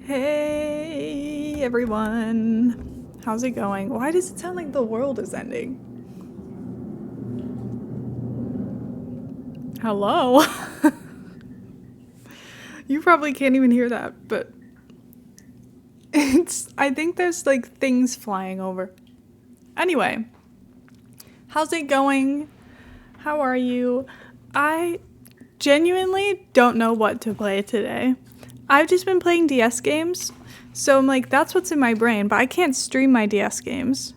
Hey everyone, how's it going? Why does it sound like the world is ending? Hello? You probably can't even hear that, but I think there's like things flying over. Anyway, how's it going? How are you? I genuinely don't know what to play today. I've just been playing DS games, so I'm like, that's what's in my brain, but I can't stream my DS games.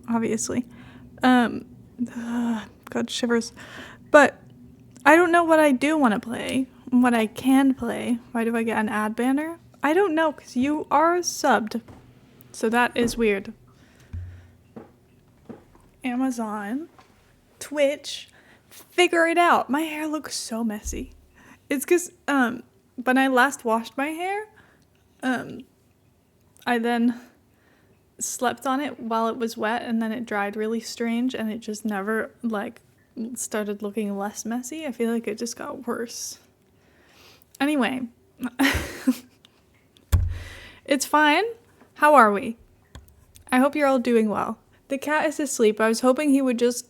Obviously. God, shivers. But I don't know what I do want to play, what I can play. Why do I get an ad banner? I don't know, because you are subbed. So that is weird. Amazon, Twitch, figure it out. My hair looks so messy. It's because when I last washed my hair, I then slept on it while it was wet, and then it dried really strange, and it just never like started looking less messy. I feel like it just got worse. Anyway, it's fine. How are we? I hope you're all doing well. The cat is asleep. I was hoping he would just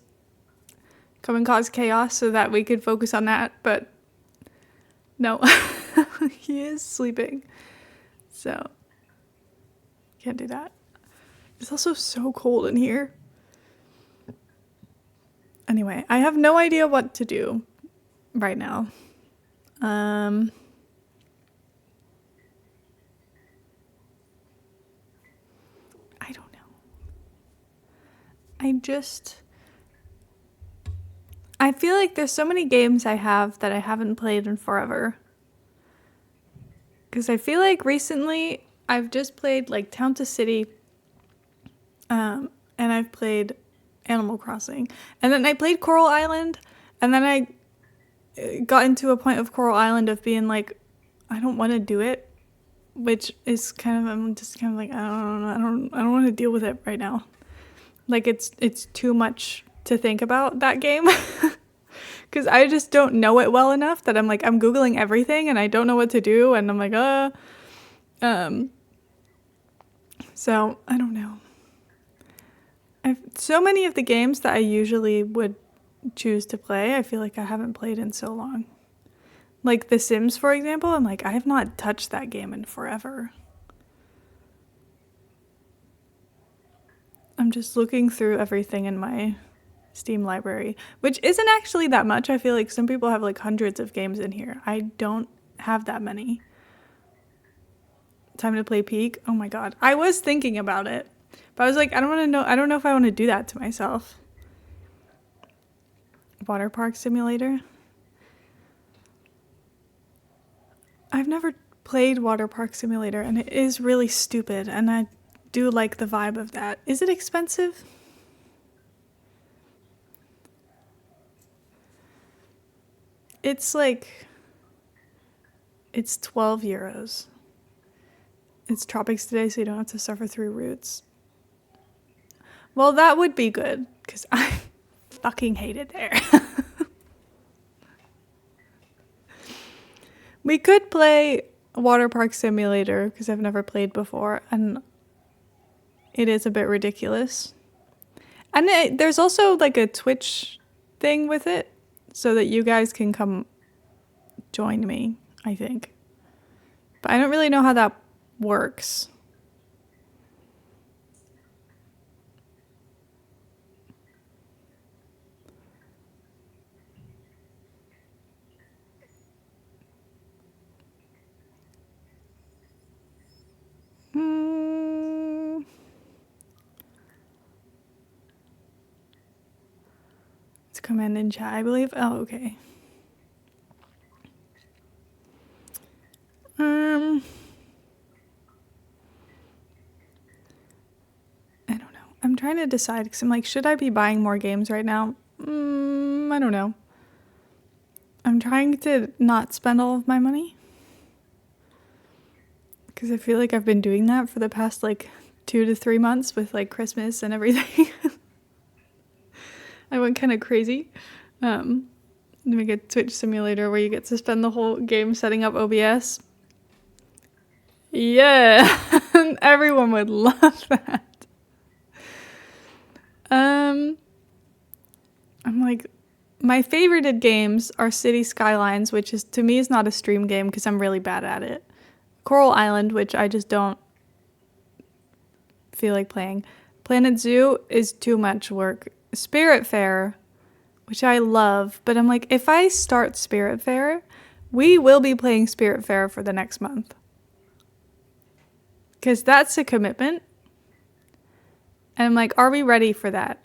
come and cause chaos so that we could focus on that, but no. He is sleeping. So, can't do that. It's also so cold in here. Anyway, I have no idea what to do right now. I don't know. I feel like there's so many games I have that I haven't played in forever. Because I feel like recently I've just played like Town to City, and I've played Animal Crossing. And then I played Coral Island, and then I got into a point of Coral Island of being like, I don't want to do it, which is I'm just kind of like, I don't want to deal with it right now. Like it's too much to think about that game. Because I just don't know it well enough that I'm like, I'm Googling everything and I don't know what to do, and I'm like, so I don't know. So many of the games that I usually would choose to play, I feel like I haven't played in so long. Like The Sims, for example, I'm like, I have not touched that game in forever. I'm just looking through everything in my Steam library, which isn't actually that much. I feel like some people have like hundreds of games in here. I don't have that many. Time to play Peak. Oh my god. I was thinking about it, but I was like, I don't know if I want to do that to myself. Water Park Simulator. I've never played Water Park Simulator, and it is really stupid, and I do like the vibe of that. Is it expensive? It's like, it's 12 euros. It's tropics today, so you don't have to suffer through roots. Well, that would be good, because I fucking hate it there. We could play Water Park Simulator, because I've never played before, and it is a bit ridiculous. And there's also like a Twitch thing with it, so that you guys can come join me, I think. But I don't really know how that works. It's command in chat, I believe. Oh, okay. I don't know. I'm trying to decide, because I'm like, should I be buying more games right now? I don't know. I'm trying to not spend all of my money, because I feel like I've been doing that for the past like 2 to 3 months with like Christmas and everything. I went kind of crazy. Make a Twitch simulator where you get to spend the whole game setting up OBS. Yeah. Everyone would love that. I'm like, my favorited games are City Skylines, which is, to me, is not a stream game because I'm really bad at it. Coral Island, which I just don't feel like playing. Planet Zoo is too much work. Spiritfarer, which I love, but I'm like, if I start Spiritfarer, we will be playing Spiritfarer for the next month. Because that's a commitment. And I'm like, are we ready for that?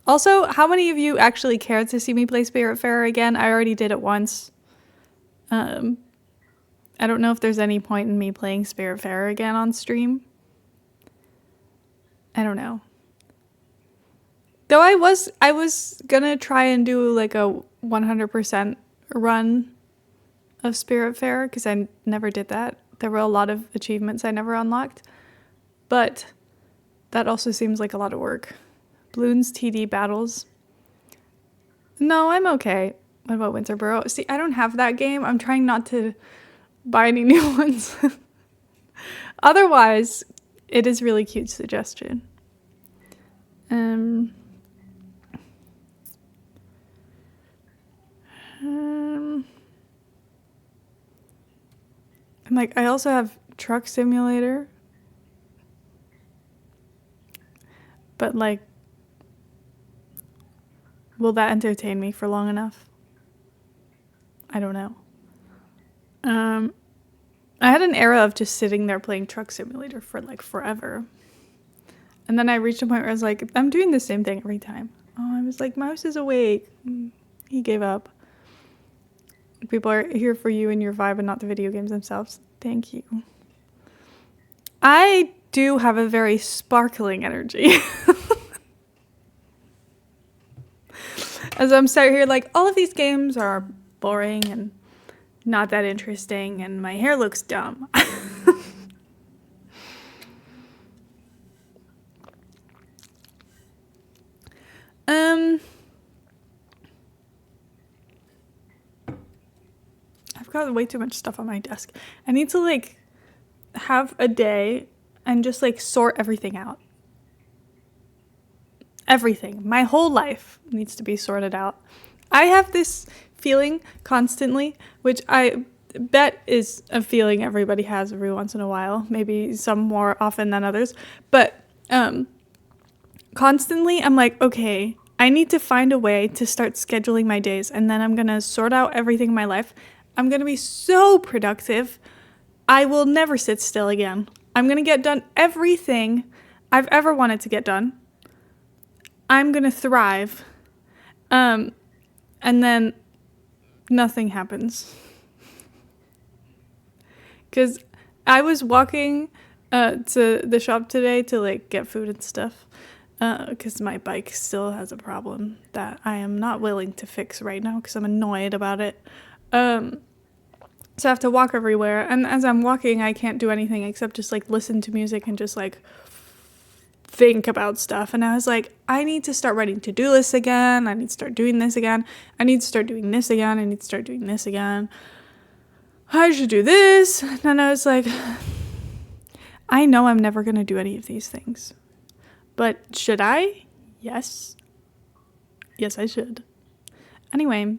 Also, how many of you actually cared to see me play Spiritfarer again? I already did it once. I don't know if there's any point in me playing Spiritfarer again on stream. I don't know. Though I was gonna try and do like a 100% run of Spiritfarer because I never did that. There were a lot of achievements I never unlocked. But that also seems like a lot of work. Bloons TD battles. No, I'm okay. What about Winterboro? See, I don't have that game. I'm trying not to buy any new ones. Otherwise, it is really cute suggestion. I'm like, I also have Truck Simulator. But like, will that entertain me for long enough? I don't know. I had an era of just sitting there playing Truck Simulator for like forever. And then I reached a point where I was like, I'm doing the same thing every time. Oh, I was like, Mouse is awake. He gave up. People are here for you and your vibe and not the video games themselves. Thank you. I do have a very sparkling energy. As I'm sat here like, all of these games are boring and not that interesting and my hair looks dumb. I've got way too much stuff on my desk. I need to like have a day and just like sort everything out. Everything. My whole life needs to be sorted out. I have this feeling constantly, which I bet is a feeling everybody has every once in a while, maybe some more often than others, but constantly I'm like, okay, I need to find a way to start scheduling my days, and then I'm gonna sort out everything in my life. I'm gonna be so productive. I will never sit still again. I'm gonna get done everything I've ever wanted to get done. I'm gonna thrive. And then nothing happens. Because I was walking to the shop today to like get food and stuff. Because my bike still has a problem that I am not willing to fix right now because I'm annoyed about it. So I have to walk everywhere. And as I'm walking, I can't do anything except just like listen to music and just like think about stuff. And I was like, I need to start writing to-do lists again. I need to start doing this again. I need to start doing this again. I need to start doing this again. I should do this. And I was like, I know I'm never going to do any of these things. But should I? Yes. Yes, I should. Anyway,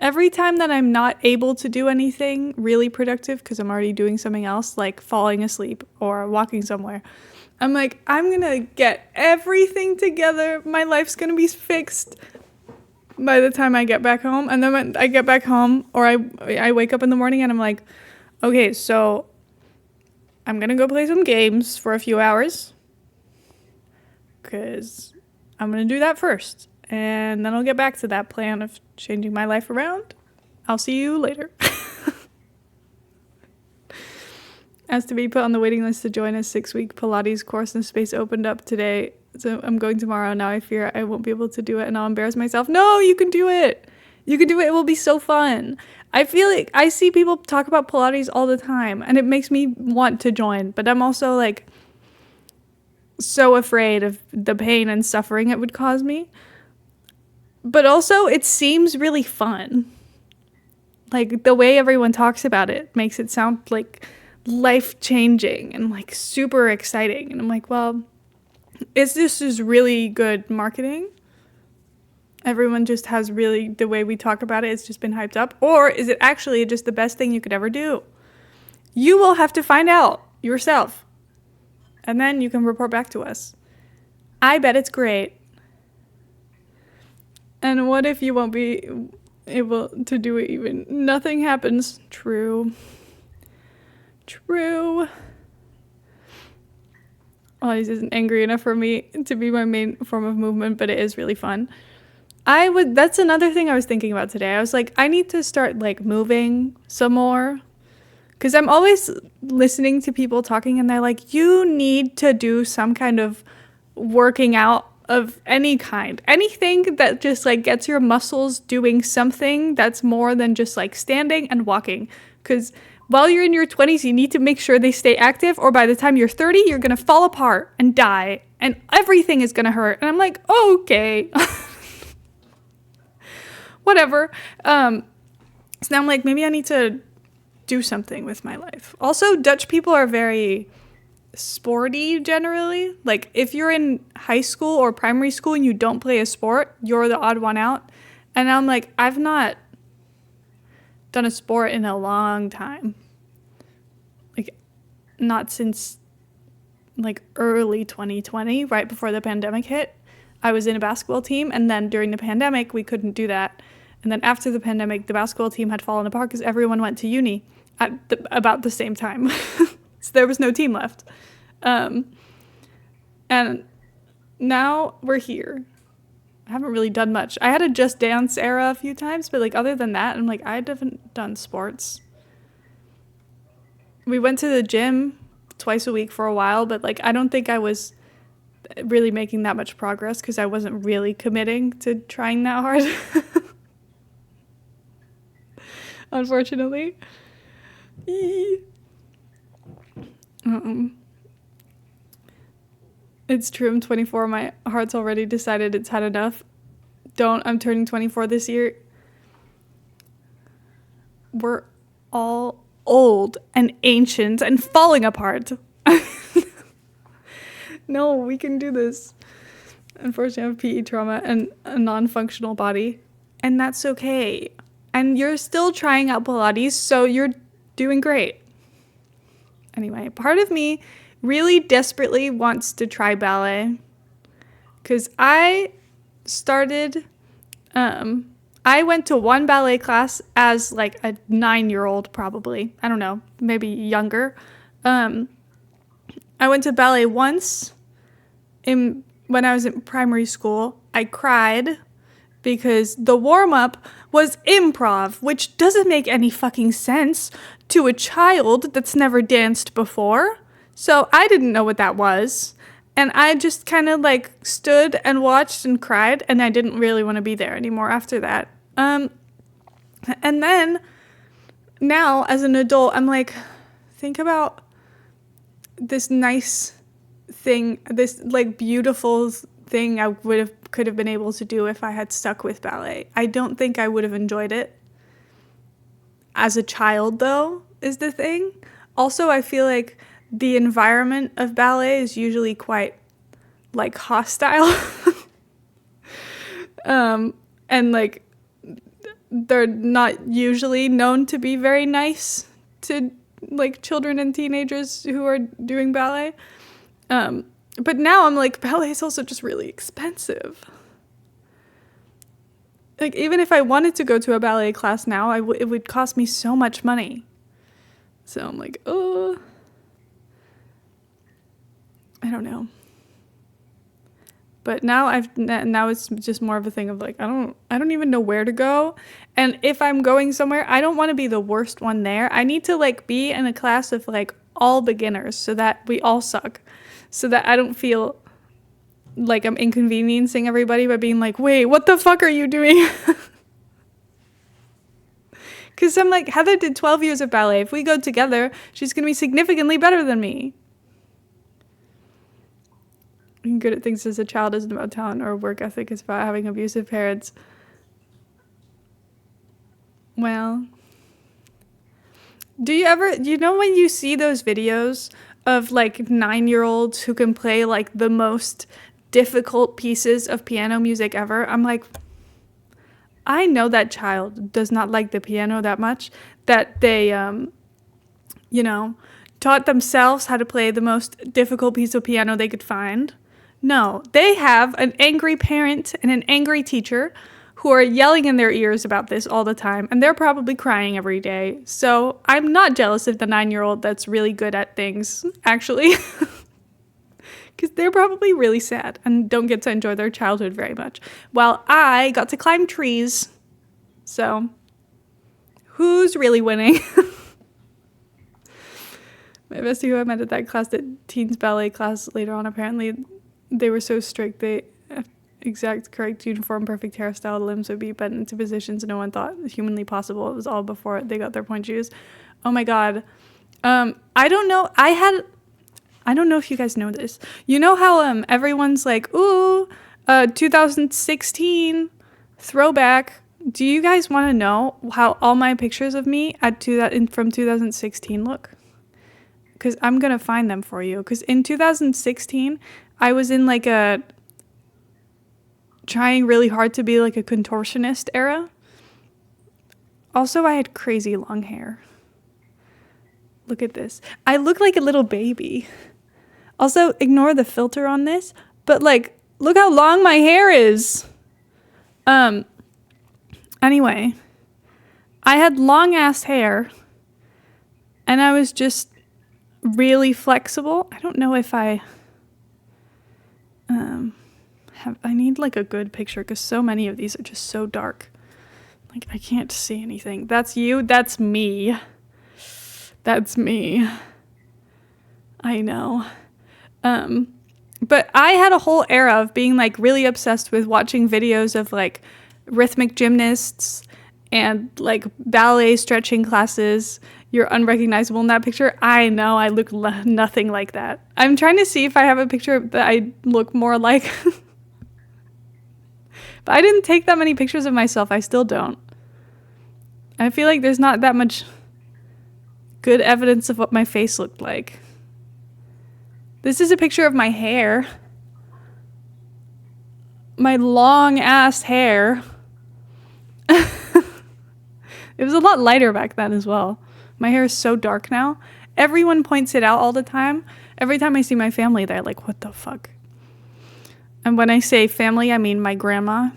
every time that I'm not able to do anything really productive because I'm already doing something else, like falling asleep or walking somewhere, I'm like, I'm going to get everything together. My life's going to be fixed by the time I get back home. And then when I get back home or I wake up in the morning and I'm like, okay, so I'm going to go play some games for a few hours because I'm going to do that first. And then I'll get back to that plan of changing my life around. I'll see you later. Asked to be put on the waiting list to join a 6-week Pilates course, and space opened up today. So I'm going tomorrow. Now I fear I won't be able to do it and I'll embarrass myself. No, you can do it. You can do it. It will be so fun. I feel like I see people talk about Pilates all the time and it makes me want to join. But I'm also like so afraid of the pain and suffering it would cause me. But also it seems really fun. Like, the way everyone talks about it makes it sound like life-changing and like super exciting. And I'm like, well, is this just really good marketing? Everyone just has really, the way we talk about it, it's just been hyped up. Or is it actually just the best thing you could ever do? You will have to find out yourself. And then you can report back to us. I bet it's great. And what if you won't be able to do it even? Nothing happens. True. Pilates isn't angry enough for me to be my main form of movement, but it is really fun. That's another thing I was thinking about today. I was like, I need to start like moving some more. Because I'm always listening to people talking and they're like, you need to do some kind of working out of any kind. Anything that just like gets your muscles doing something that's more than just like standing and walking. Because while you're in your 20s, you need to make sure they stay active, or by the time you're 30, you're going to fall apart and die and everything is going to hurt. And I'm like, okay. Whatever. So now I'm like, maybe I need to do something with my life. Also, Dutch people are very sporty generally. Like, if you're in high school or primary school and you don't play a sport, you're the odd one out. And I'm like, I've not done a sport in a long time. Like, not since like early 2020, right before the pandemic hit. I was in a basketball team, and then during the pandemic, we couldn't do that. And then after the pandemic, the basketball team had fallen apart because everyone went to uni at about the same time. So there was no team left. And now we're here. I haven't really done much. I had a Just Dance era a few times, but like other than that, I'm like, I haven't done sports. We went to the gym twice a week for a while, but like I don't think I was really making that much progress because I wasn't really committing to trying that hard. Unfortunately. It's true, I'm 24. My heart's already decided it's had enough. I'm turning 24 this year. We're all old and ancient and falling apart. No, we can do this. Unfortunately, I have PE trauma and a non-functional body, and that's okay. And you're still trying out Pilates, so you're doing great. Anyway, part of me really desperately wants to try ballet because I went to one ballet class as like a 9-year-old probably. I don't know, maybe younger. I went to ballet once when I was in primary school. I cried because the warm-up was improv, which doesn't make any fucking sense to a child that's never danced before. So I didn't know what that was. And I just kind of like stood and watched and cried, and I didn't really want to be there anymore after that. And then now as an adult, I'm like, think about this nice thing, this like beautiful thing I could have been able to do if I had stuck with ballet. I don't think I would have enjoyed it. As a child, though, is the thing. Also, I feel like the environment of ballet is usually quite like hostile. And like they're not usually known to be very nice to like children and teenagers who are doing ballet. But now I'm like, ballet is also just really expensive. Like, even if I wanted to go to a ballet class now, it would cost me so much money. So I'm like, oh, I don't know. But now it's just more of a thing of like, I don't even know where to go. And if I'm going somewhere, I don't want to be the worst one there. I need to like be in a class of like all beginners so that we all suck. So that I don't feel like I'm inconveniencing everybody by being like, wait, what the fuck are you doing? Because I'm like, Heather did 12 years of ballet. If we go together, she's going to be significantly better than me. Being good at things as a child isn't about talent or work ethic. It's about having abusive parents. Well, You know when you see those videos of like 9-year-olds who can play like the most difficult pieces of piano music ever? I'm like, I know that child does not like the piano that much that they, taught themselves how to play the most difficult piece of piano they could find. No, they have an angry parent and an angry teacher who are yelling in their ears about this all the time, and they're probably crying every day. So I'm not jealous of the 9-year-old that's really good at things, actually. Because they're probably really sad and don't get to enjoy their childhood very much. While I got to climb trees. So, who's really winning? My bestie who I met at that class, that teens ballet class later on, apparently they were so strict. They exact correct uniform perfect hairstyle, the limbs would be bent into positions no one thought humanly possible. It was all before they got their point shoes. Oh my god. I don't know. I don't know if you guys know this. You know how everyone's like, ooh, 2016 throwback. Do you guys want to know how all my pictures of me from 2016 look? Because I'm going to find them for you. Because in 2016, I was in like trying really hard to be like a contortionist era. Also, I had crazy long hair. Look at this. I look like a little baby. Also, ignore the filter on this, but like, look how long my hair is. Anyway, I had long ass hair and I was just really flexible. I don't know if I I need like a good picture because so many of these are just so dark. Like I can't see anything. That's you. That's me. That's me. I know. But I had a whole era of being like really obsessed with watching videos of like rhythmic gymnasts and like ballet stretching classes. You're unrecognizable in that picture. I know I look nothing like that. I'm trying to see if I have a picture that I look more like. But I didn't take that many pictures of myself. I still don't. I feel like there's not that much good evidence of what my face looked like. This is a picture of my hair. My long ass hair. It was a lot lighter back then as well. My hair is so dark now. Everyone points it out all the time. Every time I see my family, they're like, what the fuck? And when I say family, I mean my grandma.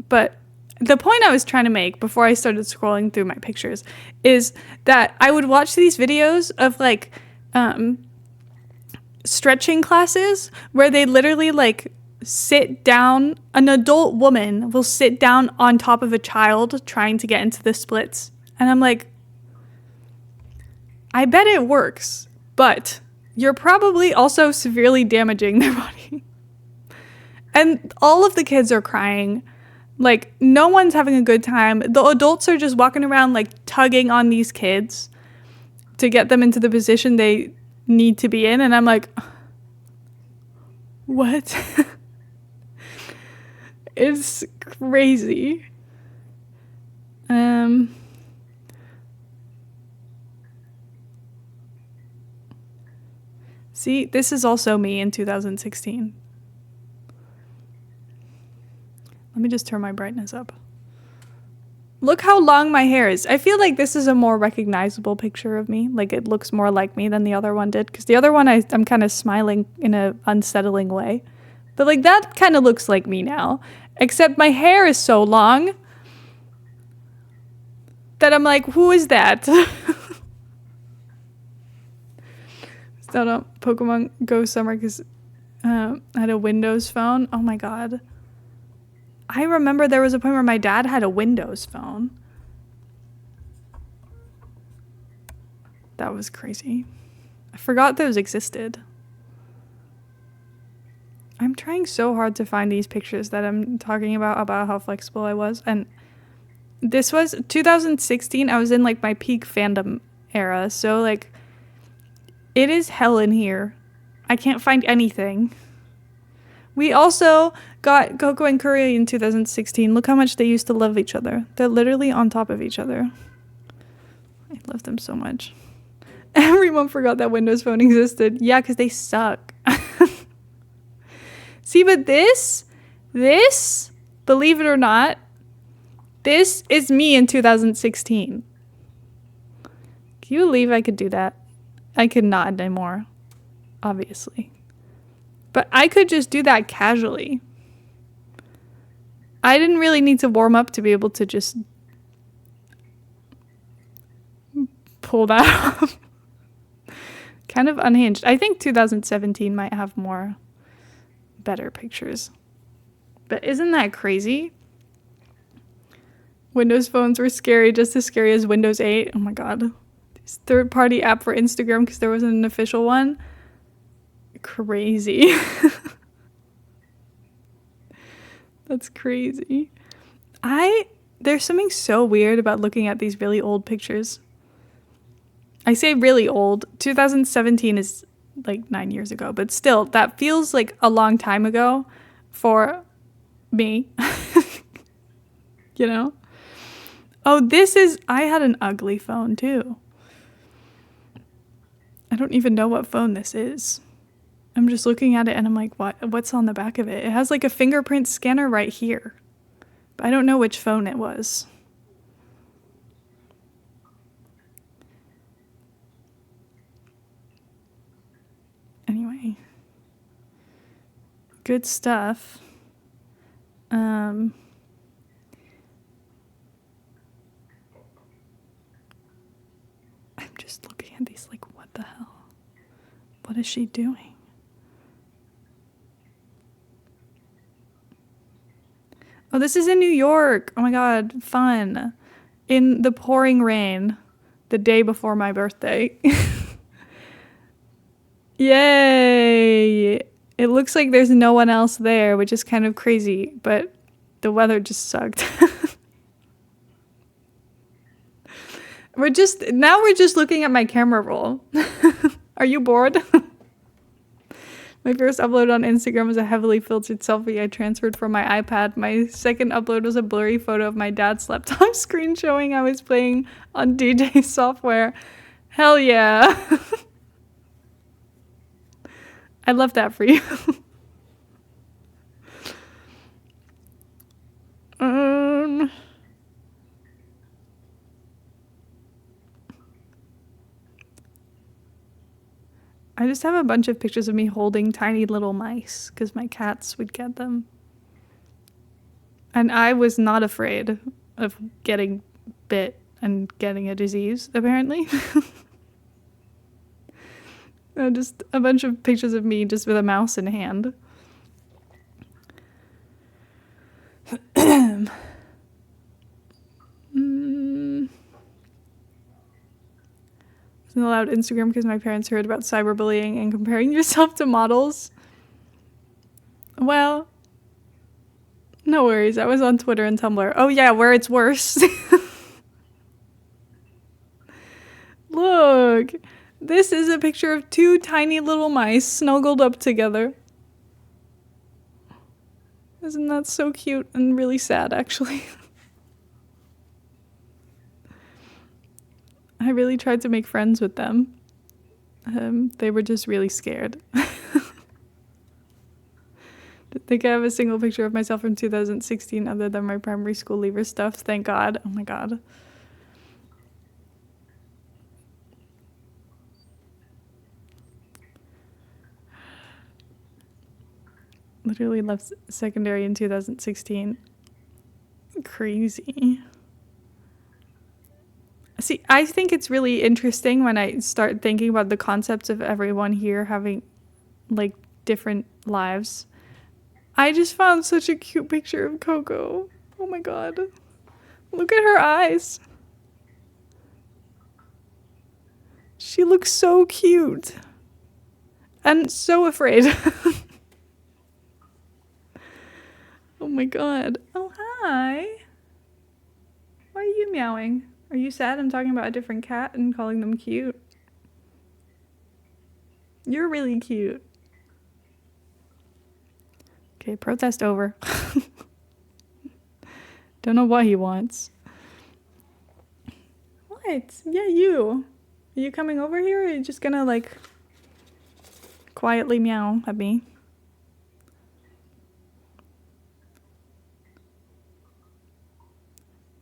But the point I was trying to make before I started scrolling through my pictures is that I would watch these videos of like stretching classes where they literally like sit down. An adult woman will sit down on top of a child trying to get into the splits. And I'm like, I bet it works, but you're probably also severely damaging their body. And all of the kids are crying. Like, no one's having a good time. The adults are just walking around, like, tugging on these kids to get them into the position they need to be in. And I'm like, what? It's crazy. See, this is also me in 2016. Let me just turn my brightness up. Look how long my hair is. I feel like this is a more recognizable picture of me. Like, it looks more like me than the other one did. Because the other one, I'm kind of smiling in an unsettling way. But, like, that kind of looks like me now. Except my hair is so long that I'm like, who is that? Still don't Pokemon Go Summer because I had a Windows phone. Oh, my God. I remember there was a point where my dad had a Windows phone. That was crazy. I forgot those existed. I'm trying so hard to find these pictures that I'm talking about how flexible I was. And this was 2016. I was in like my peak fandom era. So like, it is hell in here. I can't find anything. We also got Coco and Curry in 2016. Look how much they used to love each other. They're literally on top of each other. I love them so much. Everyone forgot that Windows Phone existed. Yeah, because they suck. See, but this, believe it or not, this is me in 2016. Can you believe I could do that? I could not anymore, obviously. But I could just do that casually. I didn't really need to warm up to be able to just pull that off. Kind of unhinged. I think 2017 might have more better pictures. But isn't that crazy? Windows phones were scary, just as scary as Windows 8. Oh my god. This third-party app for Instagram because there wasn't an official one. Crazy. That's crazy. There's something so weird about looking at these really old pictures. I say really old. 2017 is like 9 years ago, but still, that feels like a long time ago for me. You know? Oh, I had an ugly phone too. I don't even know what phone this is. I'm just looking at it and I'm like, what's on the back of it? It has like a fingerprint scanner right here. But I don't know which phone it was. Anyway. Good stuff. I'm just looking at these like, what the hell? What is she doing? Oh, this is in New York. Oh my god, fun. In the pouring rain, the day before my birthday. Yay! It looks like there's no one else there, which is kind of crazy, but the weather just sucked. We're just looking at my camera roll. Are you bored? My first upload on Instagram was a heavily filtered selfie I transferred from my iPad. My second upload was a blurry photo of my dad's laptop screen showing I was playing on DJ software. Hell yeah. I love that for you. I just have a bunch of pictures of me holding tiny little mice because my cats would get them. And I was not afraid of getting bit and getting a disease, apparently. Just a bunch of pictures of me just with a mouse in hand. Wasn't allowed Instagram because my parents heard about cyberbullying and comparing yourself to models. Well, no worries. I was on Twitter and Tumblr. Oh yeah, where it's worse. Look, this is a picture of two tiny little mice snuggled up together. Isn't that so cute and really sad, actually? I really tried to make friends with them. They were just really scared. I think I have a single picture of myself from 2016 other than my primary school leaver stuff. Thank God. Oh my God. Literally left secondary in 2016. Crazy. See, I think it's really interesting when I start thinking about the concepts of everyone here having, like, different lives. I just found such a cute picture of Coco. Oh my god. Look at her eyes. She looks so cute. And so afraid. Oh my god. Oh, hi. Why are you meowing? Are you sad I'm talking about a different cat and calling them cute? You're really cute. Okay, protest over. Don't know what he wants. What? Yeah, you. Are you coming over here, or are you just gonna, like, quietly meow at me?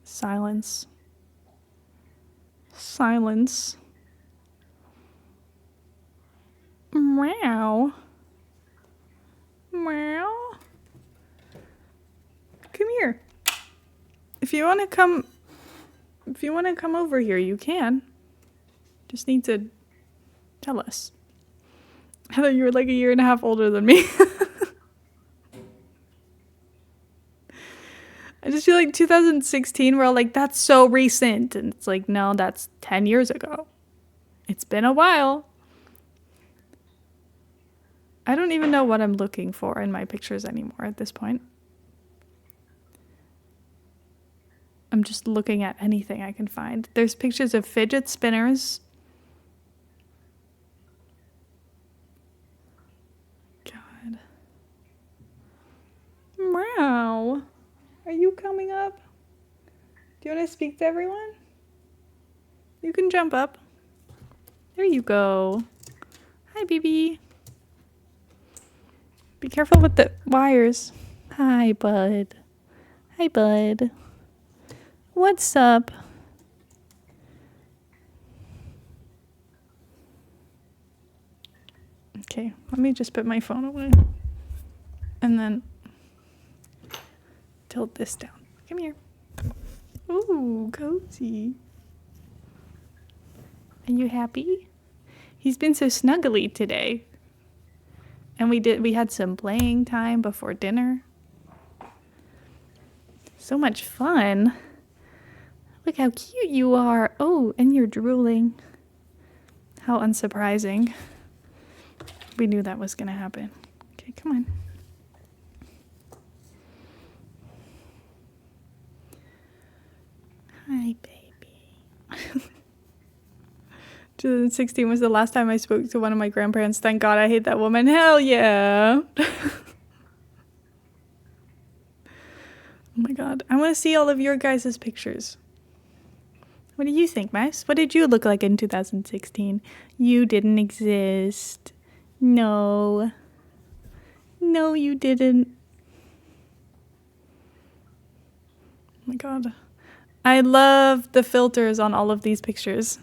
Silence. Silence. Meow. Meow. Come here. If you want to come over here, you can. Just need to tell us. I thought you were like a year and a half older than me. I just feel like 2016, we're all like, that's so recent. And it's like, no, that's 10 years ago. It's been a while. I don't even know what I'm looking for in my pictures anymore at this point. I'm just looking at anything I can find. There's pictures of fidget spinners. God. Meow. Are you coming up? Do you want to speak to everyone? You can jump up. There you go. Hi, BB. Be careful with the wires. Hi, bud. Hi, bud. What's up? Okay, let me just put my phone away. And then tilt this down. Come here. Ooh, cozy. Are you happy? He's been so snuggly today. And we had some playing time before dinner. So much fun. Look how cute you are. Oh, and you're drooling. How unsurprising. We knew that was gonna happen. Okay, come on. Hi, baby. 2016 was the last time I spoke to one of my grandparents. Thank God I hate that woman. Hell yeah. Oh my God. I want to see all of your guys' pictures. What do you think, Mouse? What did you look like in 2016? You didn't exist. No. No, you didn't. Oh my God. I love the filters on all of these pictures.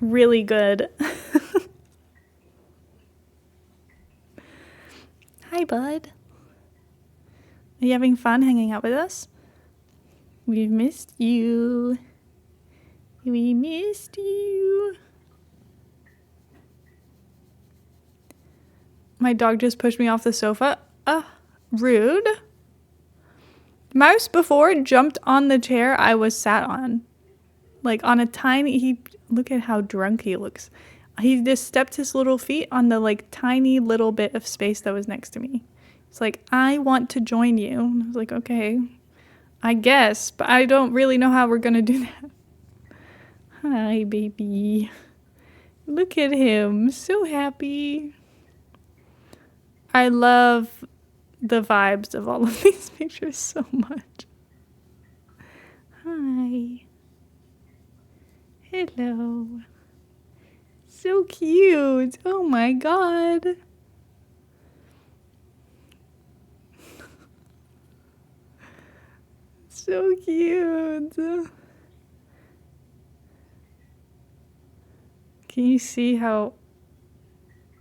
Really good. Hi, bud. Are you having fun hanging out with us? We've missed you. We missed you. My dog just pushed me off the sofa. Rude. Mouse before jumped on the chair I was sat on. Like on a tiny, look at how drunk he looks. He just stepped his little feet on the like tiny little bit of space that was next to me. It's like, I want to join you. And I was like, okay, I guess, but I don't really know how we're gonna do that. Hi, baby. Look at him, so happy. I love the vibes of all of these pictures so much. Hi. Hello. So cute. Oh my God. So cute. Can you see how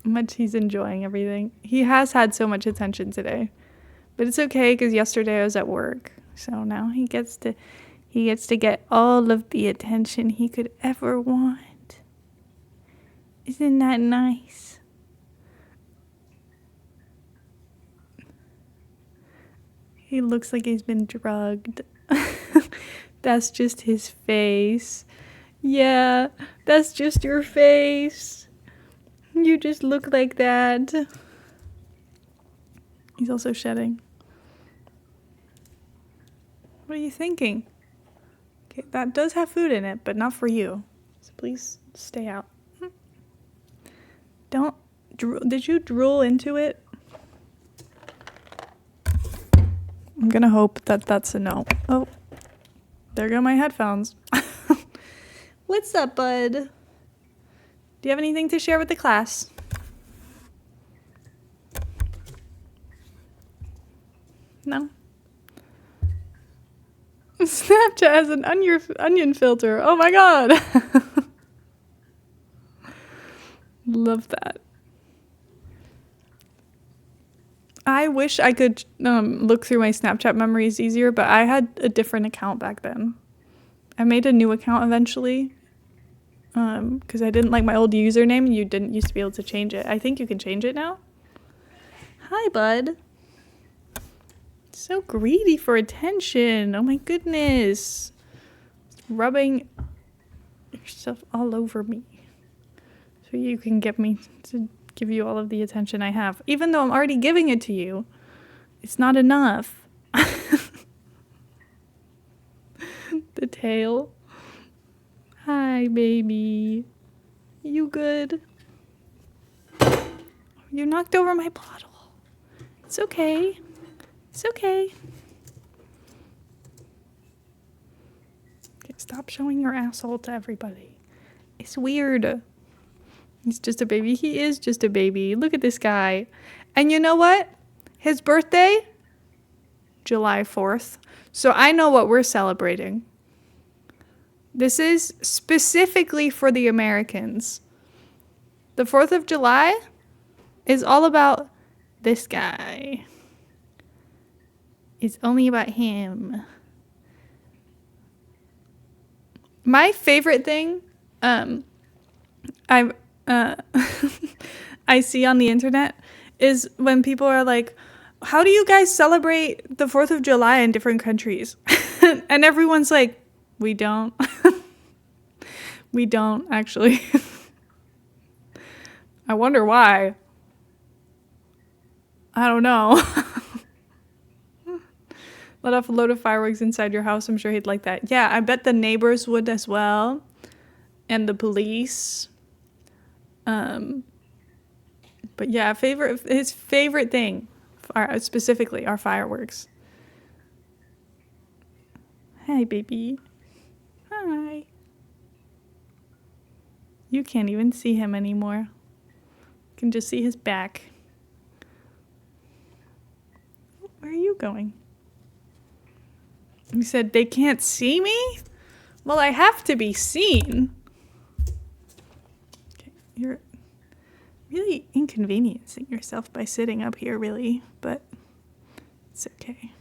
much he's enjoying everything? He has had so much attention today. But it's okay because yesterday I was at work. So now he gets to get all of the attention he could ever want. Isn't that nice? He looks like he's been drugged. That's just his face. Yeah, that's just your face. You just look like that. He's also shedding. What are you thinking? Okay, that does have food in it, but not for you. So please stay out. Don't drool. Did you drool into it? I'm gonna hope that that's a no. Oh, there go my headphones. What's up, bud? Do you have anything to share with the class? No? Snapchat has an onion filter. Oh my god. Love that. I wish I could look through my Snapchat memories easier, but I had a different account back then. I made a new account eventually because I didn't like my old username. You didn't used to be able to change it. I think you can change it now. Hi, bud. So greedy for attention. Oh my goodness. Rubbing yourself all over me so you can get me to give you all of the attention I have. Even though I'm already giving it to you, it's not enough. The tail. Hi, baby. You good? You knocked over my bottle. It's okay. It's okay. Okay, stop showing your asshole to everybody. It's weird. He's just a baby. He is just a baby. Look at this guy. And you know what? His birthday? July 4th. So I know what we're celebrating. This is specifically for the Americans. The 4th of July is all about this guy. It's only about him. My favorite thing I see on the internet is when people are like, how do you guys celebrate the 4th of July in different countries? And everyone's like, we don't. We don't, actually. I wonder why. I don't know. Let off a load of fireworks inside your house. I'm sure he'd like that. Yeah, I bet the neighbors would as well. And the police. But yeah, his favorite thing, specifically, are fireworks. Hi, baby. Hi. You can't even see him anymore. You can just see his back. Where are you going? You said they can't see me? Well, I have to be seen. Okay, you're really inconveniencing yourself by sitting up here, really, but it's okay.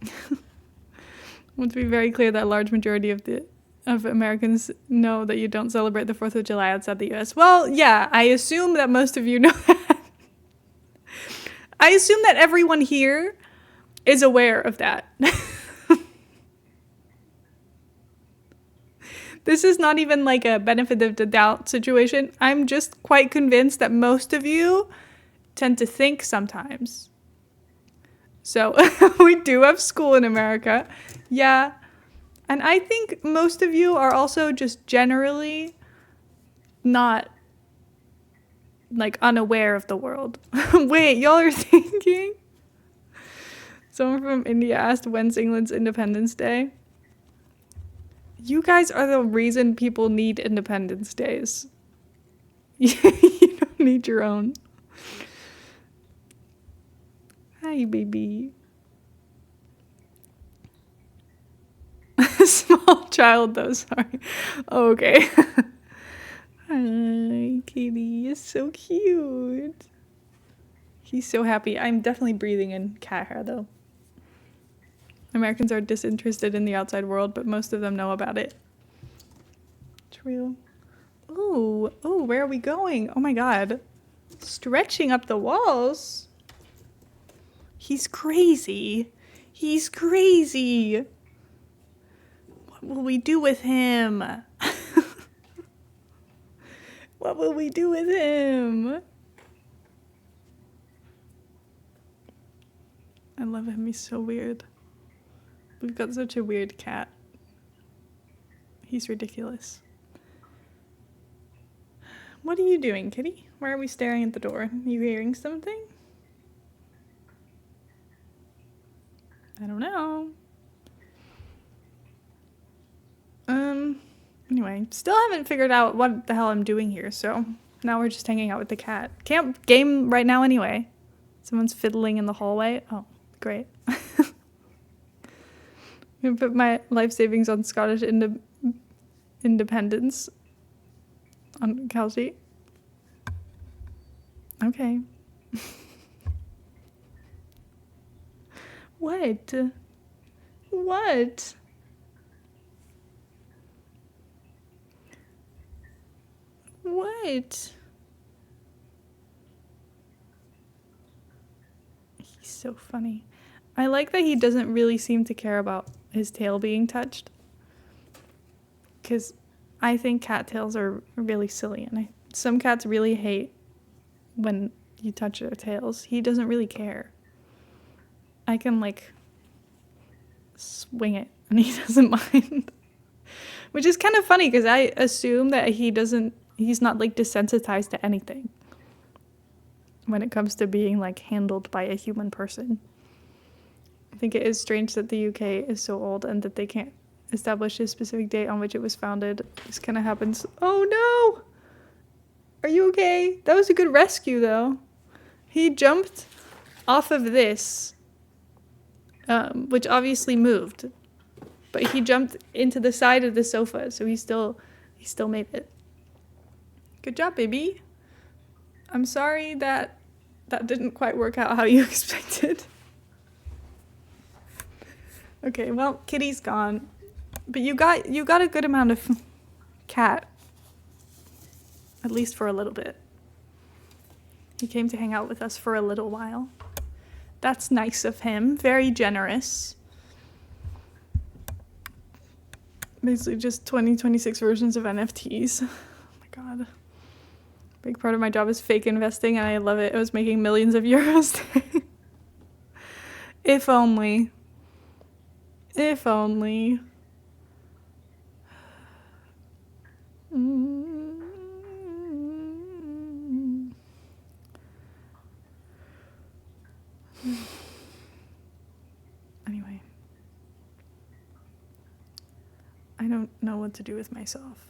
I want to be very clear that a large majority of Americans know that you don't celebrate the 4th of July outside the US. Well, yeah, I assume that most of you know that. I assume that everyone here is aware of that. This is not even like a benefit of the doubt situation. I'm just quite convinced that most of you tend to think sometimes. So we do have school in America. Yeah. And I think most of you are also just generally not like unaware of the world. Wait, y'all are thinking? Someone from India asked, when's England's Independence Day? You guys are the reason people need Independence Days. You don't need your own. Hi, baby. Small child, though, sorry. Oh, okay. Hi, kitty. It's so cute. He's so happy. I'm definitely breathing in cat hair, though. Americans are disinterested in the outside world, but most of them know about it. True. Ooh, where are we going? Oh my god. Stretching up the walls. He's crazy. He's crazy. What will we do with him? What will we do with him? I love him. He's so weird. We've got such a weird cat. He's ridiculous. What are you doing, kitty? Why are we staring at the door? Are you hearing something? I don't know. Anyway, still haven't figured out what the hell I'm doing here, so now we're just hanging out with the cat. Can't game right now anyway. Someone's fiddling in the hallway. Oh, great. I'm gonna put my life savings on Scottish independence on Kelsey. Okay. What? What? What? He's so funny. I like that he doesn't really seem to care about his tail being touched. Because I think cattails are really silly. And some cats really hate when you touch their tails. He doesn't really care. I can, like, swing it and he doesn't mind. Which is kind of funny because I assume that he's not, like, desensitized to anything when it comes to being, like, handled by a human person. I think it is strange that the UK is so old and that they can't establish a specific date on which it was founded. This kind of happens. Oh no! Are you okay? That was a good rescue, though. He jumped off of this, which obviously moved, but he jumped into the side of the sofa, so he still made it. Good job, baby. I'm sorry that didn't quite work out how you expected. Okay, well, Kitty's gone, but you got a good amount of cat, at least for a little bit. He came to hang out with us for a little while. That's nice of him. Very generous. Basically just 2026 versions of NFTs. Oh my god. Big part of my job is fake investing and I love it. I was making millions of euros today. If only. If only. Anyway. I don't know what to do with myself.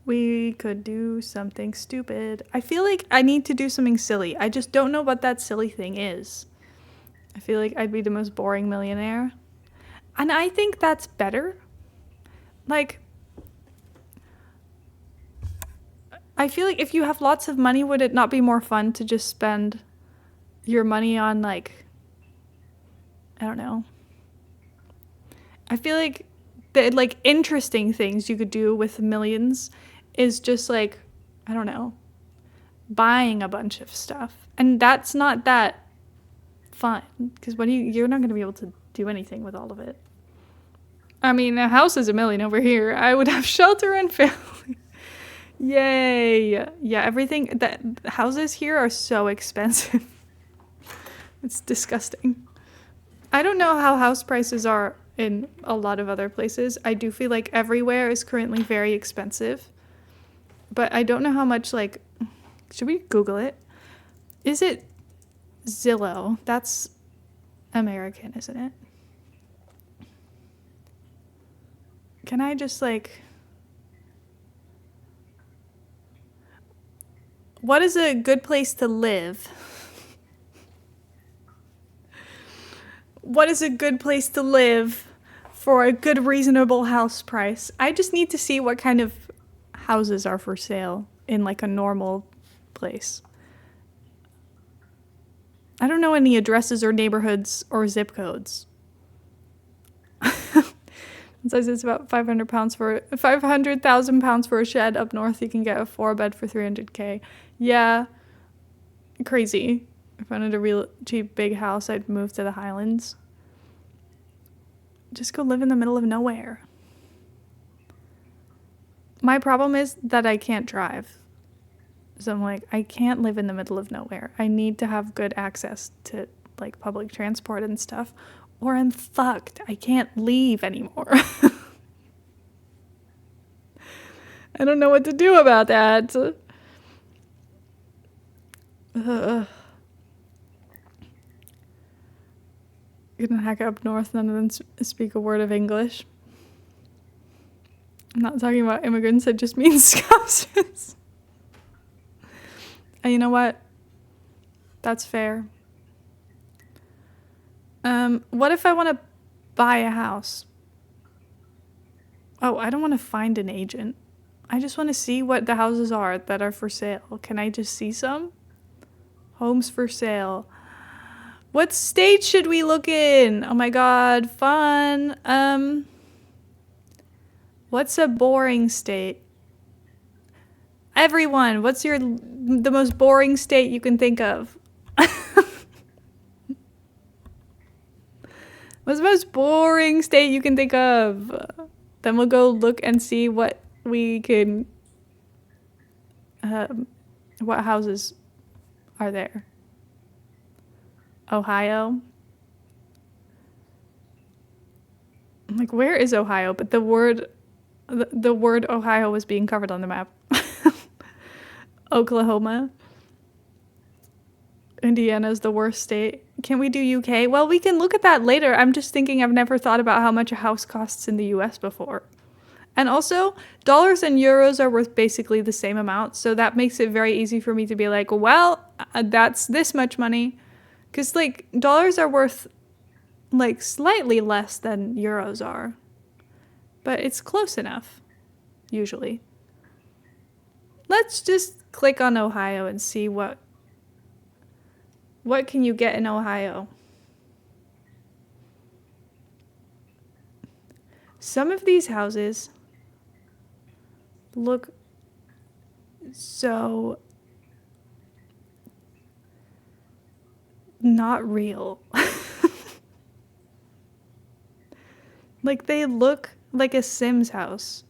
We could do something stupid. I feel like I need to do something silly. I just don't know what that silly thing is. I feel like I'd be the most boring millionaire. And I think that's better. Like, I feel like if you have lots of money, would it not be more fun to just spend your money on, like, I don't know. I feel like the, like, interesting things you could do with millions is just, like, I don't know, buying a bunch of stuff. And that's not that fun, because you're not going to be able to do anything with all of it. I mean, a house is $1 million over here. I would have shelter and family. Yay. Yeah, everything, the houses here are so expensive. It's disgusting. I don't know how house prices are in a lot of other places. I do feel like everywhere is currently very expensive. But I don't know how much, like, should we Google it? Is it Zillow? That's American, isn't it? Can I just, like, what is a good place to live? What is a good place to live for a good, reasonable house price? I just need to see what kind of houses are for sale in, like, a normal place. I don't know any addresses or neighborhoods or zip codes. It says it's about £500,000 for a shed up north. You can get a 4-bed for $300K. Yeah, crazy. If I wanted a real cheap big house, I'd move to the Highlands. Just go live in the middle of nowhere. My problem is that I can't drive. So I'm like, I can't live in the middle of nowhere. I need to have good access to, like, public transport and stuff, or I'm fucked. I can't leave anymore. I don't know what to do about that. gonna hack up north, none of them speak a word of English. I'm not talking about immigrants, it just means Scousers. And you know what? That's fair. What if I want to buy a house? Oh, I don't want to find an agent. I just want to see what the houses are that are for sale. Can I just see some? Homes for sale. What state should we look in? Oh my god, fun. What's a boring state? Everyone, what's the most boring state you can think of? What's the most boring state you can think of? Then we'll go look and see what we can, what houses are there. Ohio. I'm like, where is Ohio? But the word Ohio was being covered on the map. Oklahoma. Indiana's the worst state. Can we do UK? Well, we can look at that later. I'm just thinking I've never thought about how much a house costs in the US before. And also, dollars and euros are worth basically the same amount, so that makes it very easy for me to be like, well, that's this much money. Because, like, dollars are worth, like, slightly less than euros are. But it's close enough, usually. Let's just click on Ohio and see what can you get in Ohio. Some of these houses look so not real. Like, they look like a Sims house.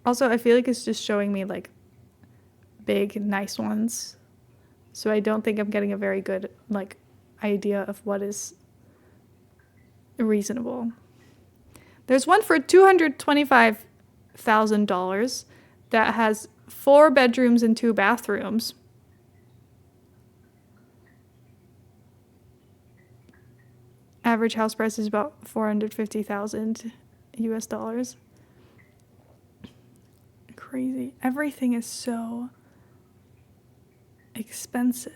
Also, I feel like it's just showing me, like, big, nice ones. So I don't think I'm getting a very good, like, idea of what is reasonable. There's one for $225,000 that has 4 bedrooms and 2 bathrooms. Average house price is about $450,000 US dollars. Crazy. Everything is so expensive.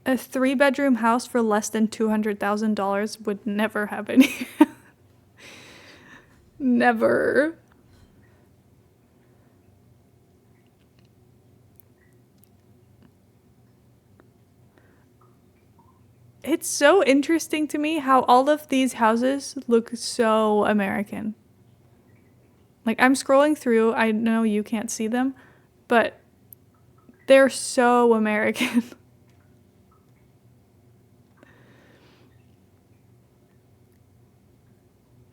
A 3-bedroom house for less than $200,000 would never happen here. Never. It's so interesting to me how all of these houses look so American. Like, I'm scrolling through, I know you can't see them, but they're so American.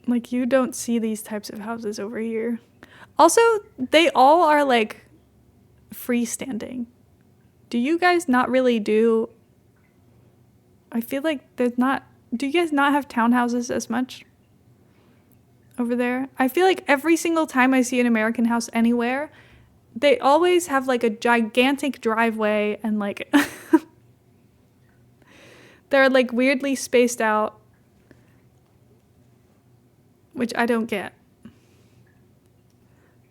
Like, you don't see these types of houses over here. Also, they all are, like, freestanding. Do you guys not really do... I feel like there's not... Do you guys not have townhouses as much over there? I feel like every single time I see an American house anywhere, they always have, like, a gigantic driveway and, like... they're, like, weirdly spaced out, which I don't get.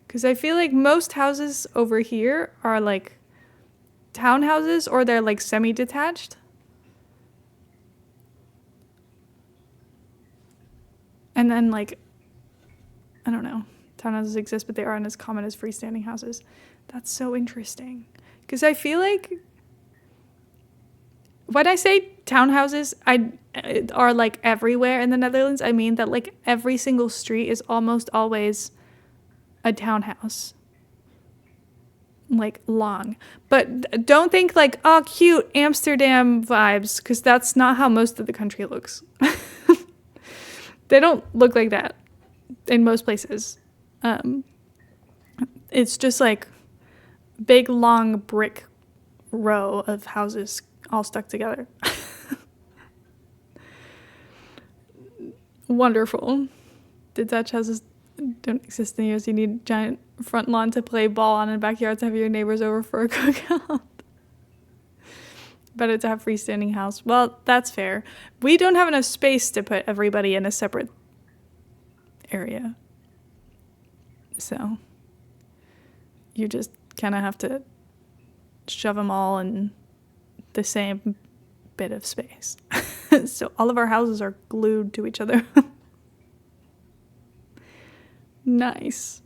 Because I feel like most houses over here are, like, townhouses or they're, like, semi-detached. And then, like, I don't know, townhouses exist, but they aren't as common as freestanding houses. That's so interesting. Because I feel like when I say townhouses are, like, everywhere in the Netherlands, I mean that, like, every single street is almost always a townhouse. Like, long. But don't think, like, oh, cute Amsterdam vibes, because that's not how most of the country looks. They don't look like that in most places. It's just, like, big, long brick row of houses all stuck together. Wonderful. Detached houses don't exist in the US. You need a giant front lawn to play ball on and backyard to have your neighbors over for a cookout. Better to have freestanding house. Well, that's fair. We don't have enough space to put everybody in a separate area. So you just kind of have to shove them all in the same bit of space. So all of our houses are glued to each other. Nice.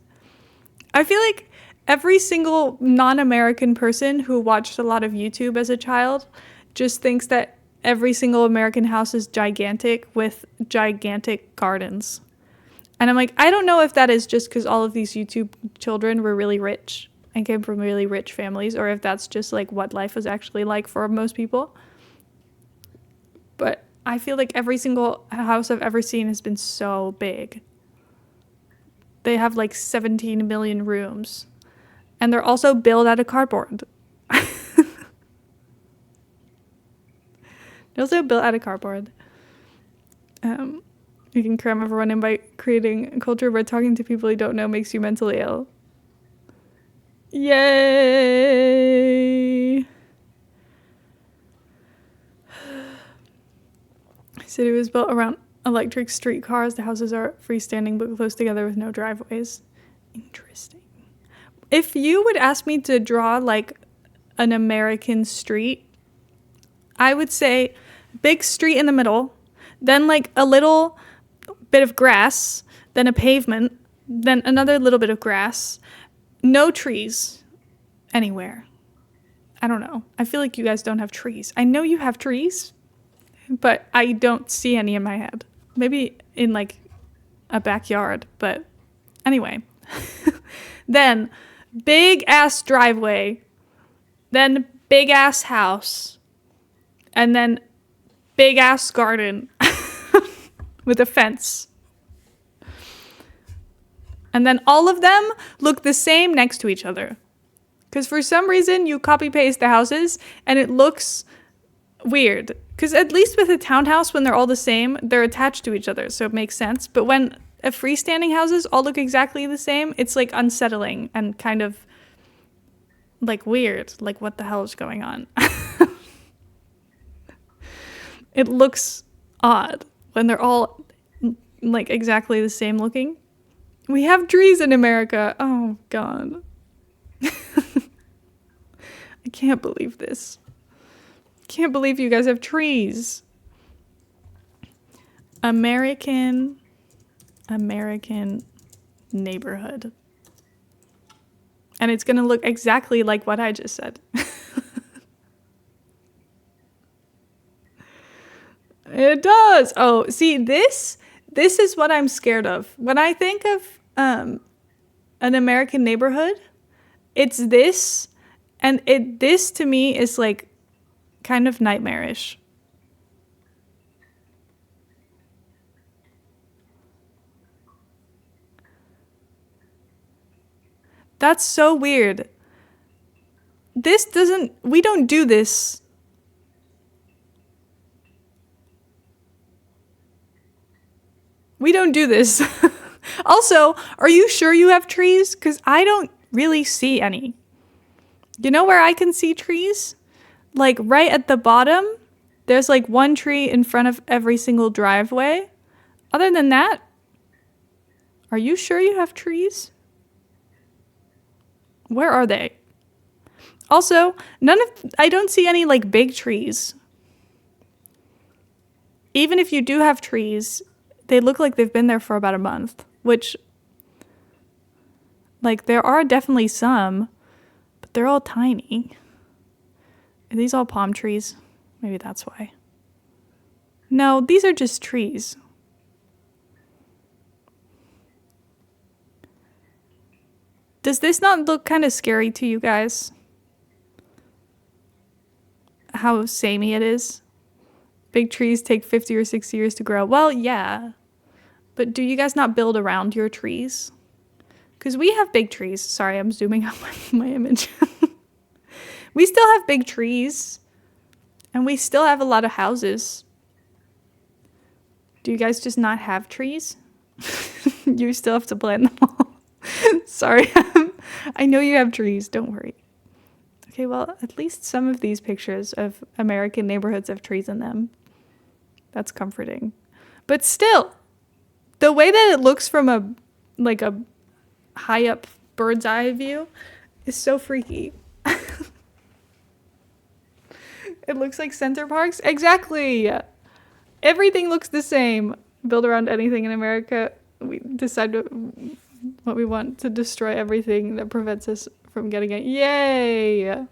I feel like every single non-American person who watched a lot of YouTube as a child just thinks that every single American house is gigantic with gigantic gardens. And I'm like, I don't know if that is just because all of these YouTube children were really rich and came from really rich families, or if that's just like what life was actually like for most people. But I feel like every single house I've ever seen has been so big. They have like 17 million rooms. And they're also built out of cardboard. They're also built out of cardboard. You can cram everyone in by creating a culture where talking to people you don't know makes you mentally ill. Yay! City was built around electric streetcars. The houses are freestanding but close together with no driveways. Interesting. If you would ask me to draw like an American street, I would say big street in the middle, then like a little bit of grass, then a pavement, then another little bit of grass, no trees anywhere. I don't know. I feel like you guys don't have trees. I know you have trees, but I don't see any in my head. Maybe in like a backyard, but anyway. Then big ass driveway, then big ass house, and then big ass garden with a fence. And then all of them look the same next to each other. Because for some reason you copy paste the houses and it looks weird. Because at least with a townhouse, when they're all the same, they're attached to each other, so it makes sense. But when freestanding houses all look exactly the same, it's like unsettling and kind of like weird. Like, what the hell is going on? It looks odd when they're all like exactly the same looking. We have trees in America. Oh, God. I can't believe this. Can't believe you guys have trees. American neighborhood. And it's going to look exactly like what I just said. It does. Oh, see, this is what I'm scared of. When I think of an American neighborhood, it's this, and this to me is like kind of nightmarish. That's so weird. We don't do this. We don't do this. Also, are you sure you have trees? Because I don't really see any. You know where I can see trees? Like right at the bottom, there's like one tree in front of every single driveway. Other than that, are you sure you have trees? Where are they? Also, I don't see any like big trees. Even if you do have trees, they look like they've been there for about a month, which, like, there are definitely some, but they're all tiny. Are these all palm trees? Maybe that's why. No, these are just trees. Does this not look kind of scary to you guys? How samey it is? Big trees take 50 or 60 years to grow. Well, yeah. But do you guys not build around your trees? Because we have big trees. Sorry, I'm zooming out my image. We still have big trees. And we still have a lot of houses. Do you guys just not have trees? You still have to plant them all. Sorry. I know you have trees. Don't worry. Okay, well, at least some of these pictures of American neighborhoods have trees in them. That's comforting. But still, the way that it looks from a high up bird's eye view is so freaky. It looks like Center Parks. Exactly. Everything looks the same. Build around anything in America. We decide what we want to destroy everything that prevents us from getting it. Yay!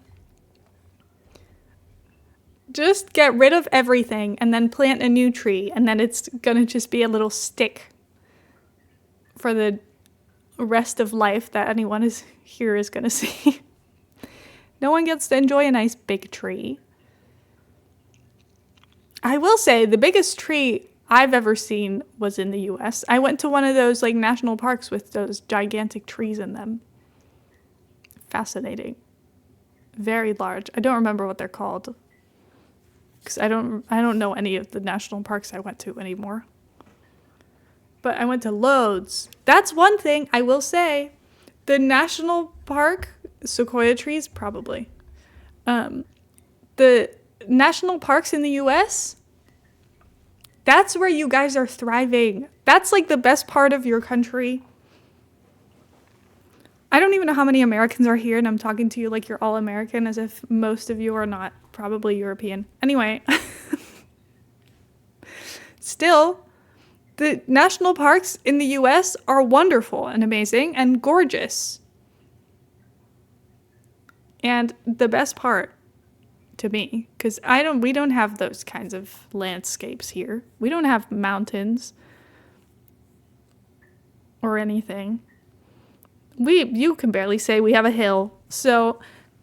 Just get rid of everything and then plant a new tree, and then it's gonna just be a little stick for the rest of life that anyone is here is gonna see. No one gets to enjoy a nice big tree. I will say the biggest tree I've ever seen was in the US. I went to one of those like national parks with those gigantic trees in them. Fascinating. Very large. I don't remember what they're called, because I don't know any of the national parks I went to anymore. But I went to loads. That's one thing I will say. The national park, sequoia trees, probably. The national parks in the US, that's where you guys are thriving. That's like the best part of your country. I don't even know how many Americans are here, and I'm talking to you like you're all American, as if most of you are not probably European. Anyway, still, the national parks in the US are wonderful and amazing and gorgeous. And the best part to me, because we don't have those kinds of landscapes here. We don't have mountains or anything. You can barely say we have a hill. So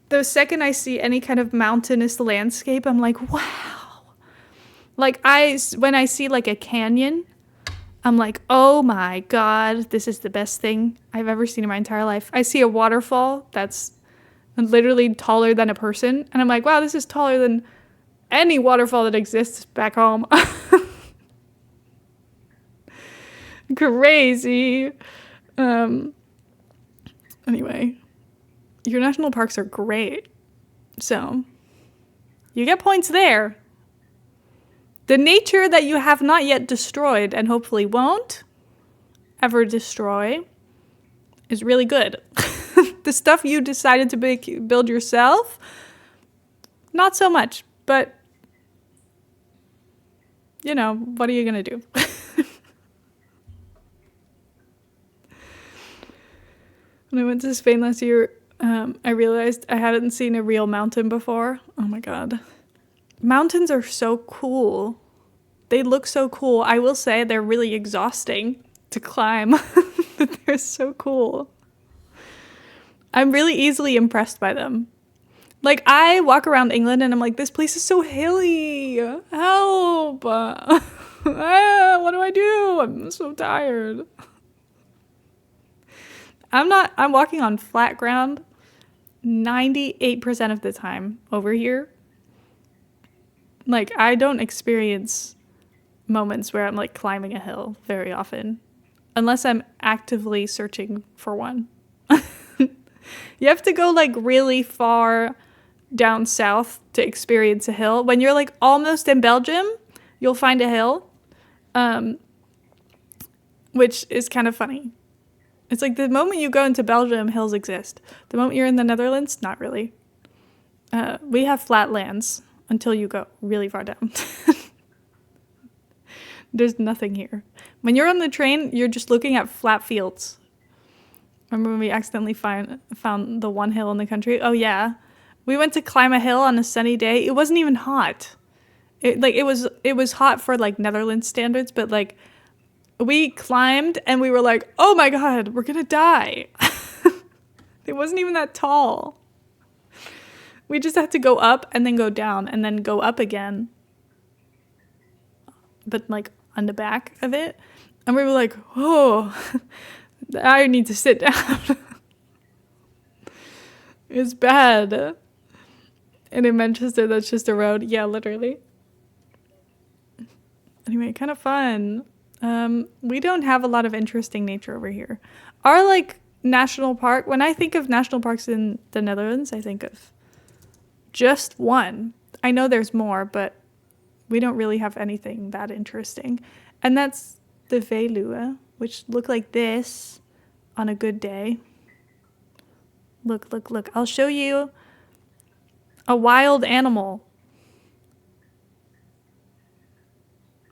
the second I see any kind of mountainous landscape, I'm like, wow. Like when I see like a canyon, I'm like, oh my God, this is the best thing I've ever seen in my entire life. I see a waterfall that's literally taller than a person, and I'm like, wow, this is taller than any waterfall that exists back home. Crazy. Anyway, your national parks are great, so you get points there. The nature that you have not yet destroyed, and hopefully won't ever destroy, is really good. The stuff you decided to build yourself, not so much, but you know, what are you gonna do? When I went to Spain last year, I realized I hadn't seen a real mountain before. Oh my God. Mountains are so cool. They look so cool. I will say they're really exhausting to climb, but they're so cool. I'm really easily impressed by them. Like, I walk around England and I'm like, this place is so hilly. Help. What do I do? I'm so tired. I'm walking on flat ground 98% of the time over here. Like, I don't experience moments where I'm like climbing a hill very often, unless I'm actively searching for one. You have to go like really far down south to experience a hill. When you're like almost in Belgium, you'll find a hill, which is kind of funny. It's like the moment you go into Belgium, hills exist. The moment you're in the Netherlands, not really. We have flat lands until you go really far down. There's nothing here. When you're on the train, you're just looking at flat fields. Remember when we accidentally found the one hill in the country? Oh yeah. We went to climb a hill on a sunny day. It wasn't even hot. It was hot for like Netherlands standards, but like we climbed and we were like, oh my God, we're gonna die. It wasn't even that tall. We just had to go up and then go down and then go up again. But like on the back of it. And we were like, oh, I need to sit down. It's bad. And in Manchester, that's just a road. Yeah, literally. Anyway, kind of fun. We don't have a lot of interesting nature over here. Our like national park, when I think of national parks in the Netherlands, I think of just one. I know there's more, but we don't really have anything that interesting. And that's the Veluwe, which look like this on a good day. Look, look, look. I'll show you a wild animal.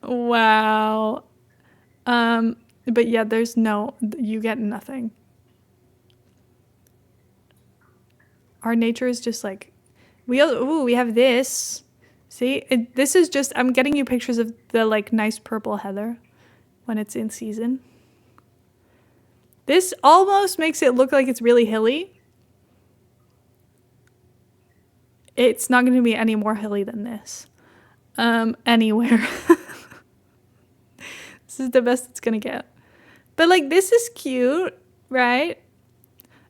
Wow. But yeah, you get nothing. Our nature is just like, we have this. See, this is just, I'm getting you pictures of the like nice purple heather when it's in season. This almost makes it look like it's really hilly. It's not going to be any more hilly than this. Anywhere. This is the best it's going to get. But like, this is cute, right?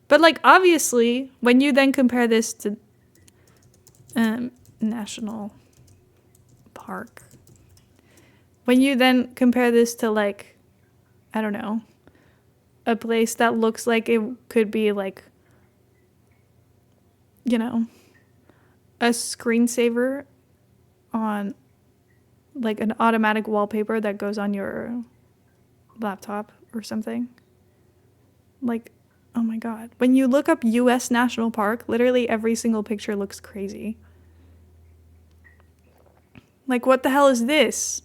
But like, obviously, when you then compare this to national park, when you then compare this to like, I don't know, a place that looks like it could be like, you know, a screensaver on like an automatic wallpaper that goes on your laptop or something. Like, oh my God. When you look up US National Park, literally every single picture looks crazy. Like, what the hell is this?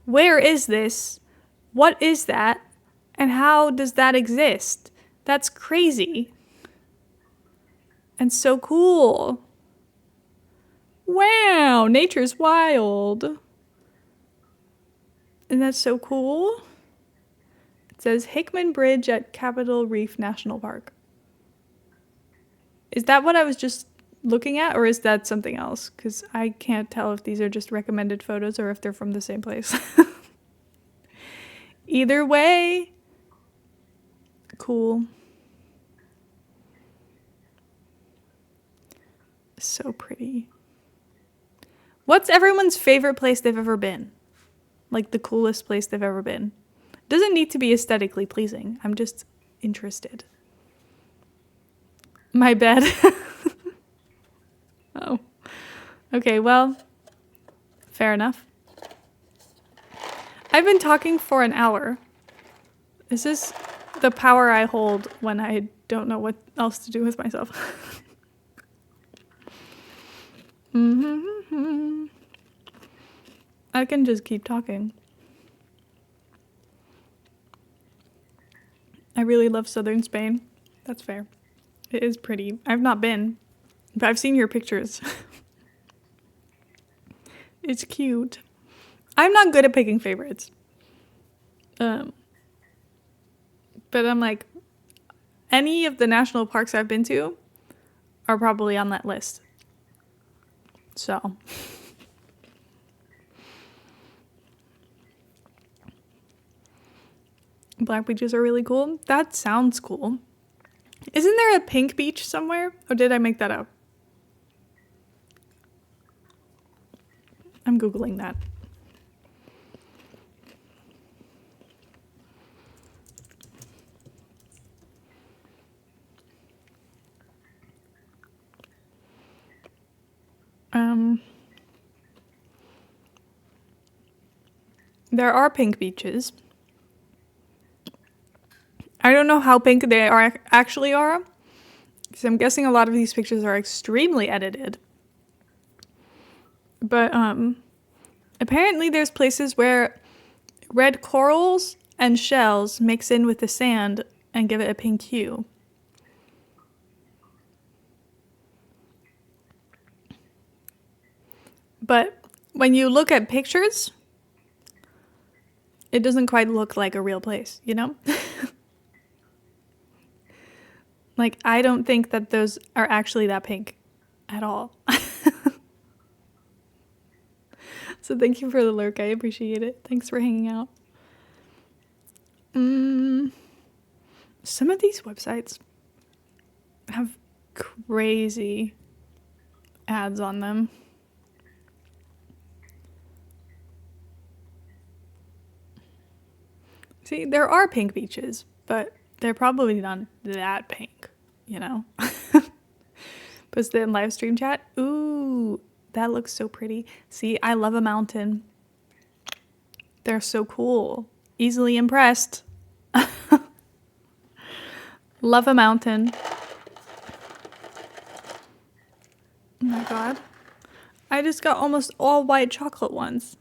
Where is this? What is that? And how does that exist? That's crazy. And so cool. Wow, nature's wild. And that's so cool. It says Hickman Bridge at Capitol Reef National Park. Is that what I was just looking at, or is that something else? Because I can't tell if these are just recommended photos or if they're from the same place. Either way, cool. So pretty. What's everyone's favorite place they've ever been? Like the coolest place they've ever been. Doesn't need to be aesthetically pleasing. I'm just interested. My bed. Oh. Okay, well, fair enough. I've been talking for an hour. Is this the power I hold when I don't know what else to do with myself? I can just keep talking. I really love southern Spain. That's fair. It is pretty. I've not been, but I've seen your pictures. It's cute. I'm not good at picking favorites. But I'm like, any of the national parks I've been to are probably on that list. So. Black beaches are really cool. That sounds cool. Isn't there a pink beach somewhere? Or did I make that up? I'm Googling that. There are pink beaches. I don't know how pink they actually are, because I'm guessing a lot of these pictures are extremely edited. But apparently there's places where red corals and shells mix in with the sand and give it a pink hue. But when you look at pictures, it doesn't quite look like a real place, you know? Like, I don't think that those are actually that pink at all. So thank you for the lurk. I appreciate it. Thanks for hanging out. Some of these websites have crazy ads on them. See, there are pink beaches, but they're probably not that pink, you know? Post it in live stream chat. Ooh, that looks so pretty. See, I love a mountain. They're so cool. Easily impressed. Love a mountain. Oh my god. I just got almost all white chocolate ones.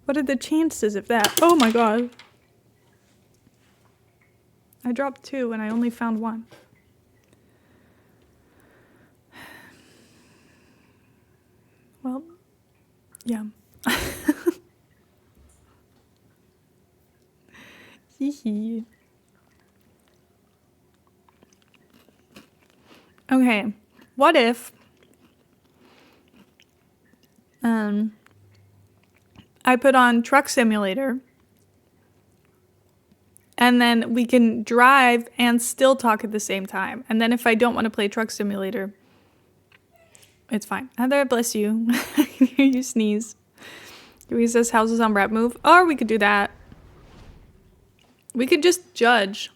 What are the chances of that? Oh my god. I dropped 2 and I only found 1. Well, yeah. Hee hee. Okay, what if I put on Truck Simulator and then we can drive and still talk at the same time. And then if I don't want to play Truck Simulator, it's fine. Heather, bless you. I can hear you sneeze. Louise says houses on rightmove. Or we could do that. We could just judge.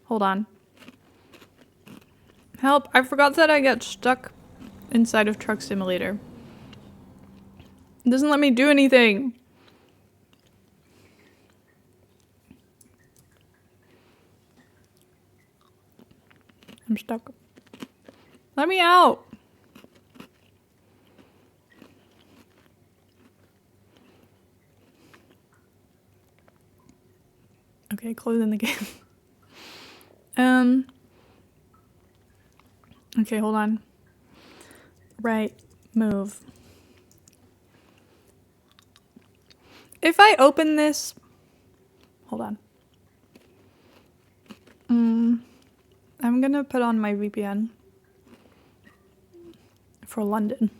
Hold on. Help, I forgot that I got stuck inside of Truck Simulator. It doesn't let me do anything. I'm stuck. Let me out. Okay, closing the game. Okay, hold on. Right, move. If I open this, hold on. I'm gonna put on my VPN for London.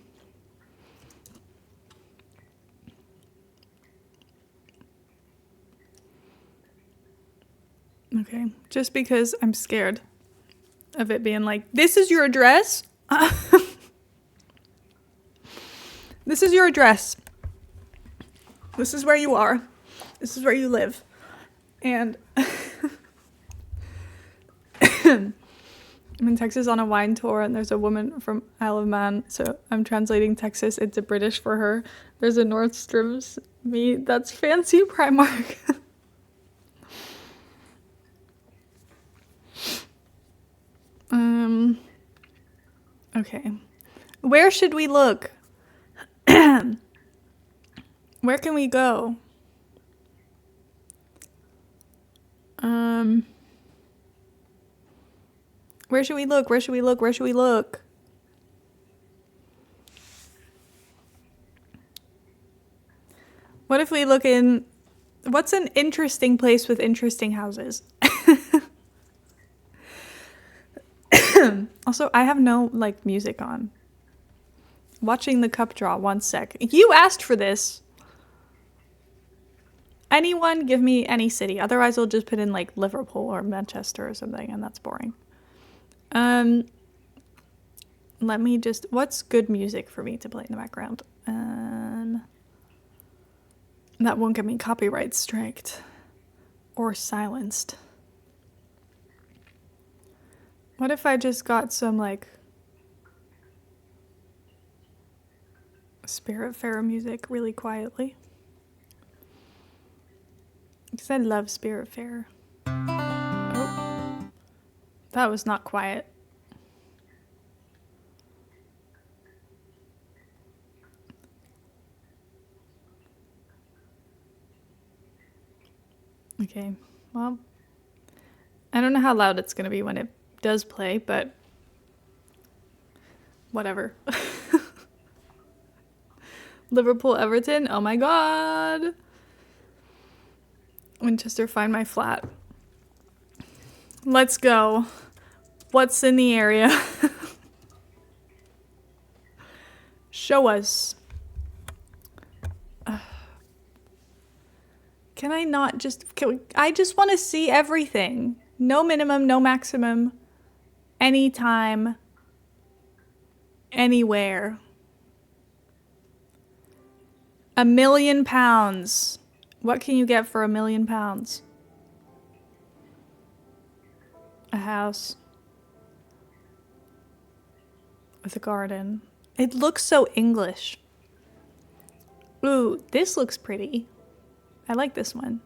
Okay, just because I'm scared of it being like, this is your address? This is your address. This is where you are. This is where you live. And I'm in Texas on a wine tour, and there's a woman from Isle of Man, so I'm translating Texas into British for her. There's a Nordstrom's meat that's fancy Primark. Okay. Where should we look? Where can we go? Where should we look? Where should we look? Where should we look? What if we look in... What's an interesting place with interesting houses? Also, I have no, like, music on. Watching the cup draw, 1 sec. You asked for this. Anyone give me any city. Otherwise, I'll just put in, like, Liverpool or Manchester or something, and that's boring. Let me just... What's good music for me to play in the background? That won't get me copyright striked. Or silenced. What if I just got some, like... Spiritfarer music really quietly? Because I love Spiritfarer. Oh. That was not quiet. Okay, well, I don't know how loud it's going to be when it does play, but whatever. Liverpool, Everton, oh my god. Winchester, find my flat. Let's go. What's in the area? Show us. Can I not just... I just want to see everything. No minimum, no maximum. Anytime. Anywhere. £1 million. What can you get for £1 million? A house. with a garden. It looks so English. Ooh, this looks pretty. I like this one.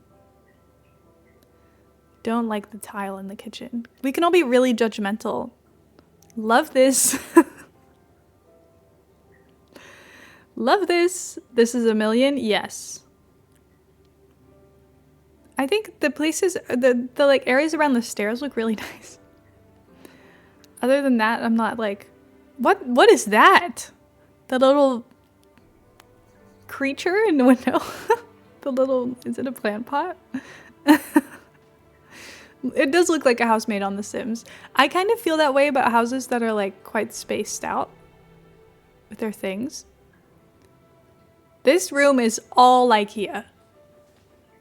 Don't like the tile in the kitchen. We can all be really judgmental. Love this. Love this. This is $1 million. Yes. I think the places, the like areas around the stairs look really nice. Other than that, I'm not like, what is that? The little creature in the window? The little, is it a plant pot? It does look like a house made on The Sims. I kind of feel that way about houses that are like quite spaced out with their things. This room is all IKEA.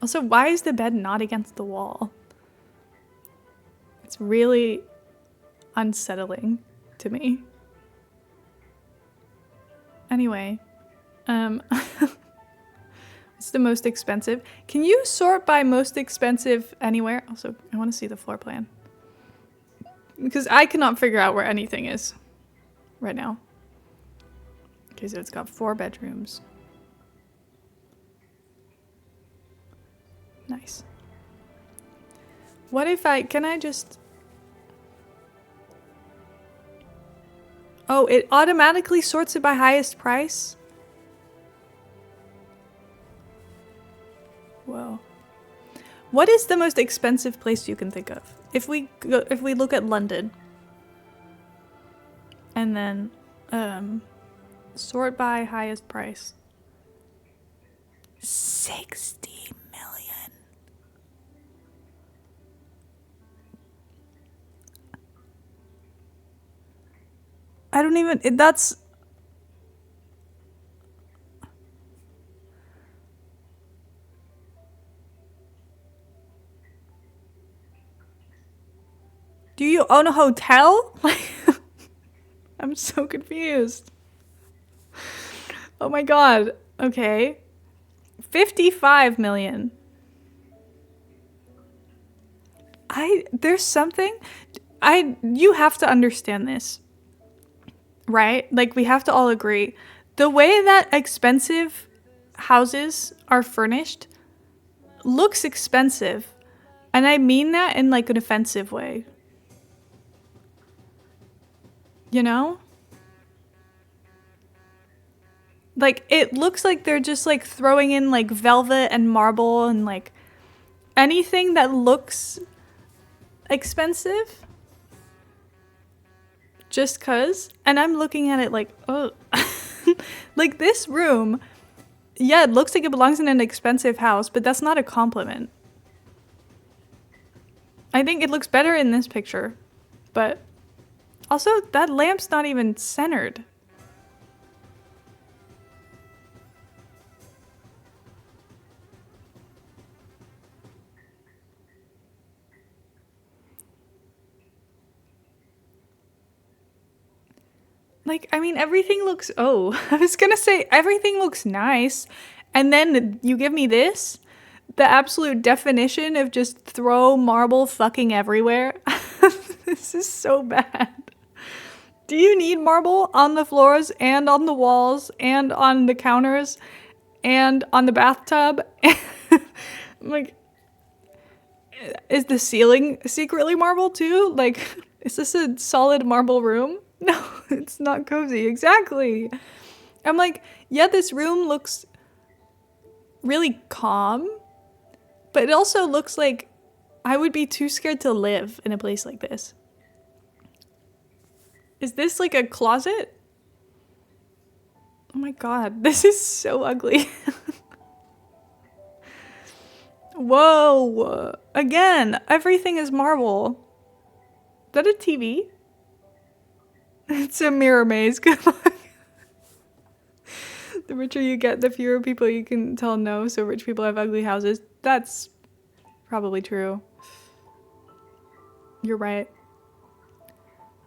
Also, why is the bed not against the wall? It's really unsettling to me. Anyway, it's the most expensive. Can you sort by most expensive anywhere? Also, I want to see the floor plan. Because I cannot figure out where anything is right now. Okay, so it's got 4 bedrooms. Nice. What if can I just... Oh, it automatically sorts it by highest price? Whoa. What is the most expensive place you can think of? If we look at London and then sort by highest price. 60 million. I don't even, that's... Do you own a hotel? I'm so confused. Oh my god. Okay. 55 million. There's something, you have to understand this, right? Like, we have to all agree. The way that expensive houses are furnished looks expensive. And I mean that in like an offensive way. You know? Like, it looks like they're just like throwing in like velvet and marble and like anything that looks expensive just cuz. And I'm looking at it like, oh. Like, this room, yeah, it looks like it belongs in an expensive house, but that's not a compliment. I think it looks better in this picture, but also that lamp's not even centered. Like, I mean, everything looks, oh, I was gonna say everything looks nice. And then you give me this, the absolute definition of just throw marble fucking everywhere. This is so bad. Do you need marble on the floors and on the walls and on the counters and on the bathtub? Like, is the ceiling secretly marble too? Like, is this a solid marble room? No, it's not cozy. Exactly. I'm like, yeah, this room looks really calm, but it also looks like I would be too scared to live in a place like this. Is this like a closet? Oh my god, this is so ugly. Whoa. Again, everything is marble. Is that a TV? It's a mirror maze. Good luck. The richer you get, the fewer people you can tell no, so rich people have ugly houses. That's probably true. You're right.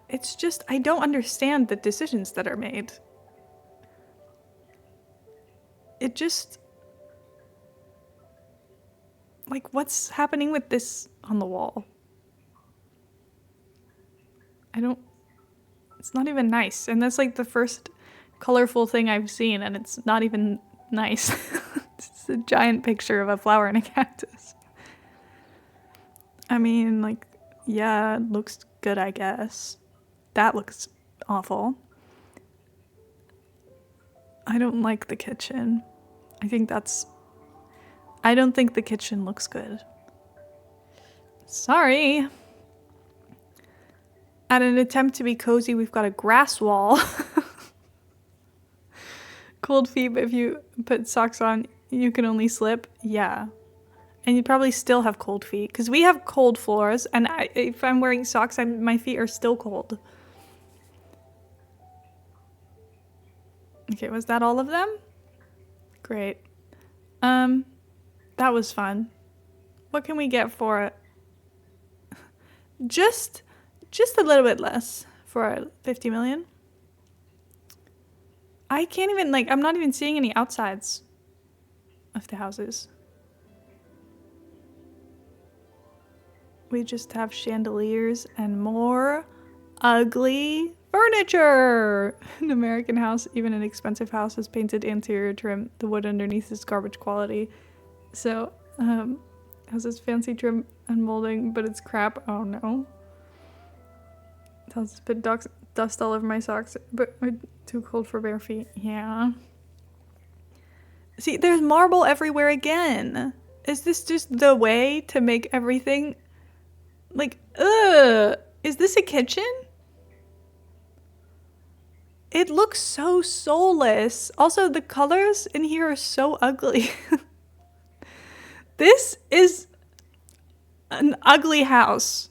It's just, I don't understand the decisions that are made. It just... Like, what's happening with this on the wall? I don't It's not even nice. And that's like the first colorful thing I've seen, and it's not even nice. It's a giant picture of a flower and a cactus. I mean, like, yeah, it looks good, I guess. That looks awful. I don't like the kitchen. I don't think the kitchen looks good. Sorry. At an attempt to be cozy, we've got a grass wall. Cold feet, but if you put socks on, you can only slip. Yeah. And you probably still have cold feet. Because we have cold floors, and if I'm wearing socks, my feet are still cold. Okay, was that all of them? Great. That was fun. What can we get for it? Just a little bit less for 50 million. I can't even, like, I'm not even seeing any outsides of the houses. We just have chandeliers and more ugly furniture. An American house, even an expensive house, has painted interior trim. The wood underneath is garbage quality. So, has this fancy trim and molding, but it's crap. Oh no. Tells us to put dust all over my socks, but too cold for bare feet. Yeah. See, there's marble everywhere again. Is this just the way to make everything like, ugh? Is this a kitchen? It looks so soulless. Also, the colors in here are so ugly. This is an ugly house.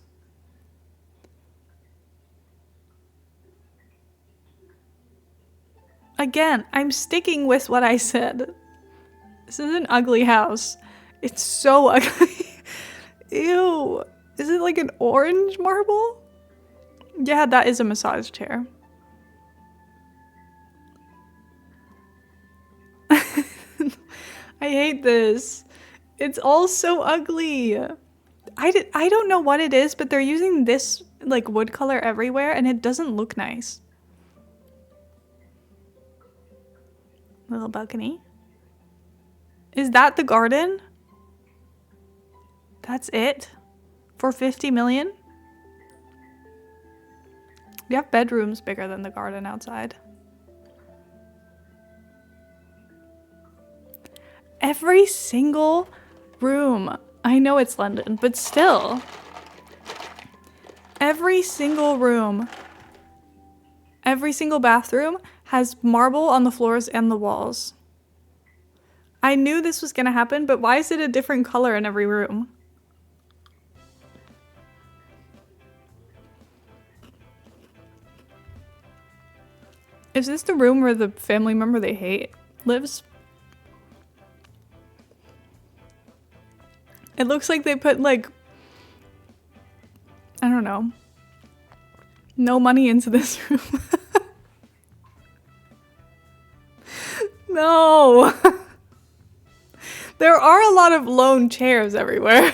Again, I'm sticking with what I said. This is an ugly house. It's so ugly. Ew. Is it like an orange marble? Yeah, that is a massage chair. I hate this. It's all so ugly. I don't know what it is, but they're using this like wood color everywhere and it doesn't look nice. Little balcony. Is that the garden? That's it? For 50 million? We have bedrooms bigger than the garden outside. Every single room. I know it's London, but still. Every single room, every single bathroom has marble on the floors and the walls. I knew this was gonna happen, but why is it a different color in every room? Is this the room where the family member they hate lives? It looks like they put like, I don't know, no money into this room. No. There are a lot of lone chairs everywhere.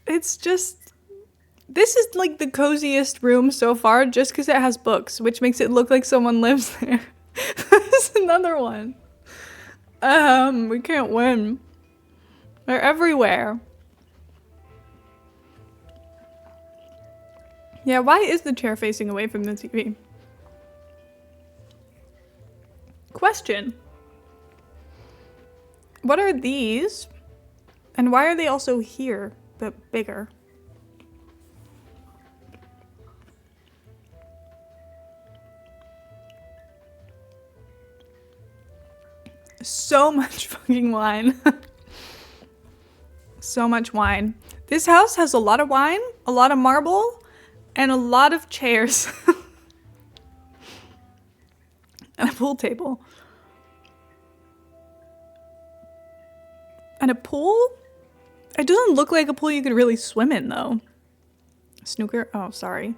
It's just, this is like the coziest room so far just because it has books, which makes it look like someone lives there. There's another one. We can't win. They're everywhere. Yeah, why is the chair facing away from the TV? Question. What are these? And why are they also here, but bigger? So much fucking wine. So much wine. This house has a lot of wine, a lot of marble, and a lot of chairs. And a pool table. And a pool? It doesn't look like a pool you could really swim in, though. Snooker? Oh, sorry.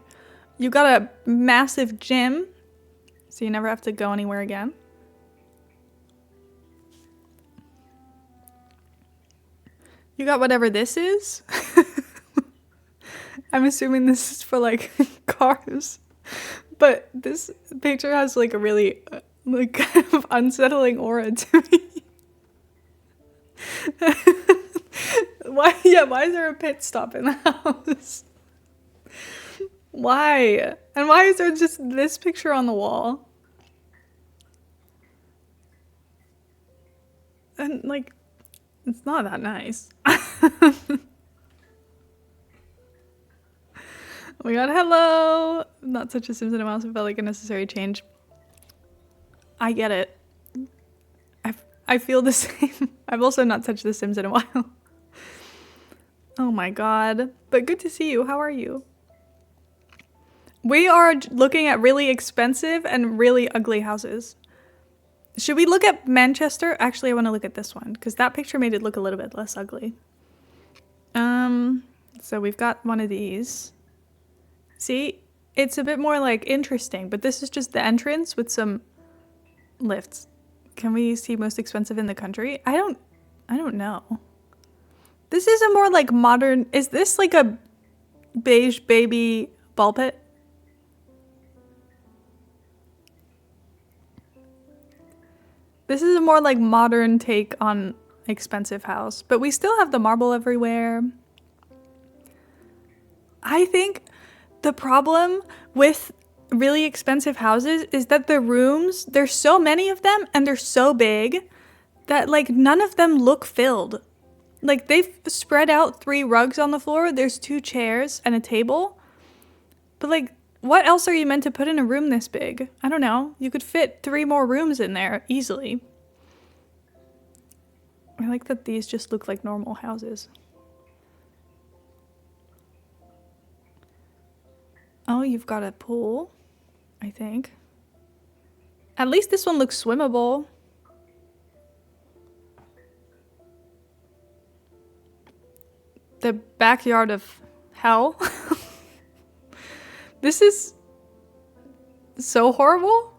You got a massive gym, so you never have to go anywhere again. You got whatever this is. I'm assuming this is for like cars. But this picture has like a really like kind of unsettling aura to me. Why is there a pit stop in the house? Why? And why is there just this picture on the wall? And like, it's not that nice. We got hello. Not such a Sims in a mouse. It felt like a necessary change. I get it. I feel the same. I've also not touched The Sims in a while. Oh my god. But good to see you. How are you? We are looking at really expensive and really ugly houses. Should we look at Manchester? Actually, I want to look at this one because that picture made it look a little bit less ugly. So we've got one of these. See, it's a bit more like interesting, but this is just the entrance with some lifts. Can we see most expensive in the country? I don't know. This is a more like modern, is this like a beige baby ball pit? This is a more like modern take on expensive house, but we still have the marble everywhere. I think the problem with really expensive houses is that the rooms, there's so many of them and they're so big that like none of them look filled. Like they've spread out 3 rugs on the floor, there's 2 chairs and a table. But like, what else are you meant to put in a room this big? I don't know. You could fit 3 more rooms in there easily. I like that these just look like normal houses. Oh, you've got a pool, I think. At least this one looks swimmable. The backyard of hell. This is so horrible.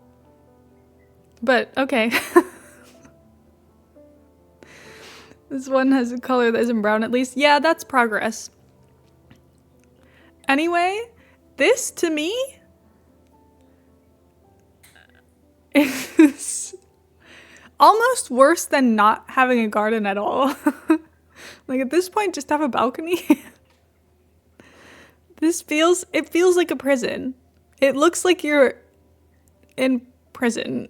But okay. This one has a color that isn't brown at least. Yeah, that's progress. Anyway, this to me is almost worse than not having a garden at all. Like at this point, just have a balcony. It feels like a prison. It looks like you're in prison.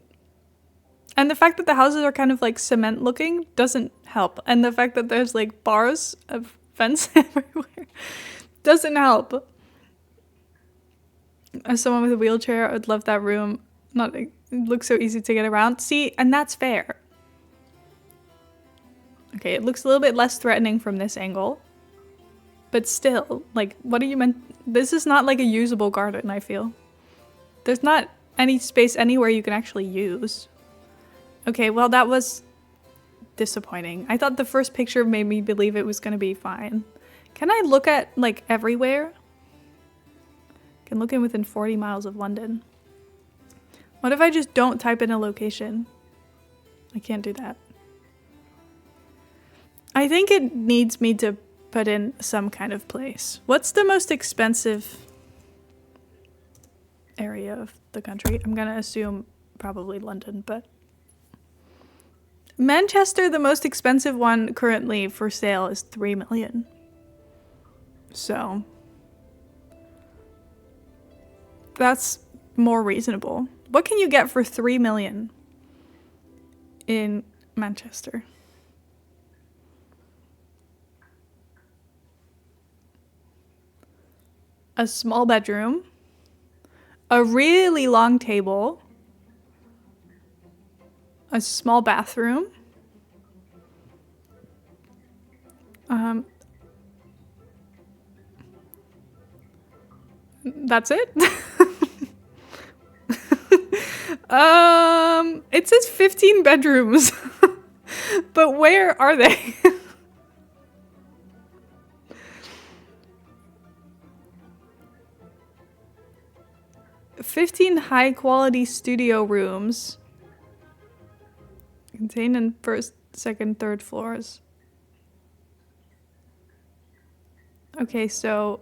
And the fact that the houses are kind of like cement looking doesn't help. And the fact that there's like bars of fence everywhere doesn't help. As someone with a wheelchair, I'd love that room. It looks so easy to get around. See, and that's fair. Okay, it looks a little bit less threatening from this angle. But still, like, what are you meant? This is not like a usable garden, I feel. There's not any space anywhere you can actually use. Okay, well, that was disappointing. I thought the first picture made me believe it was going to be fine. Can I look at, like, everywhere? I can look in within 40 miles of London. What if I just don't type in a location? I can't do that. I think it needs me to put in some kind of place. What's the most expensive area of the country? I'm gonna assume probably London, but Manchester, the most expensive one currently for sale is 3 million. So that's more reasonable. What can you get for 3 million in Manchester? A small bedroom, a really long table, a small bathroom, that's it. It says 15 bedrooms, but where are they? 15 high-quality studio rooms contained in first, second, third floors. Okay, so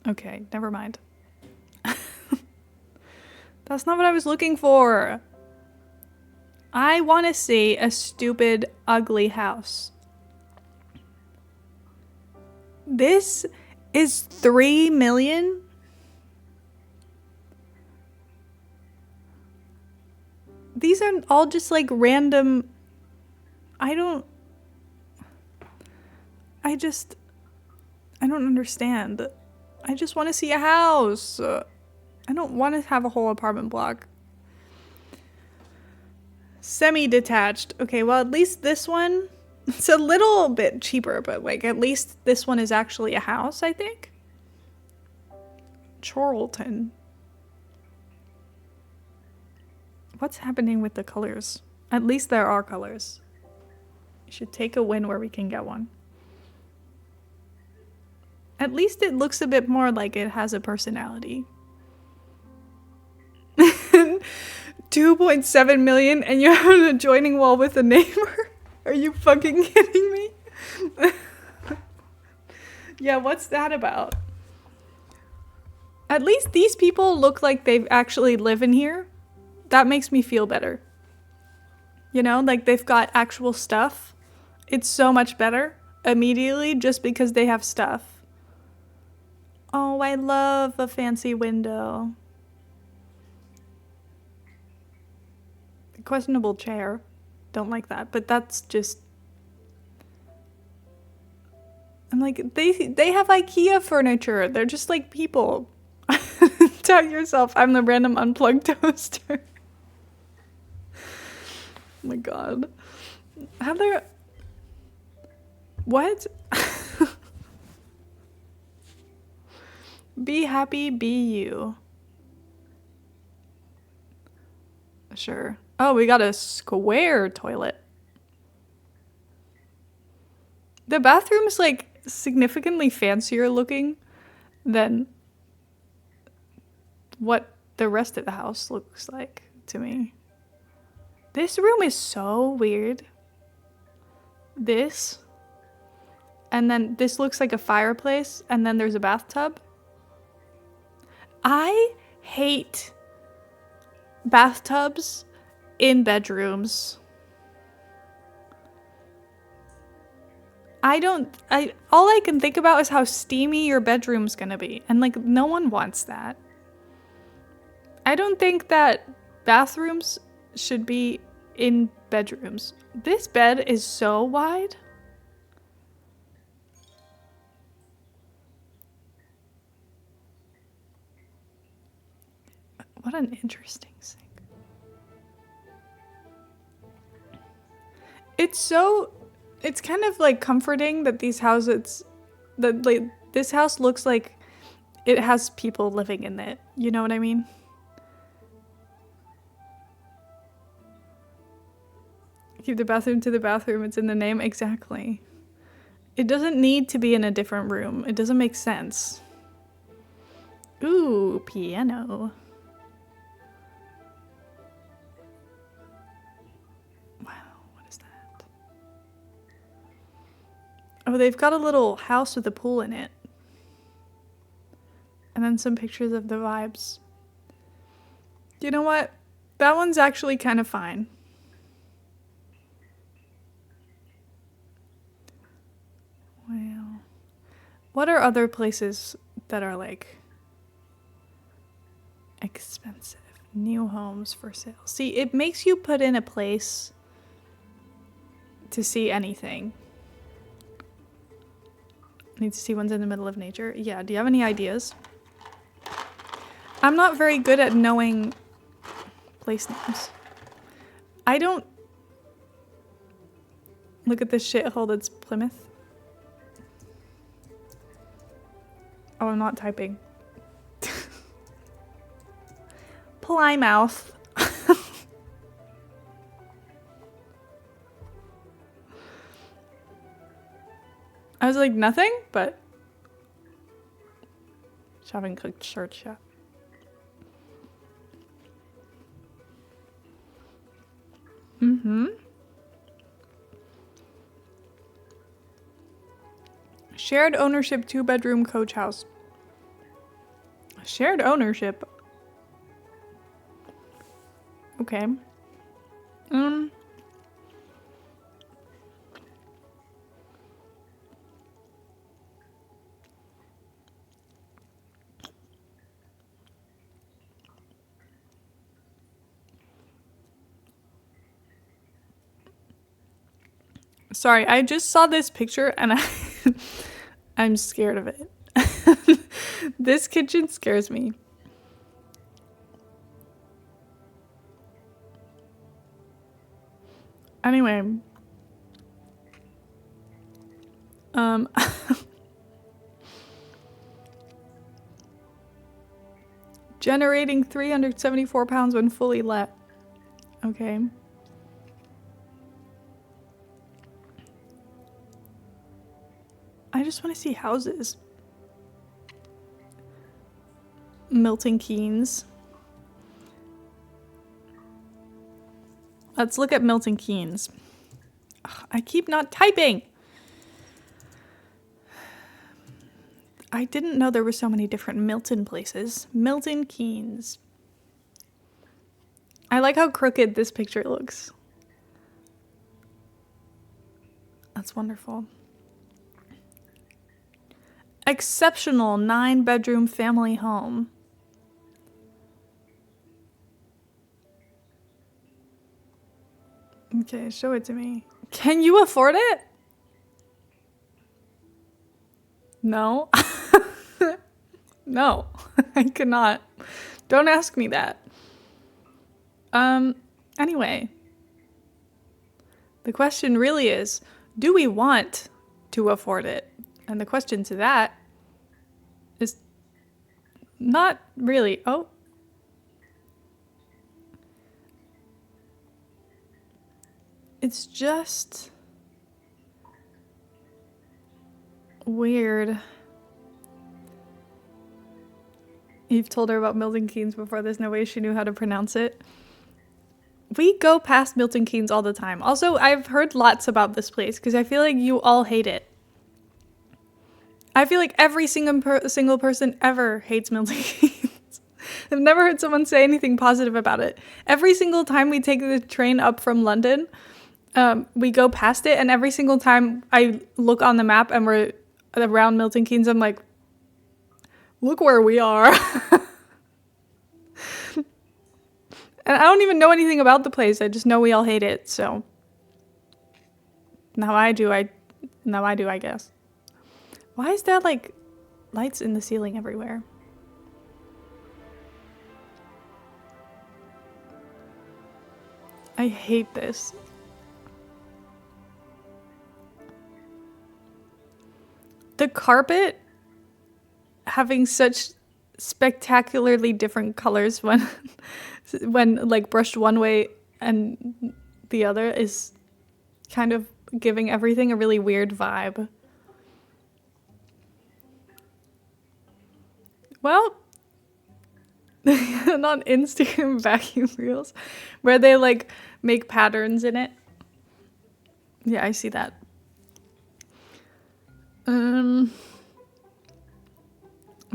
Okay, never mind. That's not what I was looking for. I want to see a stupid, ugly house. This is 3 million? These are all just like random. I don't understand. I just want to see a house. I don't want to have a whole apartment block. Semi-detached. Okay, well, at least this one, it's a little bit cheaper, but like at least this one is actually a house, I think. Chorlton. What's happening with the colors? At least there are colors. You should take a win where we can get one. At least it looks a bit more like it has a personality. 2.7 million and you have an adjoining wall with a neighbor? Are you fucking kidding me? Yeah, what's that about? At least these people look like they actually live in here. That makes me feel better. You know, like they've got actual stuff. It's so much better immediately just because they have stuff. Oh, I love a fancy window. Questionable chair. Don't like that, but that's just... I'm like, they have IKEA furniture. They're just like people. Tell yourself I'm the random unplugged toaster. Oh my god. How there... What? Be happy, be you. Sure. Oh, we got a square toilet. The bathroom's like significantly fancier looking than what the rest of the house looks like to me. This room is so weird. This. And then this looks like a fireplace, and then there's a bathtub. I hate bathtubs in bedrooms. All I can think about is how steamy your bedroom's gonna be. And like, no one wants that. I don't think that bathrooms should be in bedrooms. This bed is so wide. What an interesting sink. It's kind of like comforting that these houses, that like this house looks like it has people living in it. You know what I mean? Keep the bathroom to the bathroom. It's in the name. Exactly. It doesn't need to be in a different room. It doesn't make sense. Ooh, piano. Oh, they've got a little house with a pool in it. And then some pictures of the vibes. You know what? That one's actually kind of fine. Well, what are other places that are like expensive? New homes for sale. See, it makes you put in a place to see anything. Need to see ones in the middle of nature. Yeah, do you have any ideas? I'm not very good at knowing place names. I don't... Look at this shithole that's Plymouth. Oh, I'm not typing. Plymouth. I was like, nothing, but just haven't cooked shirts yet. Mm-hmm. Shared ownership 2-bedroom coach house. Shared ownership. Okay. Sorry, I just saw this picture and I'm scared of it. This kitchen scares me. Anyway. Generating 374 pounds when fully let. Okay. I just want to see houses. Milton Keynes. Let's look at Milton Keynes. Ugh, I keep not typing. I didn't know there were so many different Milton places. Milton Keynes. I like how crooked this picture looks. That's wonderful. Exceptional 9-bedroom family home. Okay, show it to me. Can you afford it? No. No, I could not. Don't ask me that. Anyway. The question really is, do we want to afford it? And the question to that is not really. Oh. It's just weird. You've told her about Milton Keynes before. There's no way she knew how to pronounce it. We go past Milton Keynes all the time. Also, I've heard lots about this place because I feel like you all hate it. I feel like every single person ever hates Milton Keynes. I've never heard someone say anything positive about it. Every single time we take the train up from London, we go past it, and every single time I look on the map and we're around Milton Keynes, I'm like, look where we are. And I don't even know anything about the place. I just know we all hate it, so. Now I do, I guess. Why is there, like, lights in the ceiling everywhere? I hate this. The carpet having such spectacularly different colors when like brushed one way and the other is kind of giving everything a really weird vibe. Well, on Instagram vacuum reels where they like make patterns in it. Yeah, I see that.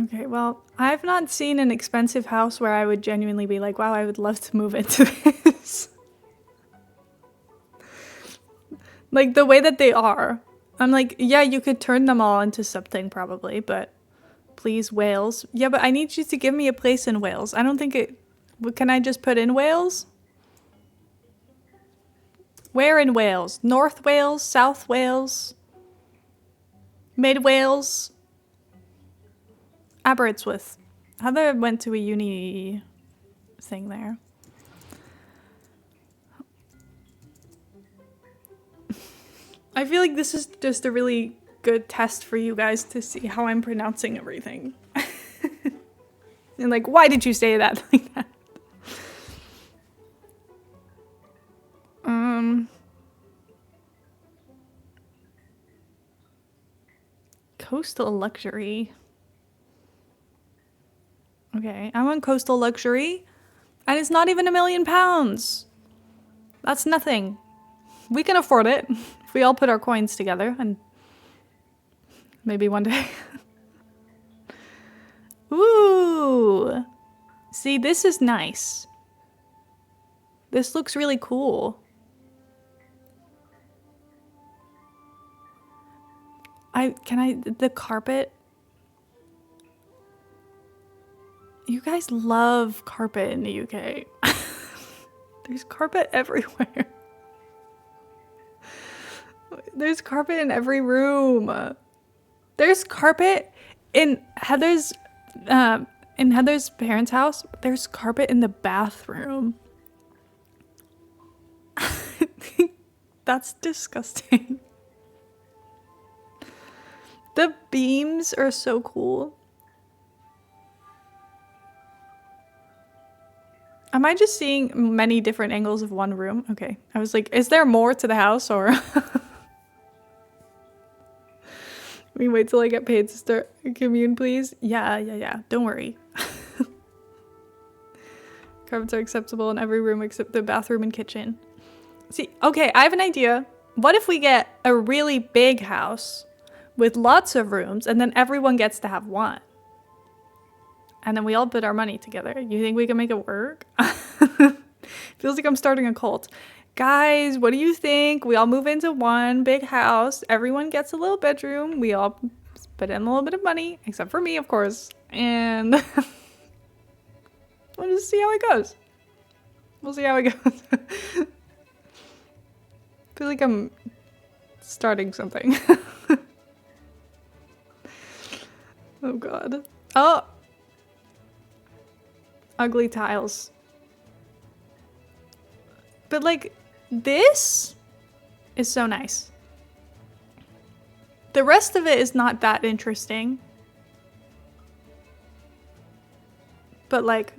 Okay, well, I've not seen an expensive house where I would genuinely be like, wow, I would love to move into this. Like, the way that they are. I'm like, yeah, you could turn them all into something probably, but please, Wales. Yeah, but I need you to give me a place in Wales. I don't think it... Can I just put in Wales? Where in Wales? North Wales? South Wales? Mid Wales? Aberystwyth. Heather went to a uni thing there. I feel like this is just a really good test for you guys to see how I'm pronouncing everything. And like, why did you say that like that? Coastal luxury. Okay, I want coastal luxury, and it's not even £1 million. That's nothing. We can afford it if we all put our coins together, and maybe one day. Ooh. See, this is nice. This looks really cool. The carpet? You guys love carpet in the UK. There's carpet everywhere. There's carpet in every room. There's carpet in Heather's parents' house. There's carpet in the bathroom. That's disgusting. The beams are so cool. Am I just seeing many different angles of one room? Okay. I was like, is there more to the house or... We wait till I get paid to start a commune, please? Yeah. Don't worry. Carpets are acceptable in every room except the bathroom and kitchen. See, okay, I have an idea. What if we get a really big house with lots of rooms and then everyone gets to have one? And then we all put our money together. You think we can make it work? Feels like I'm starting a cult. Guys, what do you think? We all move into one big house. Everyone gets a little bedroom. We all put in a little bit of money, except for me, of course. And we'll just see how it goes. We'll see how it goes. Feel like I'm starting something. Oh god. Oh! Ugly tiles. But like, this is so nice. The rest of it is not that interesting. But like,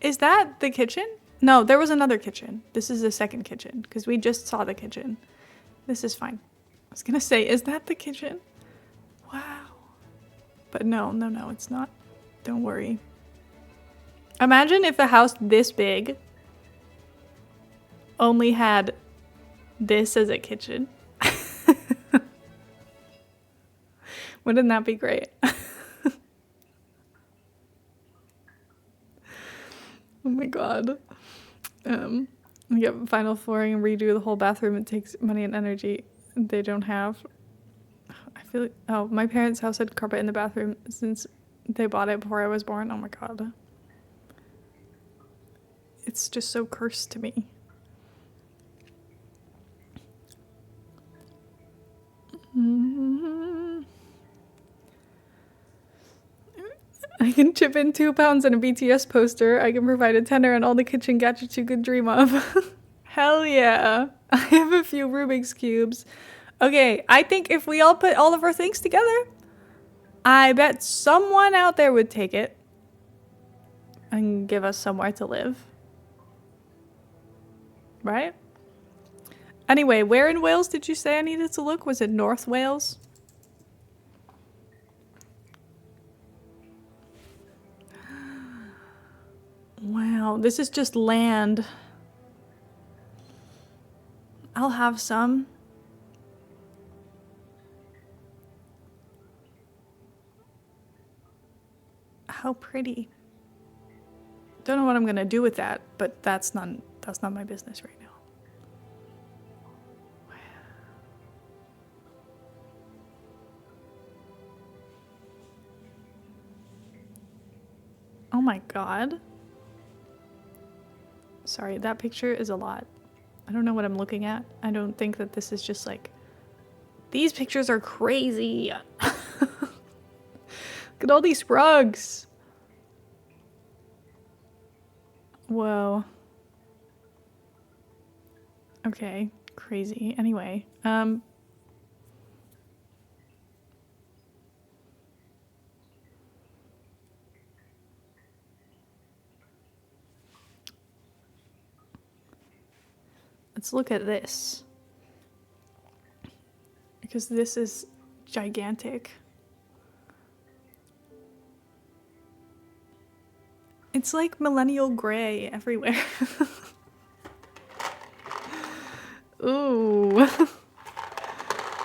is that the kitchen? No, there was another kitchen. This is the second kitchen because we just saw the kitchen. This is fine. I was gonna say, is that the kitchen? Wow. But no, it's not. Don't worry. Imagine if a house this big only had this as a kitchen. Wouldn't that be great? Oh my god. Yep, final flooring and redo the whole bathroom. It takes money and energy they don't have. I feel like, oh, my parents' house had carpet in the bathroom since they bought it before I was born. Oh my god. It's just so cursed to me. I can chip in 2 pounds and a BTS poster. I can provide a tenner and all the kitchen gadgets you could dream of. Hell yeah. I have a few Rubik's Cubes. Okay, I think if we all put all of our things together, I bet someone out there would take it and give us somewhere to live. Right? Anyway, where in Wales did you say I needed to look? Was it North Wales? Wow, this is just land. I'll have some. How pretty. Don't know what I'm gonna do with that, but that's not my business right now. Oh my god. Sorry, that picture is a lot. I don't know what I'm looking at. I don't think that this is just like... These pictures are crazy. Look at all these rugs. Whoa. Okay, crazy. Anyway, let's look at this. Because this is gigantic. It's like millennial gray everywhere. Ooh.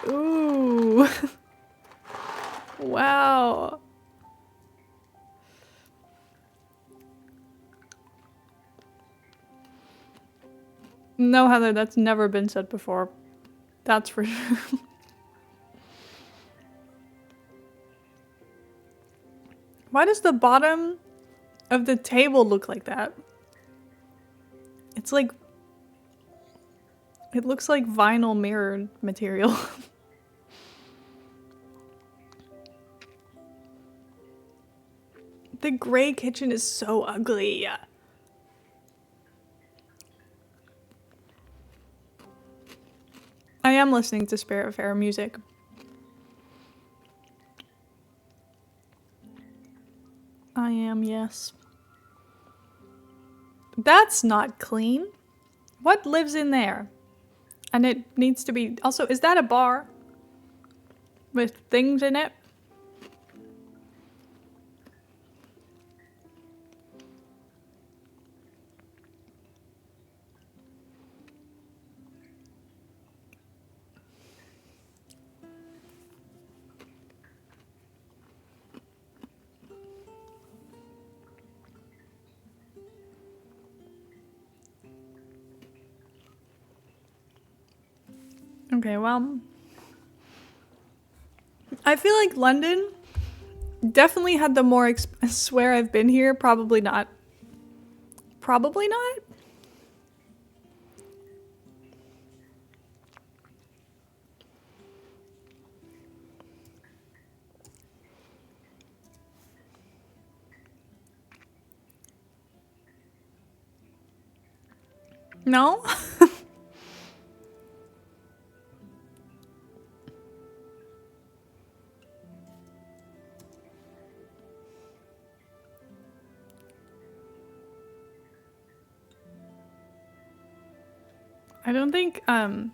Ooh. Wow. No, Heather, that's never been said before. That's for sure. Why does the bottom of the table look like that? It's like... It looks like vinyl mirror material. The gray kitchen is so ugly. I am listening to Spirit Fair music. I am, yes. That's not clean. What lives in there? And it needs to be... Also, is that a bar? With things in it? Okay, well... I feel like London definitely had the more... I swear I've been here. Probably not. Probably not? No? I don't think 10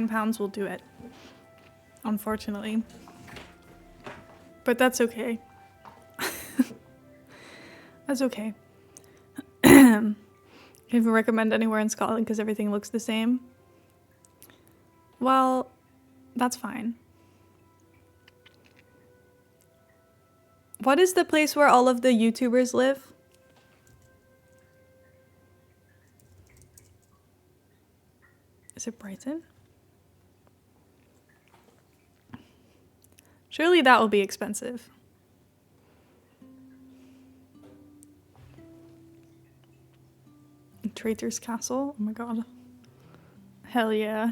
pounds will do it, unfortunately. But that's okay. That's okay. Can you recommend anywhere in Scotland because everything looks the same? Well, that's fine. What is the place where all of the YouTubers live? Is it Brighton? Surely that will be expensive. Traitor's Castle? Oh my god. Hell yeah.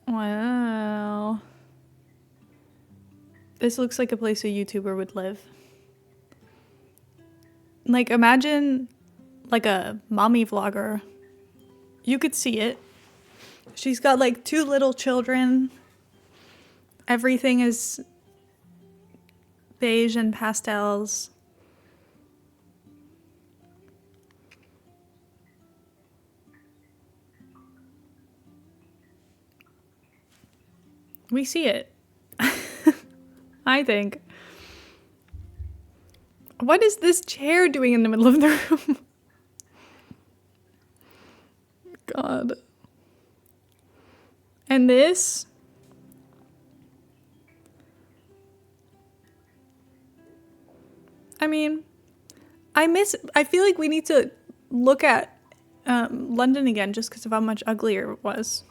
Wow. This looks like a place a YouTuber would live. Like, imagine like a mommy vlogger. You could see it. She's got like 2 little children. Everything is beige and pastels. We see it. I think. What is this chair doing in the middle of the room? God. And this? I mean, I feel like we need to look at London again just because of how much uglier it was.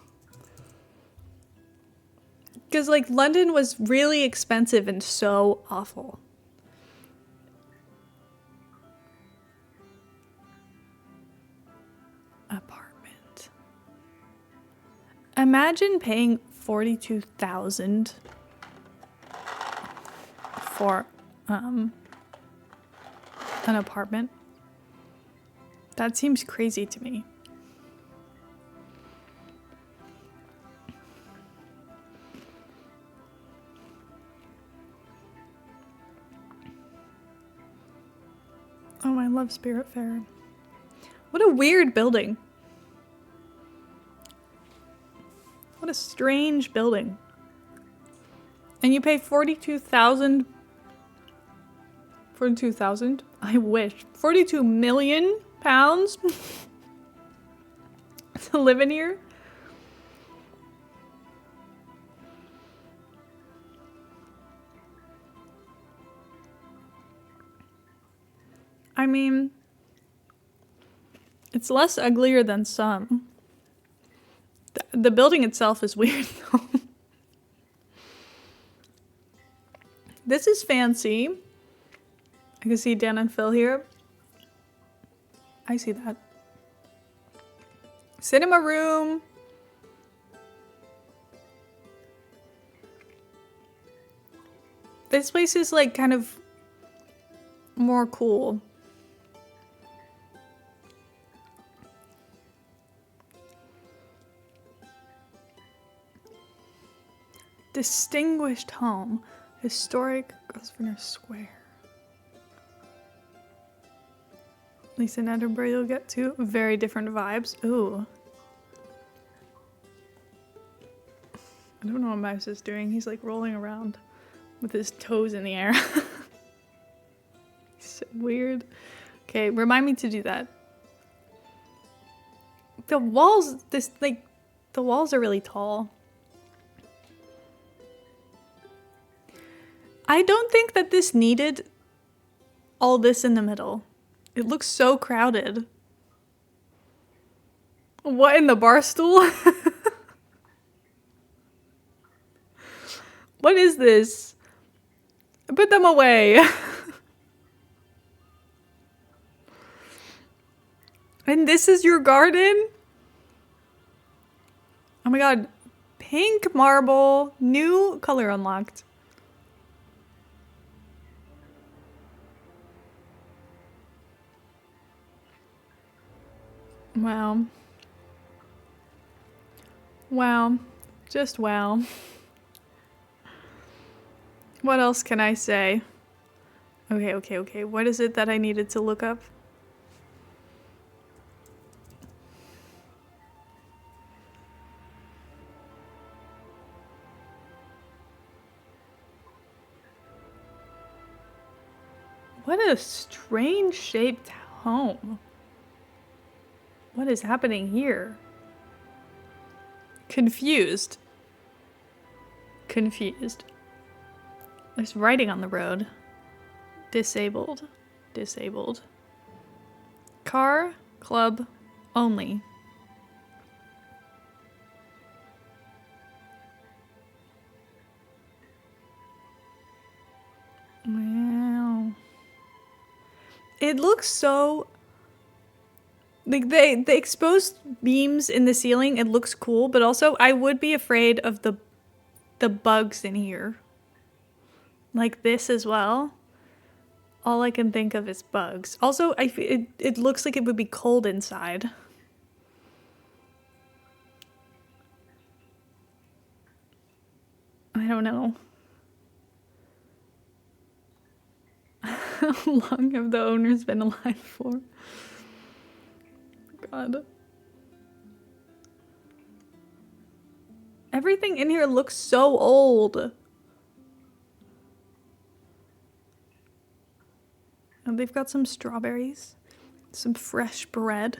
Because, like, London was really expensive and so awful. Apartment. Imagine paying $42,000 for an apartment. That seems crazy to me. Oh, I love Spirit Fair. What a weird building. What a strange building. And you pay 42,000. 42,000? I wish. 42 million pounds to live in here? I mean, It's less uglier than some. The building itself is weird though. This is fancy. I can see Dan and Phil here. I see that. Cinema room. This place is like kind of more cool. Distinguished home. Historic Grosvenor Square. At least in Edinburgh you'll get two very different vibes. Ooh. I don't know what Mouse is doing. He's like rolling around with his toes in the air. So weird. Okay, remind me to do that. The walls, the walls are really tall. I don't think that this needed all this in the middle. It looks so crowded. What in the bar stool? What is this? Put them away. And this is your garden? Oh my god. Pink marble. New color unlocked. Wow. Wow. Just wow. What else can I say? Okay. What is it that I needed to look up? What a strange shaped home. What is happening here? Confused. Confused. There's writing on the road. Disabled. Disabled. Car club only. Wow. It looks so... Like the exposed beams in the ceiling, it looks cool, but also I would be afraid of the bugs in here. Like this as well. All I can think of is bugs. Also, it looks like it would be cold inside. I don't know. How long have the owners been alive for? God. Everything in here looks so old. And they've got some strawberries, some fresh bread.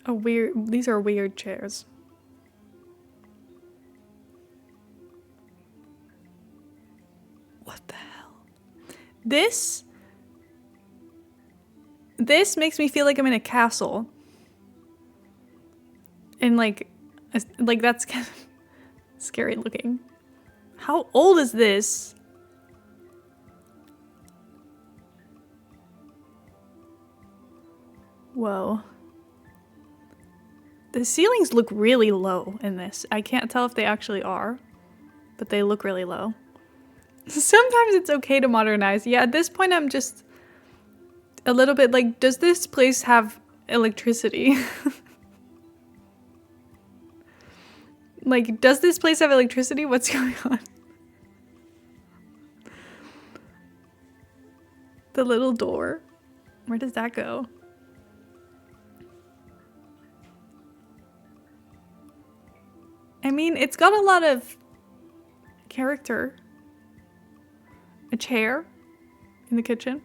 These are weird chairs. What the hell? This makes me feel like I'm in a castle. And like that's kind of scary looking. How old is this? Whoa. The ceilings look really low in this. I can't tell if they actually are, but they look really low. Sometimes it's okay to modernize. Yeah, at this point I'm just a little bit like, does this place have electricity? Like, does this place have electricity? What's going on? The little door. Where does that go? I mean, it's got a lot of character. A chair in the kitchen,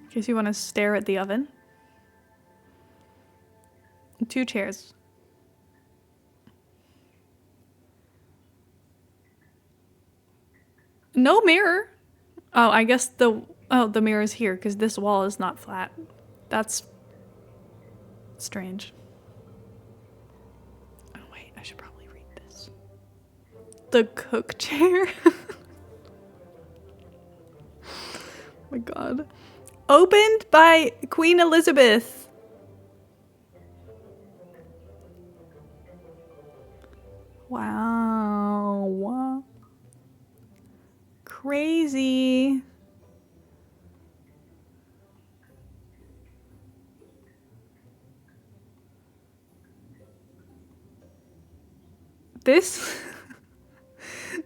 in case you want to stare at the oven. 2 chairs. No mirror. Oh, I guess the Oh, the mirror is here because this wall is not flat. That's strange. Oh wait, I should probably read this. The cook chair. Oh my god. Opened by Queen Elizabeth. Wow. Crazy.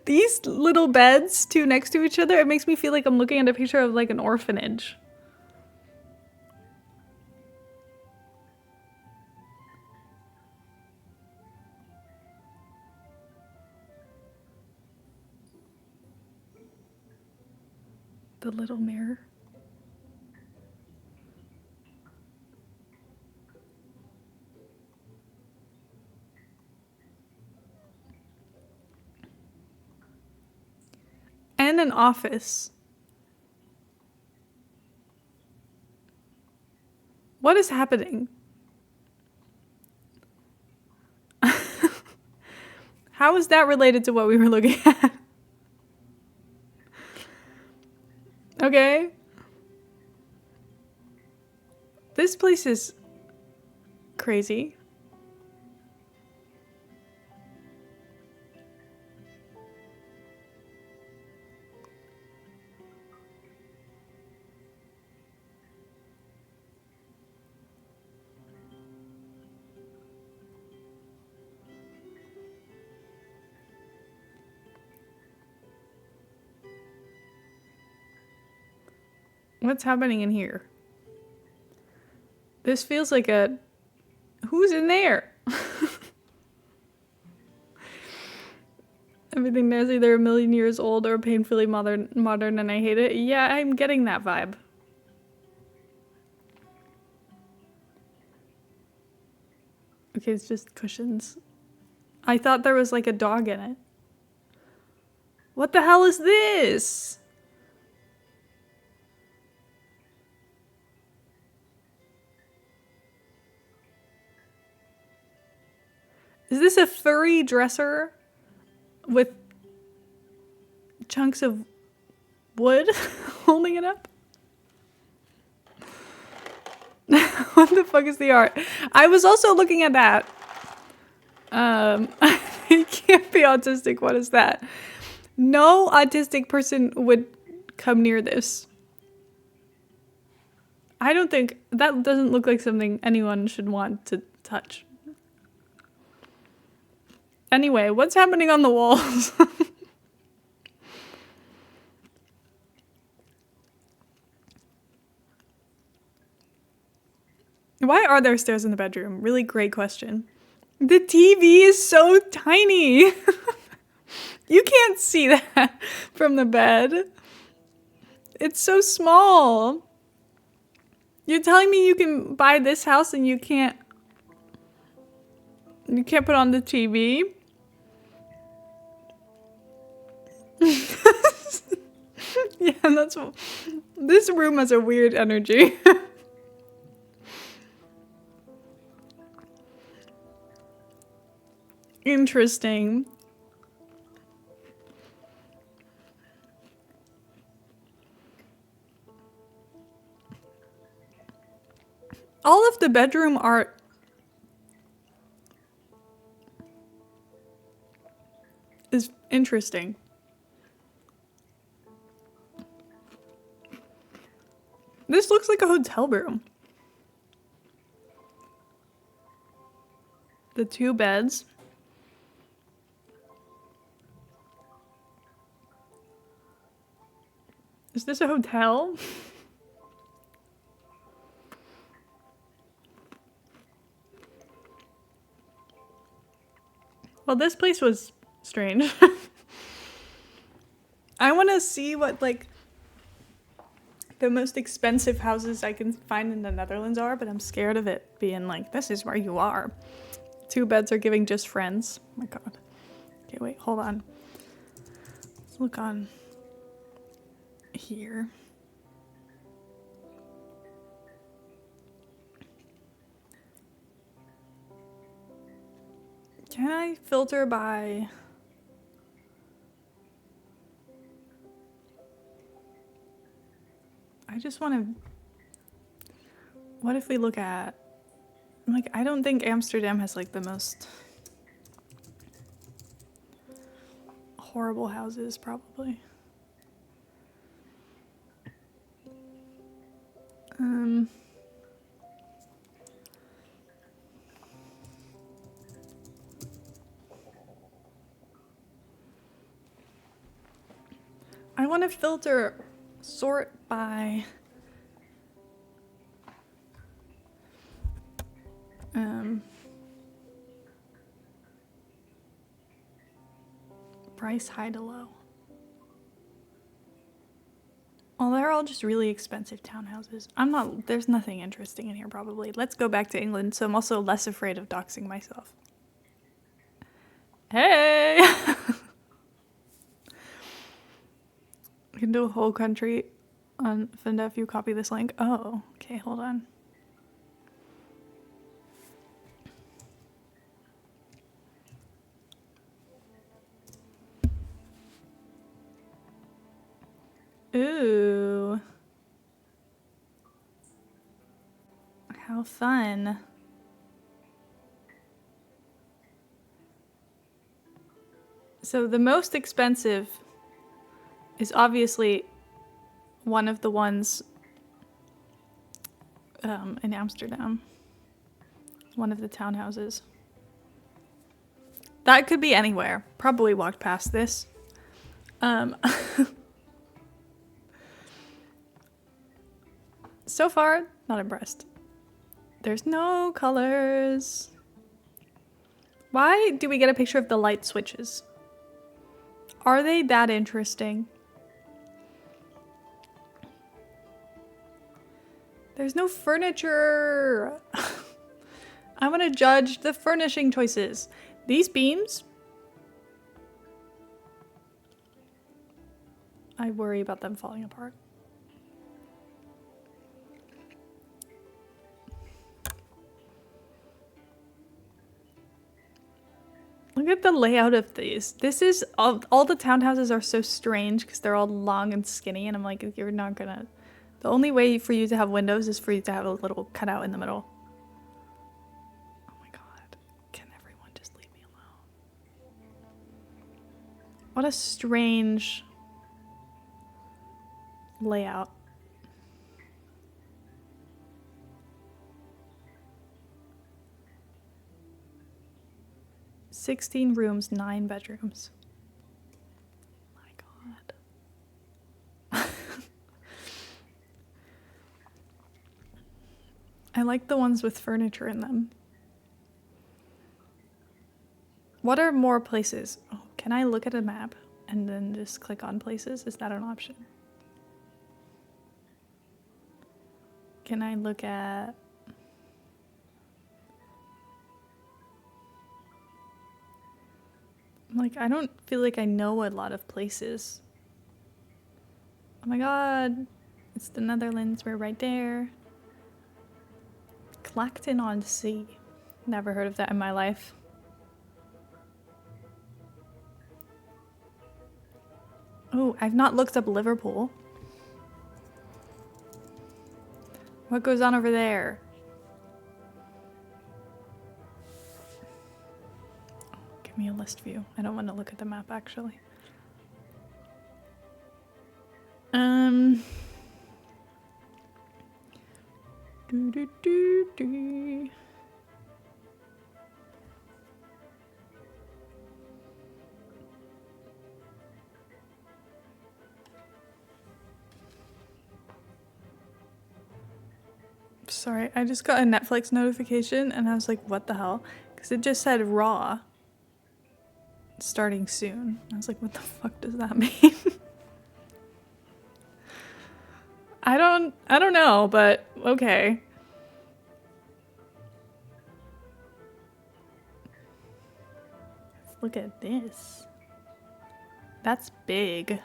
These little beds, two next to each other, it makes me feel like I'm looking at a picture of like an orphanage. The little mirror. And an office. What is happening? How is that related to what we were looking at? Okay. This place is crazy. What's happening in here? This feels like a... Who's in there? Everything there's either a million years old or painfully modern and I hate it. Yeah, I'm getting that vibe. Okay, it's just cushions. I thought there was like a dog in it. What the hell is this? Is this a furry dresser with chunks of wood holding it up? What the fuck is the art? I was also looking at that. It can't be autistic. What is that? No autistic person would come near this. I don't think that doesn't look like something anyone should want to touch. Anyway, what's happening on the walls? Why are there stairs in the bedroom? Really great question. The TV is so tiny. You can't see that from the bed. It's so small. You're telling me you can buy this house and you can't put on the TV? Yeah, that's what, this room has a weird energy. Interesting. All of the bedroom art is interesting. This looks like a hotel room. The two beds. Is this a hotel? Well, this place was strange. I want to see what, like, the most expensive houses I can find in the Netherlands are, but I'm scared of it being like, this is where you are. Two beds are giving just friends. Oh my god. Okay, wait, hold on. Let's look on here. Can I filter by... I just want to... What if we look at... Like, I don't think Amsterdam has, like, the most horrible houses, probably. I want to filter, sort by price high to low. Well, they're all just really expensive townhouses. There's nothing interesting in here probably. Let's go back to England, so I'm also less afraid of doxing myself. Hey! We can do a whole country on Finda if you copy this link. Oh, okay, hold on. Ooh. How fun. So the most expensive is obviously one of the ones in Amsterdam. One of the townhouses. That could be anywhere. Probably walked past this. So far, not impressed. There's no colors. Why do we get a picture of the light switches? Are they that interesting? There's no furniture. I want to judge the furnishing choices. These beams? I worry about them falling apart. Look at the layout of these. This is all the townhouses are so strange because they're all long and skinny, and I'm like, you're not gonna. The only way for you to have windows is for you to have a little cutout in the middle. Oh my god. Can everyone just leave me alone? What a strange layout. "16 rooms, 9 bedrooms. My god. I like the ones with furniture in them. What are more places? Oh, can I look at a map and then just click on places? Is that an option? Can I look at... Like, I don't feel like I know a lot of places. Oh my god. It's the Netherlands. We're right there. Clacton-on-Sea. Never heard of that in my life. Oh, I've not looked up Liverpool. What goes on over there? Give me a list view. I don't want to look at the map, actually. Sorry, I just got a Netflix notification and I was like, what the hell? Because it just said Raw. Starting soon. I was like, what the fuck does that mean? I don't know, but okay. Let's look at this. That's big.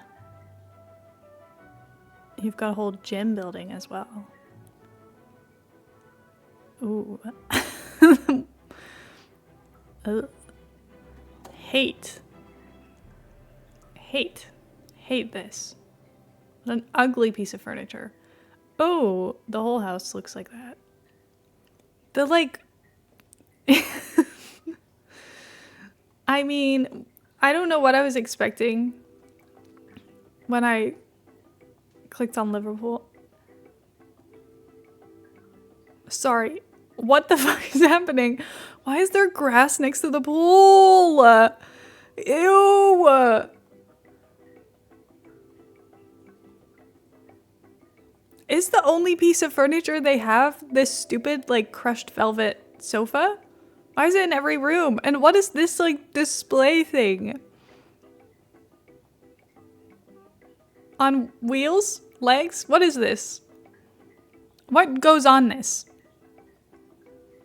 You've got a whole gym building as well. Ooh. Hate this. What an ugly piece of furniture. Oh, the whole house looks like that. The like I mean, I don't know what I was expecting when I clicked on Liverpool. Sorry. What the fuck is happening? Why is there grass next to the pool? Ew. Is the only piece of furniture they have this stupid, like, crushed velvet sofa? Why is it in every room? And what is this, like, display thing? On wheels? Legs? What is this? What goes on this?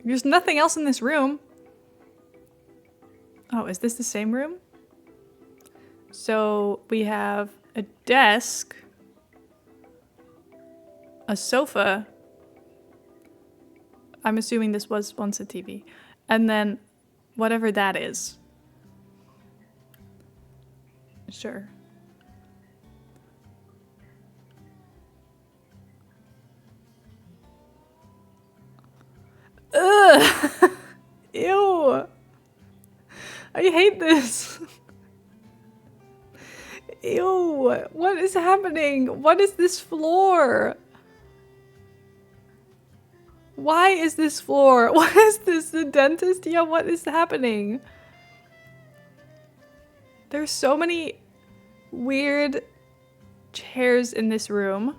There's nothing else in this room. Oh, is this the same room? So we have a desk, a sofa. I'm assuming this was once a TV. And then whatever that is. Sure. Ugh! Ew! I hate this. Ew! What is happening? What is this floor? Why is this floor? What is this? The dentist? Yeah, what is happening? There's so many weird chairs in this room.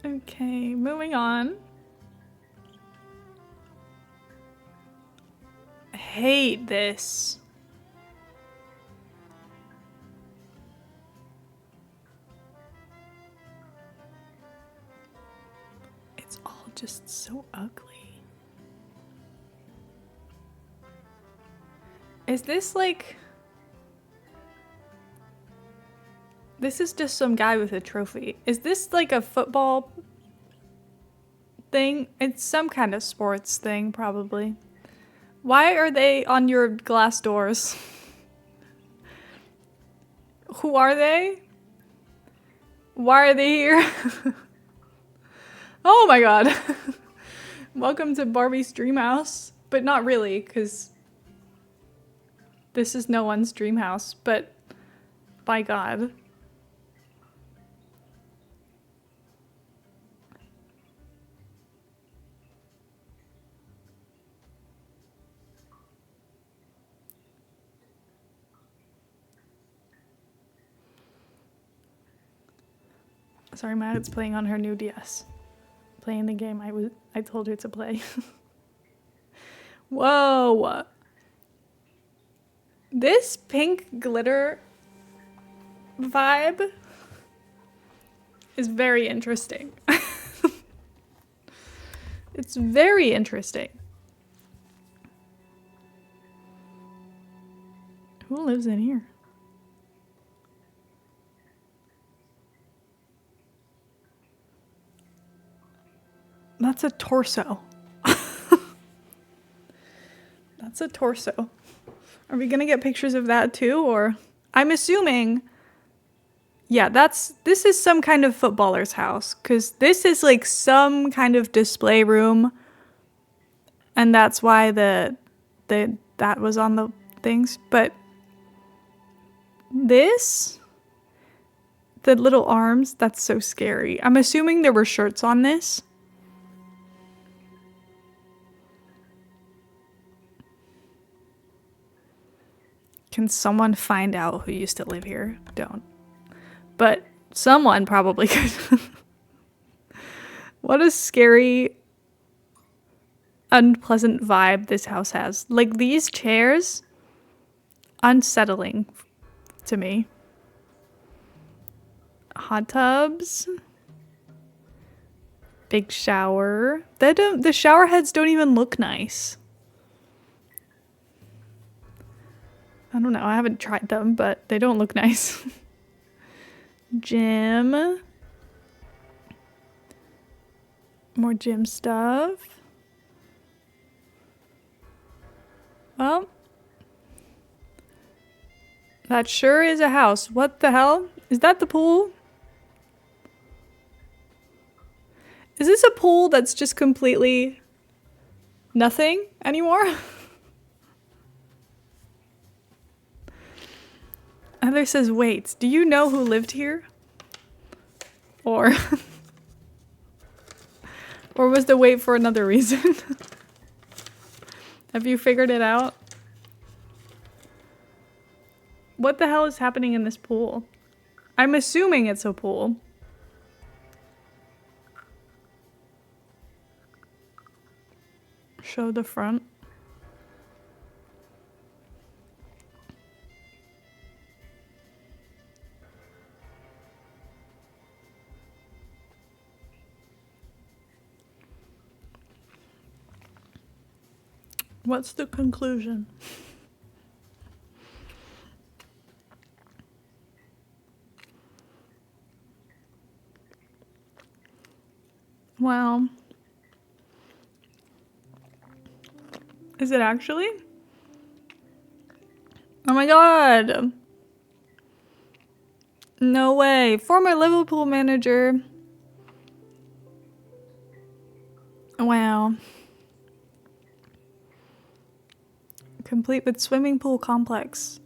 Okay, moving on. I hate this. It's all just so ugly. Is this like... This is just some guy with a trophy. Is this like a football thing? It's some kind of sports thing, probably. Why are they on your glass doors? Who are they? Why are they here? Oh my god. Welcome to Barbie's dream house. But not really, because this is no one's dream house, but by god. Sorry, Matt, it's playing on her new DS. Playing the game I told her to play. Whoa! This pink glitter vibe is very interesting. It's very interesting. Who lives in here? That's a torso. That's a torso. Are we gonna get pictures of that too, or? I'm assuming, yeah, this is some kind of footballer's house, because this is like some kind of display room, and that's why that was on the things, but this, the little arms, that's so scary. I'm assuming there were shirts on this. Can someone find out who used to live here? Don't. But someone probably could. What a scary, unpleasant vibe this house has. Like, these chairs, unsettling to me. Hot tubs. Big shower. The shower heads don't even look nice. I don't know, I haven't tried them, but they don't look nice. Gym. More gym stuff. Well, that sure is a house. What the hell? Is that the pool? Is this a pool that's just completely nothing anymore? Heather says, wait, do you know who lived here? Or... or was the wait for another reason? Have you figured it out? What the hell is happening in this pool? I'm assuming it's a pool. Show the front. What's the conclusion? Well, is it actually? Oh my god! No way. Former Liverpool manager. Wow. Complete with swimming pool complex.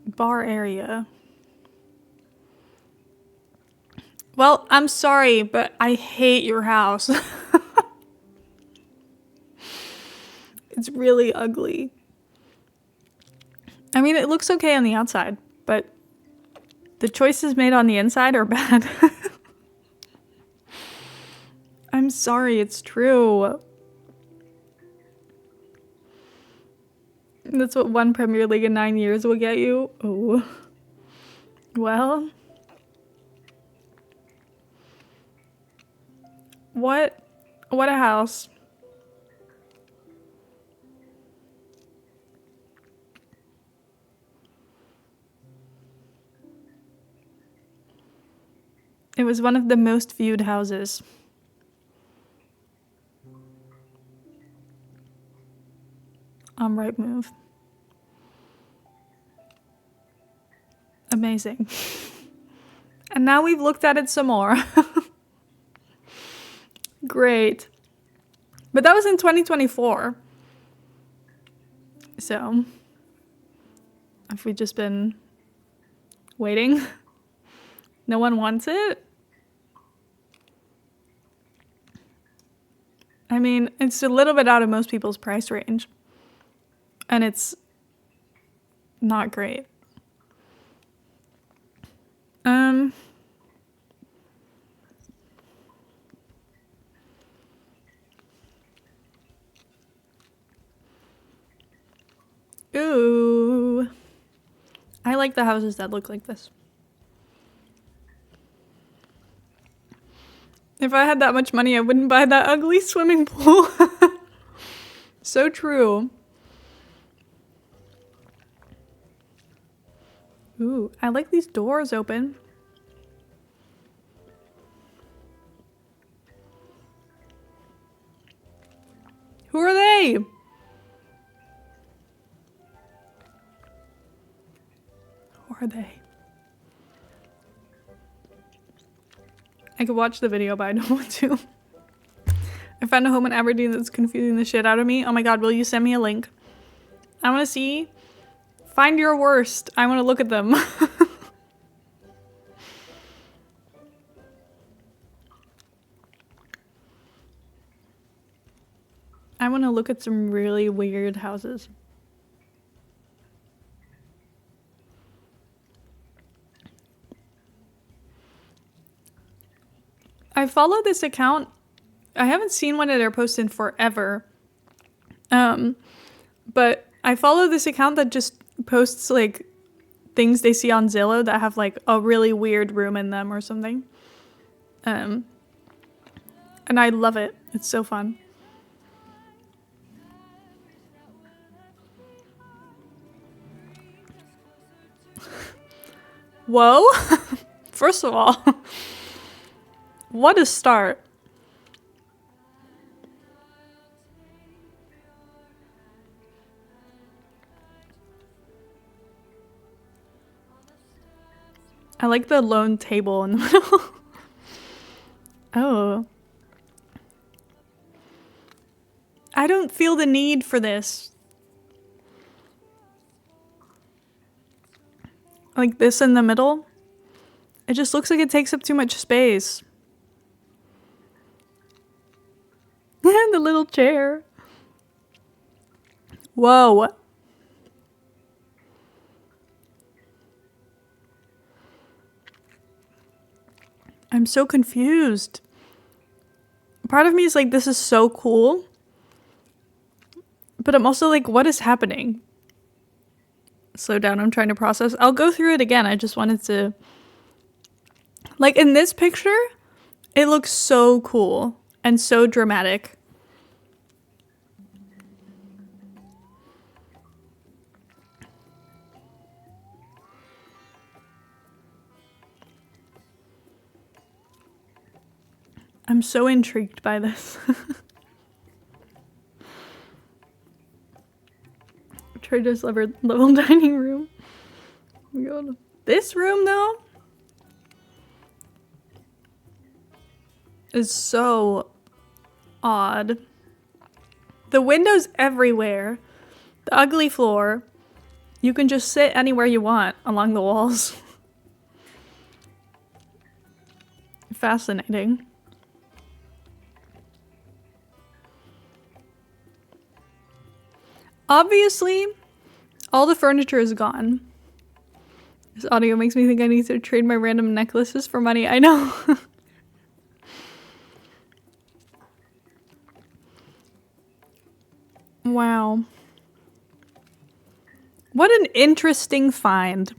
Bar area. Well, I'm sorry, but I hate your house. It's really ugly. I mean, it looks okay on the outside, but the choices made on the inside are bad. I'm sorry, it's true. That's what one Premier League in 9 years will get you. Oh. Well. What a house. It was one of the most viewed houses. On rightmove. Amazing. And now we've looked at it some more. Great. But that was in 2024. So, have we just been waiting? No one wants it? I mean, it's a little bit out of most people's price range. And it's not great. Ooh. I like the houses that look like this. If I had that much money, I wouldn't buy that ugly swimming pool. So true. Ooh, I like these doors open. Who are they? Who are they? I could watch the video, but I don't want to. I found a home in Aberdeen that's confusing the shit out of me. Oh my god, will you send me a link? I want to see. Find your worst. I want to look at them. I want to look at some really weird houses. I follow this account. I haven't seen one of their posts in forever. But I follow this account that just posts like things they see on Zillow that have like a really weird room in them or something. And I love it. It's so fun. Whoa. First of all, what a start. I like the lone table in the middle. Oh. I don't feel the need for this. Like this in the middle. It just looks like it takes up too much space. And the little chair. Whoa. I'm so confused. Part of me is like, this is so cool. But I'm also like, what is happening? Slow down, I'm trying to process. I'll go through it again. I just wanted to... Like in this picture, it looks so cool and so dramatic. I'm so intrigued by this. Trader's level dining room. We go to this room though is so odd. The windows everywhere. The ugly floor. You can just sit anywhere you want along the walls. Fascinating. Obviously, all the furniture is gone. This audio makes me think I need to trade my random necklaces for money. I know. Wow. What an interesting find.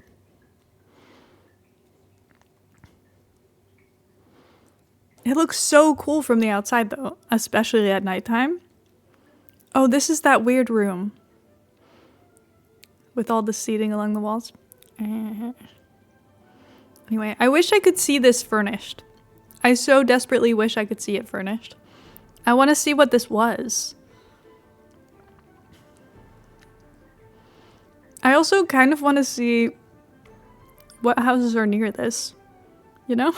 It looks so cool from the outside though, especially at nighttime. Oh, this is that weird room. With all the seating along the walls. Anyway, I wish I could see this furnished. I so desperately wish I could see it furnished. I want to see what this was. I also kind of want to see what houses are near this. You know?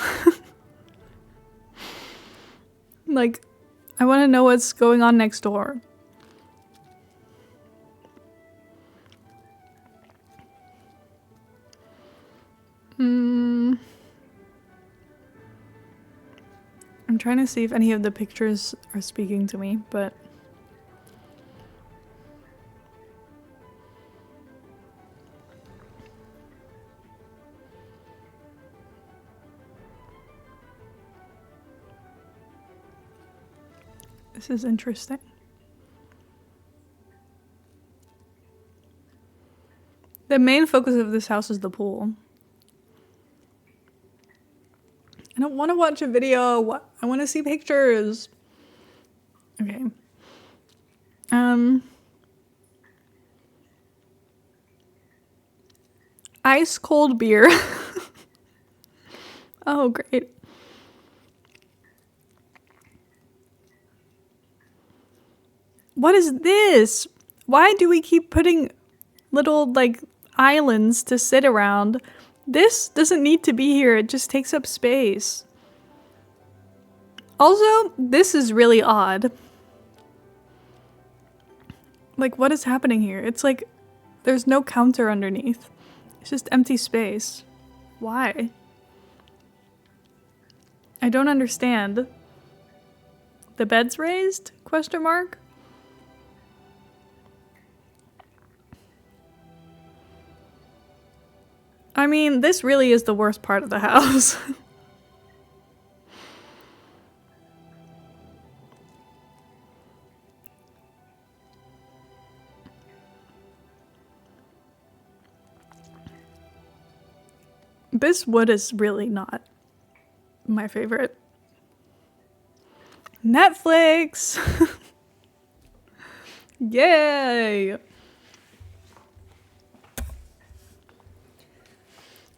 Like, I want to know what's going on next door. I'm trying to see if any of the pictures are speaking to me, but... This is interesting. The main focus of this house is the pool. I don't want to watch a video. I want to see pictures. Okay. Ice cold beer. Oh, great. What is this? Why do we keep putting little, like, islands to sit around? This doesn't need to be here. It just takes up space. Also, this is really odd. Like, what is happening here? It's like, there's no counter underneath. It's just empty space. Why? I don't understand. The bed's raised? Question mark? I mean, this really is the worst part of the house. This wood is really not my favorite. Netflix! Yay!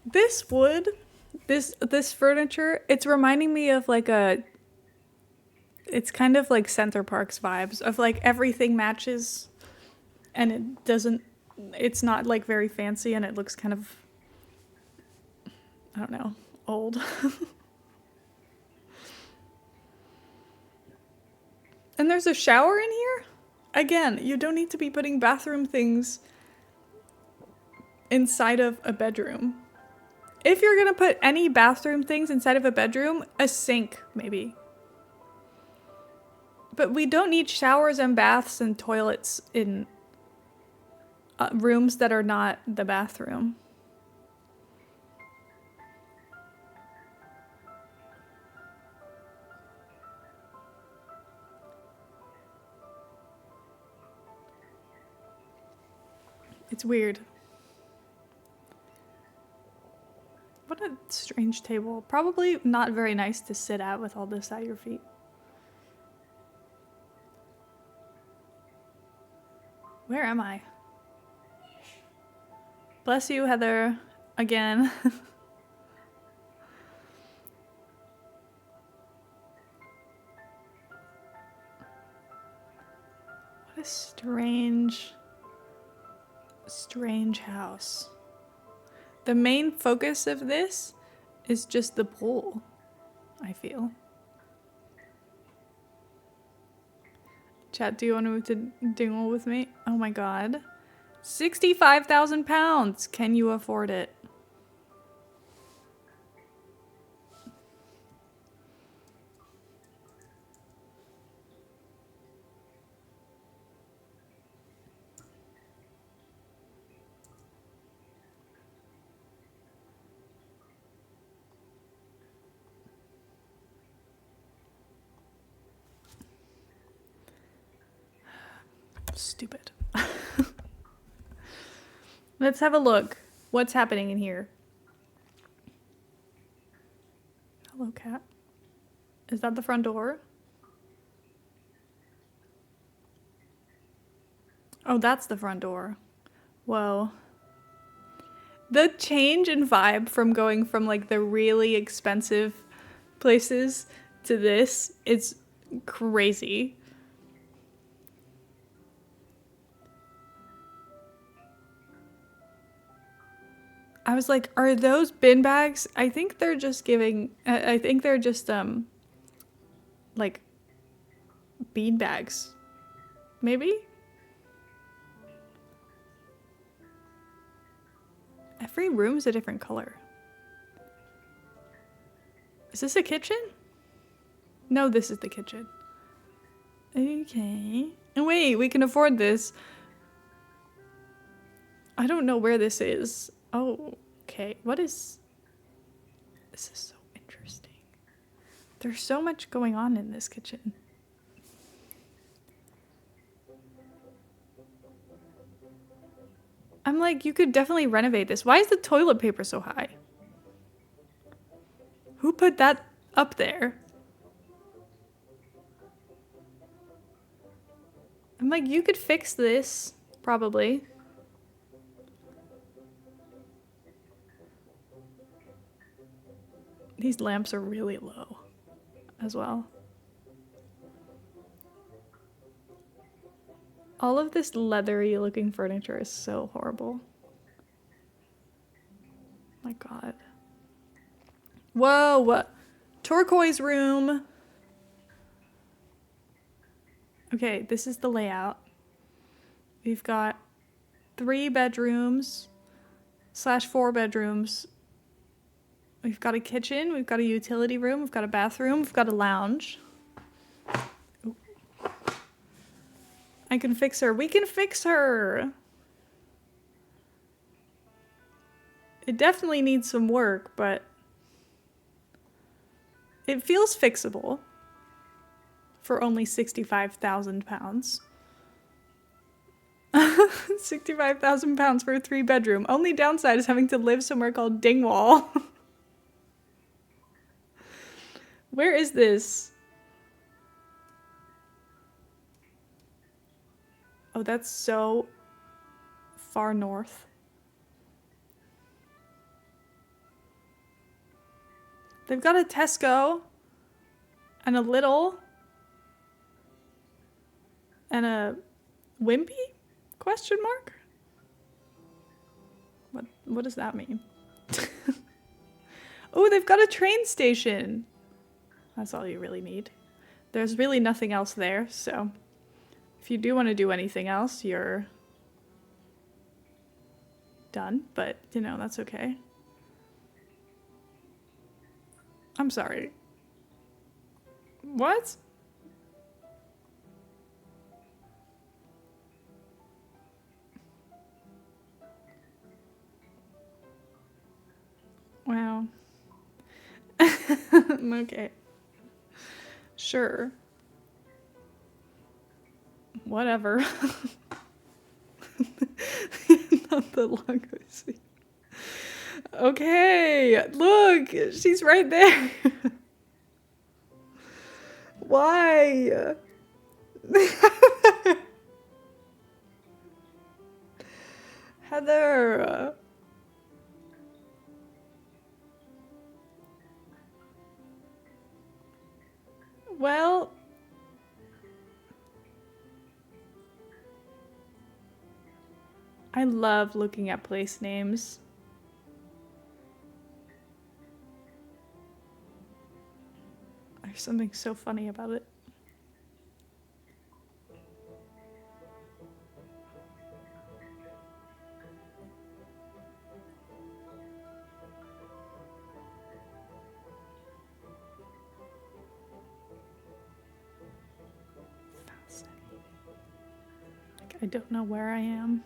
This wood, this furniture, it's reminding me of like it's kind of like Center Parks vibes of like everything matches and it's not like very fancy and it looks kind of, I don't know, old. And there's a shower in here? Again, you don't need to be putting bathroom things inside of a bedroom. If you're gonna put any bathroom things inside of a bedroom, a sink, maybe. But we don't need showers and baths and toilets in rooms that are not the bathroom. It's weird. What a strange table. Probably not very nice to sit at with all this at your feet. Where am I? Bless you, Heather. Again. What a strange house. The main focus of this is just the pool, I feel. Chat, do you want to move to Dingle with me? Oh my god. 65,000 pounds! Can you afford it? Stupid. Let's have a look. What's happening in here? Hello, cat. Is that the front door? Oh, that's the front door. Whoa. The change in vibe from going from like the really expensive places to this is crazy. I was like, are those bin bags? I think they're just giving, I think they're just, like, bean bags. Maybe? Every room's a different color. Is this a kitchen? No, this is the kitchen. Okay. And wait, we can afford this. I don't know where this is. Oh, okay. What is... This is so interesting. There's so much going on in this kitchen. I'm like, you could definitely renovate this. Why is the toilet paper so high? Who put that up there? I'm like, you could fix this, probably. These lamps are really low as well. All of this leathery looking furniture is so horrible. My god. Whoa, what? Turquoise room. Okay, this is the layout. We've got 3 bedrooms / 4 bedrooms. We've got a kitchen, we've got a utility room, we've got a bathroom, we've got a lounge. Ooh. I can fix her. We can fix her! It definitely needs some work, but it feels fixable for only 65,000 pounds. 65,000 pounds for a 3-bedroom. Only downside is having to live somewhere called Dingwall. Where is this? Oh, that's so far north. They've got a Tesco and a Lidl and a Wimpy? Question mark? What does that mean? Oh, they've got a train station. That's all you really need. There's really nothing else there, so if you do want to do anything else, you're done, but you know, that's okay. I'm sorry. What? Wow. Okay. Sure. Whatever. Not the longer scene. Okay, look, she's right there. Why? Heather. Well, I love looking at place names. There's something so funny about it. Like, I don't know where I am.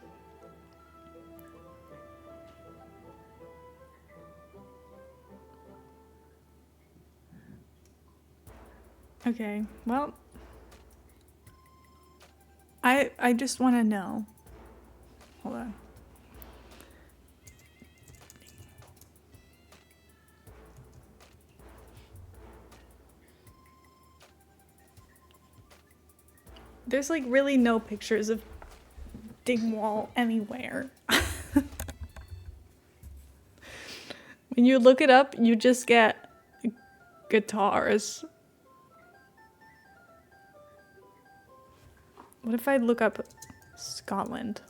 Okay, well, I just want to know. Hold on. There's like really no pictures of Dingwall anywhere. When you look it up, you just get guitars. What if I look up Scotland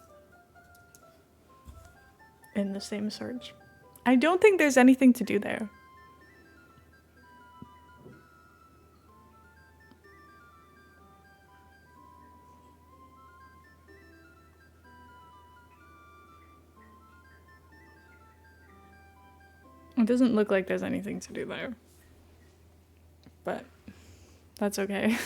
in the same search? I don't think there's anything to do there. It doesn't look like there's anything to do there. But that's okay.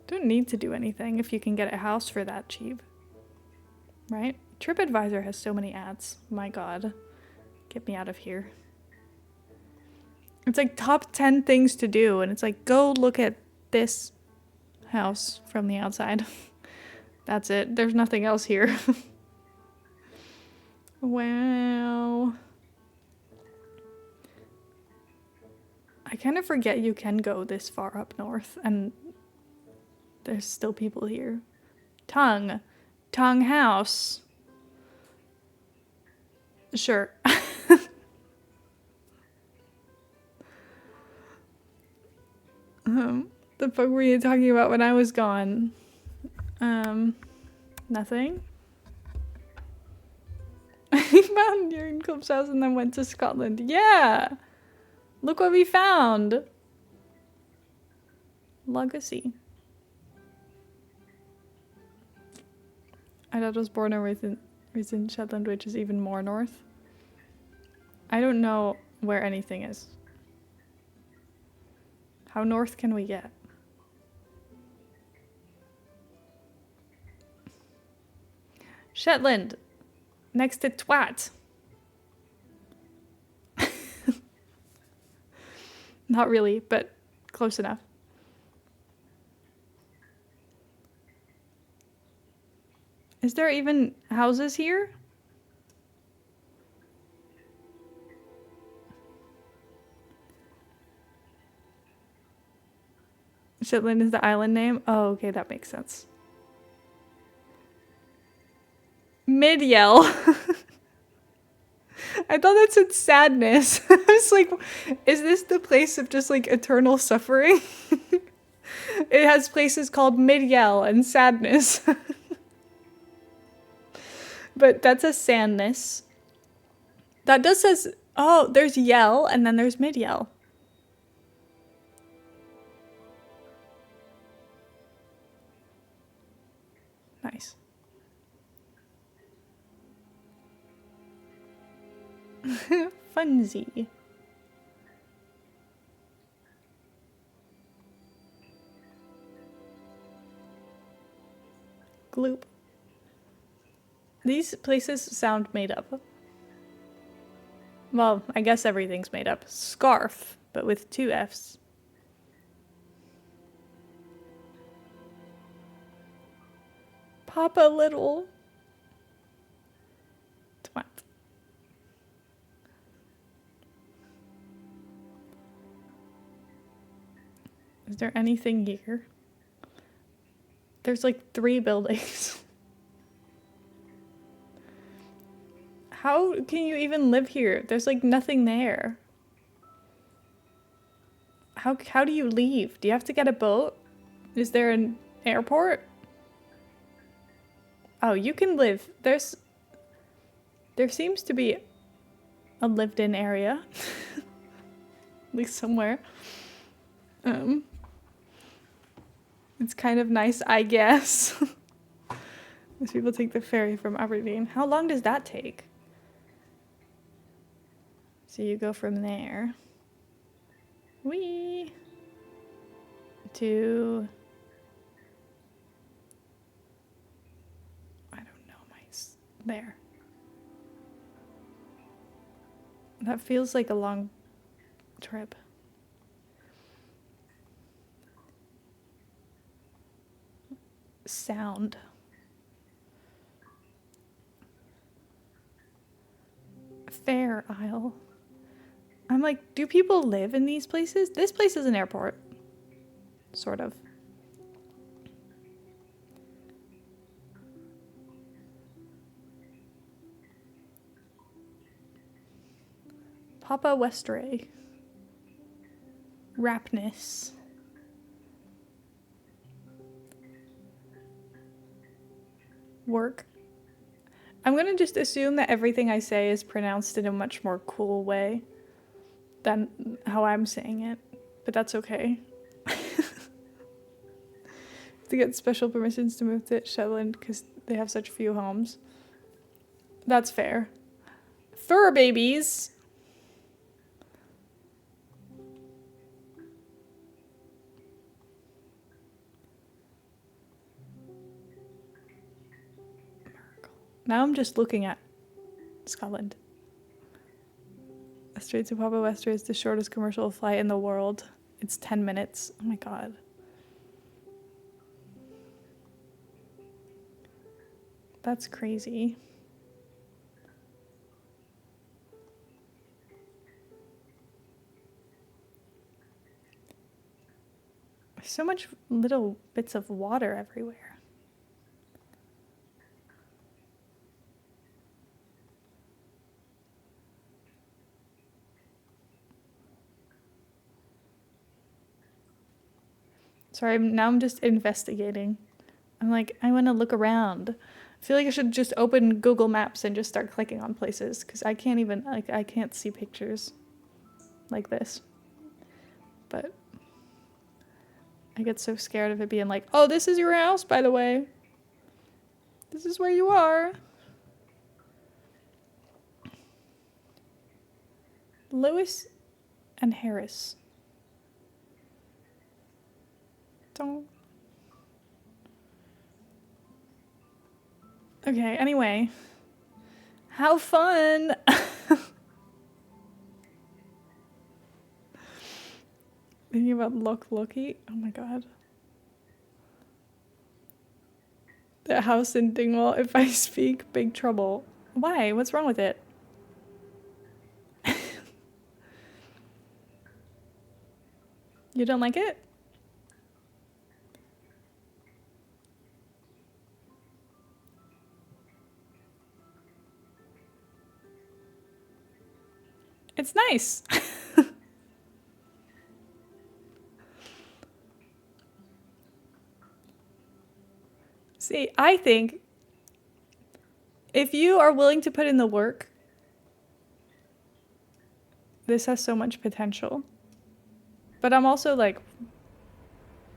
Don't need to do anything if you can get a house for that cheap. Right? TripAdvisor has so many ads. My god. Get me out of here. It's like top 10 things to do, and it's like, go look at this house from the outside. That's it. There's nothing else here. Wow. I kind of forget you can go this far up north, and there's still people here. Tongue House. Sure. The fuck were you talking about when I was gone? Nothing. I found Jurgen Klopp's house and then went to Scotland. Yeah! Look what we found! Legacy. My dad was born and raised in Shetland, which is even more north. I don't know where anything is. How north can we get? Shetland! Next to twat. Not really, but close enough. Is there even houses here? Shetland is the island name? Oh, okay, that makes sense. Mid-yell. I thought that said sadness. I was like, is this the place of just like eternal suffering? It has places called Mid-yell and sadness. But that's a sandness. That does Oh, there's yell and then there's mid-yell. Nice. Funsy. Gloop. These places sound made up. Well, I guess everything's made up. Scarf, but with 2 F's. Papa Little. Twat. Is there anything here? There's like 3 buildings. How can you even live here? There's like nothing there. How do you leave? Do you have to get a boat? Is there an airport? Oh, you can live. There seems to be a lived-in area. At least somewhere. It's kind of nice, I guess. Most people take the ferry from Aberdeen. How long does that take? So you go from there. Whee! To... I don't know, there. That feels like a long trip. Sound. Fair Isle. I'm like, do people live in these places? This place is an airport. Sort of. Papa Westray. Rapness. Work. I'm gonna just assume that everything I say is pronounced in a much more cool way than how I'm saying it, but that's okay. To get special permissions to move to Shetland because they have such few homes. That's fair. Fur babies. Now I'm just looking at Scotland. Straight to Papa Westray is the shortest commercial flight in the world. It's 10 minutes. Oh my god. That's crazy. There's so much little bits of water everywhere. Sorry, now I'm just investigating. I'm like, I want to look around. I feel like I should just open Google Maps and just start clicking on places because I can't even, like, I can't see pictures like this. But I get so scared of it being like, oh, this is your house, by the way. This is where you are. Lewis and Harris. Don't. Okay, anyway. How fun! Thinking about Loch Lochy? Oh my god. The house in Dingwall, if I speak, big trouble. Why? What's wrong with it? You don't like it? It's nice. See, I think if you are willing to put in the work, This has so much potential. But I'm also like,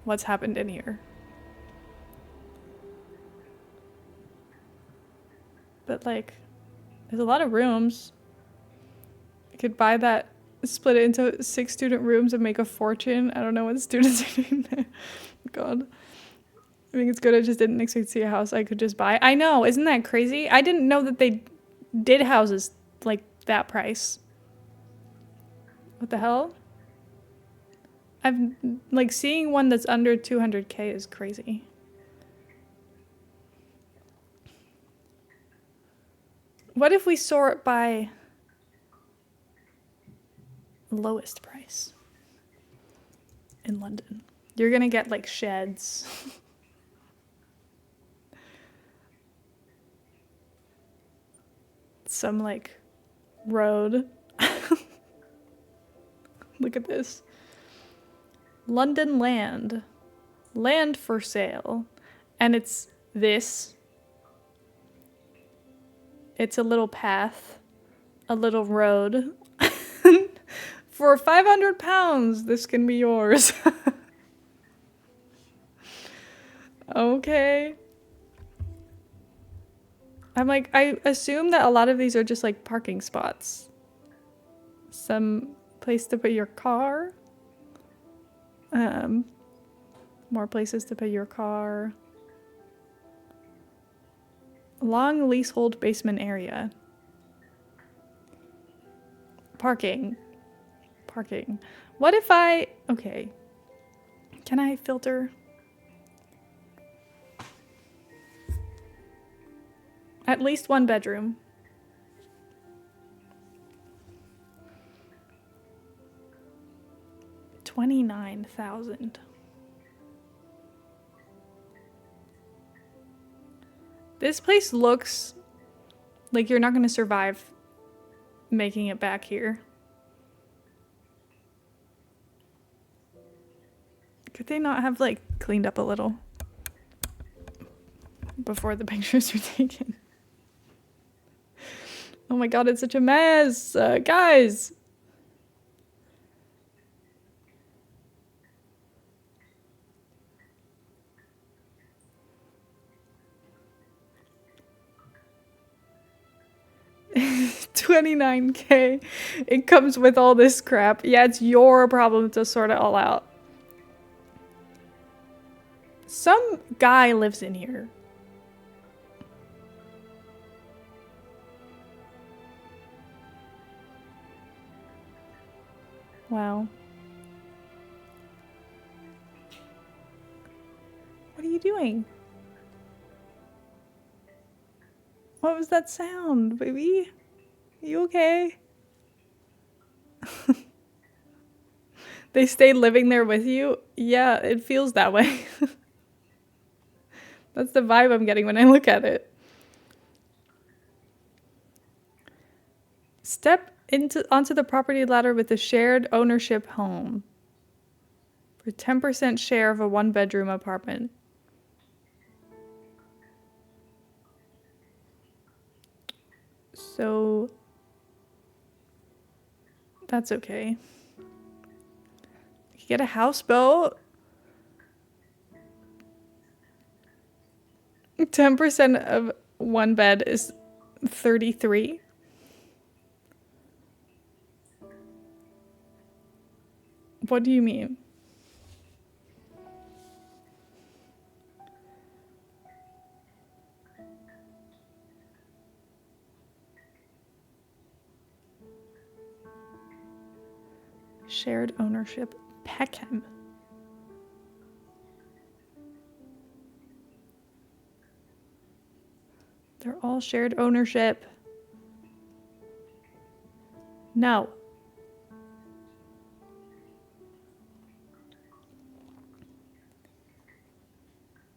what's happened in here? But like, there's a lot of rooms. I could buy that, split it into 6 student rooms and make a fortune. I don't know what students are doing there. God. I think it's good I just didn't expect to see a house I could just buy. I know, isn't that crazy? I didn't know that they did houses like that price. What the hell? I've like seeing one that's under 200K is crazy. What if we sort by lowest price in London? You're gonna get like sheds. Some like road. Look at this. London land. Land for sale. And it's this. It's a little path. A little road. For £500, this can be yours. Okay. I'm like, I assume that a lot of these are just like parking spots. Some place to put your car. More places to put your car. Long leasehold basement area. Parking. Parking. What if I... Okay. Can I filter? At least 1 bedroom. $29,000. This place looks like you're not going to survive making it back here. Could they not have like cleaned up a little before the pictures were taken? Oh my god, it's such a mess, guys. $29K. It comes with all this crap. Yeah, it's your problem to sort it all out. Some guy lives in here. Wow. What are you doing? What was that sound, baby? Are you okay? They stayed living there with you? Yeah, it feels that way. That's the vibe I'm getting when I look at it. Step onto the property ladder with a shared ownership home for 10% share of a 1-bedroom apartment. So that's okay. You can get a houseboat. 10% of 1 bed is 33. What do you mean? Shared ownership, Peckham. They're all shared ownership. No.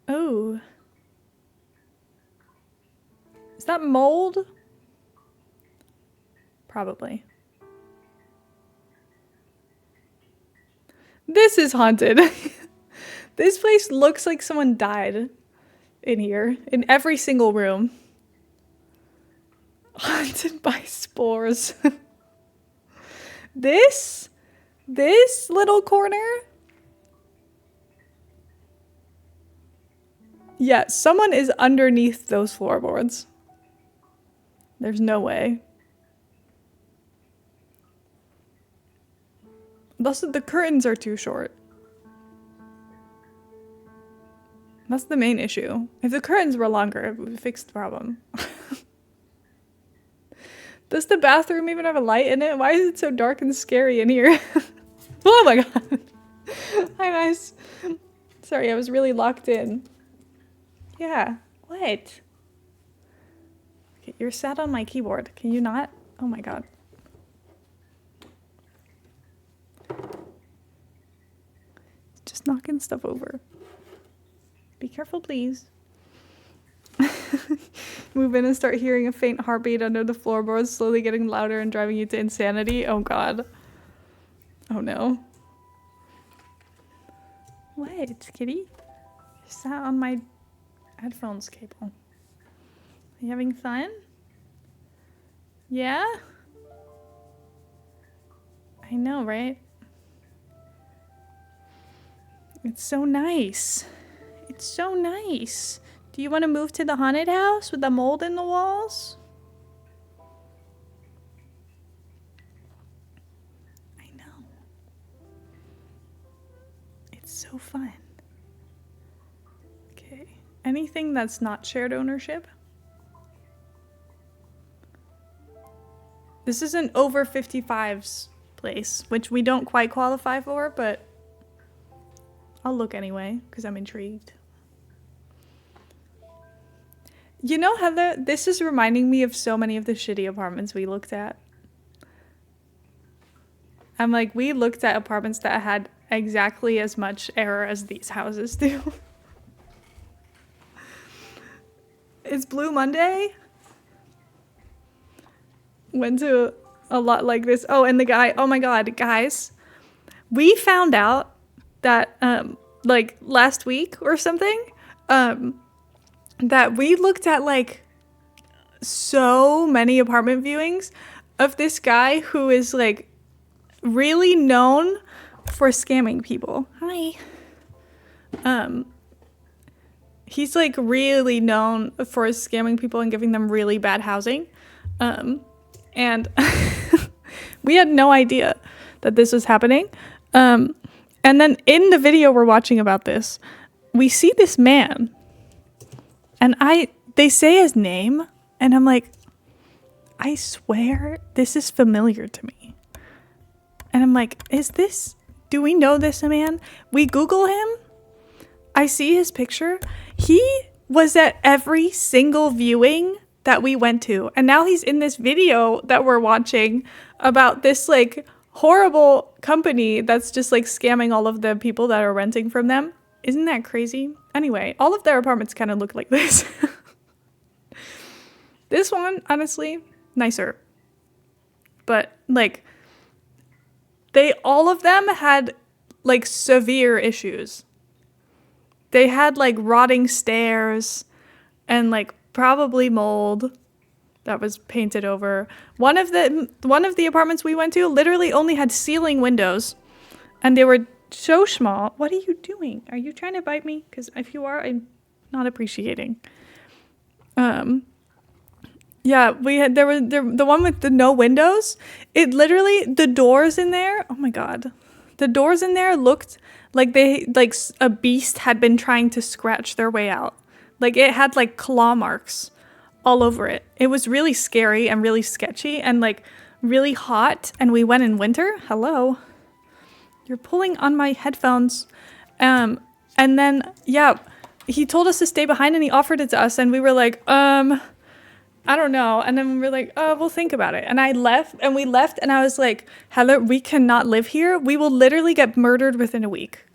Oh. Is that mold? Probably. This is haunted. This place looks like someone died in here, in every single room. Haunted by spores. This little corner. Yeah, someone is underneath those floorboards. There's no way. Also, the curtains are too short. That's the main issue. If the curtains were longer, it would fix the problem. Does the bathroom even have a light in it? Why is it so dark and scary in here? Oh my god. Hi guys. Sorry, I was really locked in. Yeah. What? Okay, you're sat on my keyboard. Can you not? Oh my god. Just knocking stuff over. Be careful, please. Move in and start hearing a faint heartbeat under the floorboards, slowly getting louder and driving you to insanity. Oh god. Oh no. What, kitty? You sat on my headphones cable. Are you having fun? Yeah? I know, right? It's so nice. It's so nice. Do you want to move to the haunted house with the mold in the walls? I know. It's so fun. Okay. Anything that's not shared ownership? This is an over 55s place, which we don't quite qualify for, but I'll look anyway, because I'm intrigued. You know, Heather, this is reminding me of so many of the shitty apartments we looked at. I'm like, we looked at apartments that had exactly as much error as these houses do. It's Blue Monday. Went to a lot like this. Oh, and the guy, oh my god, guys. We found out that, like, last week or something, that we looked at, like, so many apartment viewings of this guy who is, like, really known for scamming people. Hi. He's, like, really known for scamming people and giving them really bad housing. And we had no idea that this was happening. And then in the video we're watching about this, we see this man. And they say his name, and I'm like, I swear this is familiar to me. And I'm like, do we know this man? We Google him. I see his picture. He was at every single viewing that we went to. And now he's in this video that we're watching about this, like, horrible company that's just, like, scamming all of the people that are renting from them. Isn't that crazy? Anyway, all of their apartments kind of look like this. This one, honestly, nicer. But, like, all of them had, like, severe issues. They had, like, rotting stairs and, like, probably mold that was painted over. One of the apartments we went to literally only had ceiling windows, and they were so small. What are you doing? Are you trying to bite me? Because if you are, I'm not appreciating. Yeah, the one with the no windows. It literally, the doors in there. Oh my god, the doors in there looked like a beast had been trying to scratch their way out. Like, it had, like, claw marks all over it. It was really scary and really sketchy and, like, really hot. And we went in winter. Hello. You're pulling on my headphones. And then, yeah, he told us to stay behind and he offered it to us. And we were like, I don't know. And then we were like, oh, we'll think about it. And we left and I was like, Heather, we cannot live here. We will literally get murdered within a week.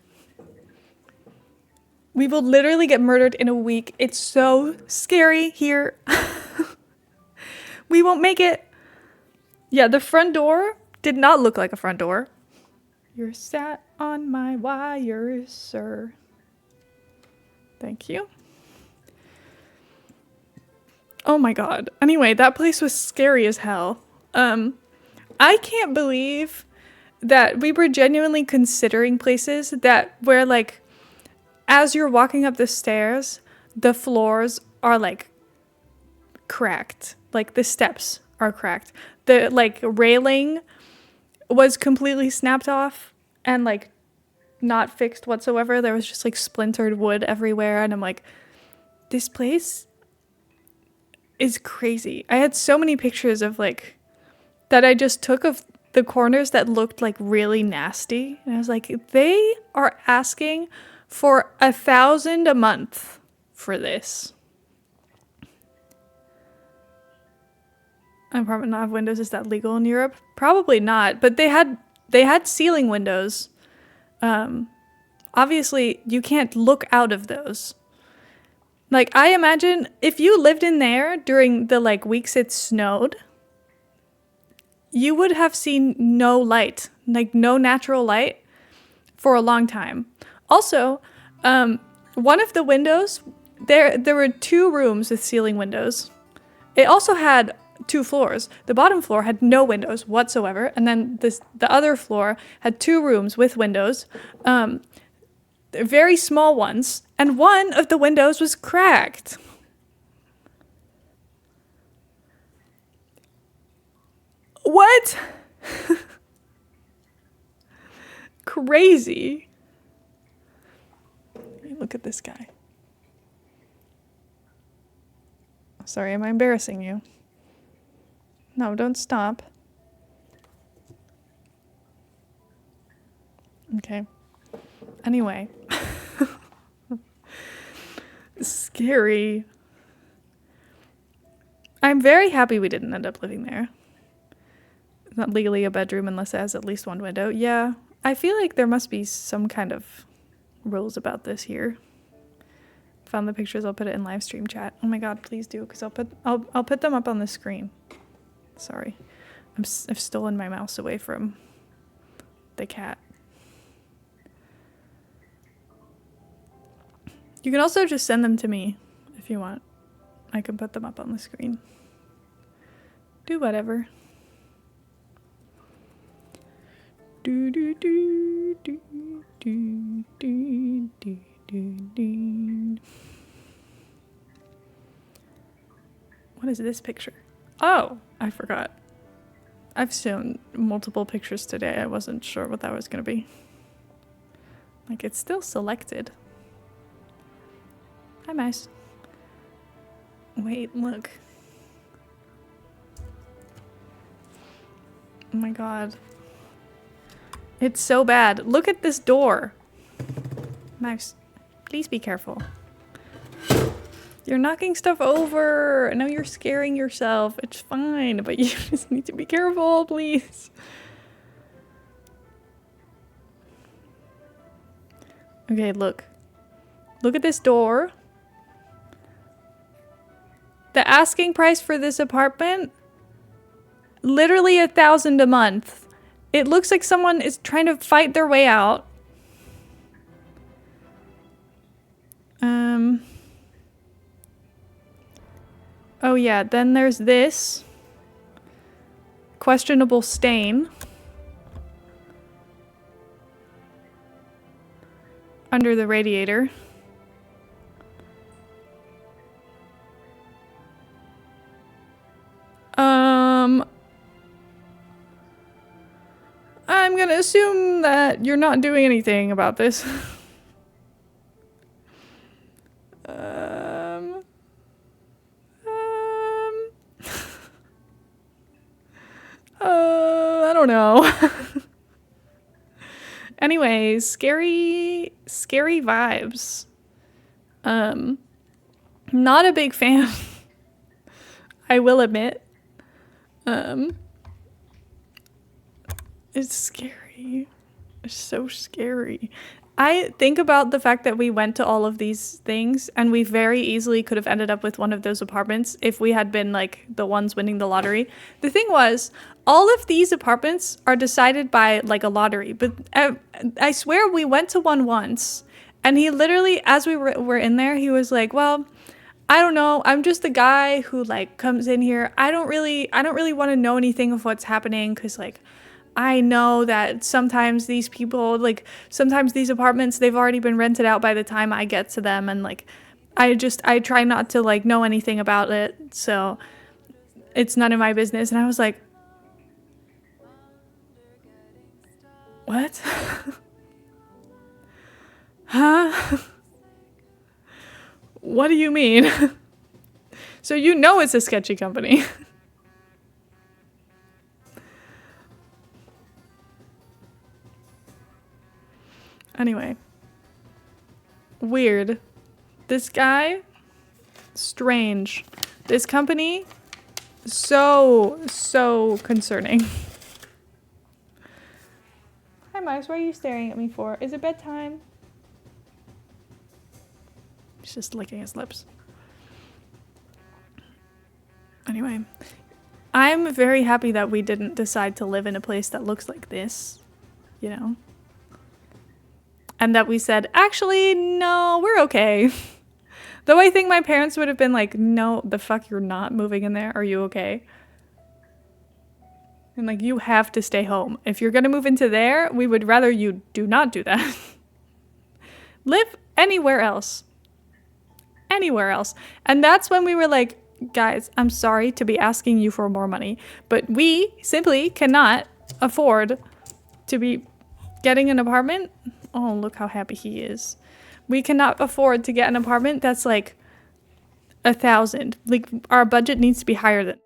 We will literally get murdered in a week. It's so scary here. We won't make it. Yeah, the front door did not look like a front door. You're sat on my wires, sir. Thank you. Oh my god. Anyway, that place was scary as hell. I can't believe that we were genuinely considering places that where like as you're walking up the stairs, the floors are like cracked. Like the steps are cracked. The like railing was completely snapped off and like not fixed whatsoever. There was just like splintered wood everywhere, and I'm like, this place is crazy. I had so many pictures of like that I just took of the corners that looked like really nasty, and I was like, they are asking for $1,000 a month for this. Apartment not have windows, is that legal in Europe? Probably not, but they had ceiling windows. Obviously you can't look out of those. Like, I imagine if you lived in there during the like weeks it snowed, you would have seen no light, like no natural light for a long time. Also, one of the windows, there were 2 rooms with ceiling windows. It also had 2 floors. The bottom floor had no windows whatsoever, and then the other floor had 2 rooms with windows, very small ones, and one of the windows was cracked. What? Crazy. Look at this guy. Sorry, am I embarrassing you? No, don't stop. Okay. Anyway. Scary. I'm very happy we didn't end up living there. It's not legally a bedroom unless it has at least 1 window. Yeah, I feel like there must be some kind of rules about this here. Found the pictures, I'll put it in live stream chat. Oh my god, please do, because I'll put them up on the screen. Sorry. I've stolen my mouse away from the cat. You can also just send them to me if you want. I can put them up on the screen. Do whatever. Do do do do do do do do do. What is this picture? Oh, I forgot. I've shown multiple pictures today. I wasn't sure what that was gonna be. Like, it's still selected. Hi, mice. Wait, look. Oh my god. It's so bad. Look at this door. Mouse, please be careful. You're knocking stuff over. I know you're scaring yourself. It's fine, but you just need to be careful, please. Okay, look. Look at this door. The asking price for this apartment, literally $1,000 a month. It looks like someone is trying to fight their way out. Oh yeah, then there's this questionable stain under the radiator. I'm gonna assume that you're not doing anything about this. I don't know. Anyways, scary vibes. Not a big fan. I will admit. It's scary. It's so scary. I think about the fact that we went to all of these things and we very easily could have ended up with one of those apartments if we had been like the ones winning the lottery. The thing was, all of these apartments are decided by like a lottery, but I swear we went to one once and he literally, as we were in there, he was like, well, I don't know. I'm just the guy who like comes in here. I don't really want to know anything of what's happening because like I know that sometimes these people, like, sometimes these apartments, they've already been rented out by the time I get to them. And, like, I try not to, like, know anything about it. So it's none of my business. And I was like, what? Huh? What do you mean? So you know it's a sketchy company. Anyway. Weird. This guy, strange. This company, so concerning. Hi, Mice. What are you staring at me for? Is it bedtime? He's just licking his lips. Anyway, I'm very happy that we didn't decide to live in a place that looks like this, you know? And that we said, actually, no, we're okay. Though I think my parents would have been like, no, the fuck, you're not moving in there. Are you okay? And like, you have to stay home. If you're gonna move into there, we would rather you do not do that. Live anywhere else. Anywhere else. And that's when we were like, guys, I'm sorry to be asking you for more money, but we simply cannot afford to be getting an apartment. Oh, look how happy he is. We cannot afford to get an apartment that's like 1,000. Like, our budget needs to be higher than.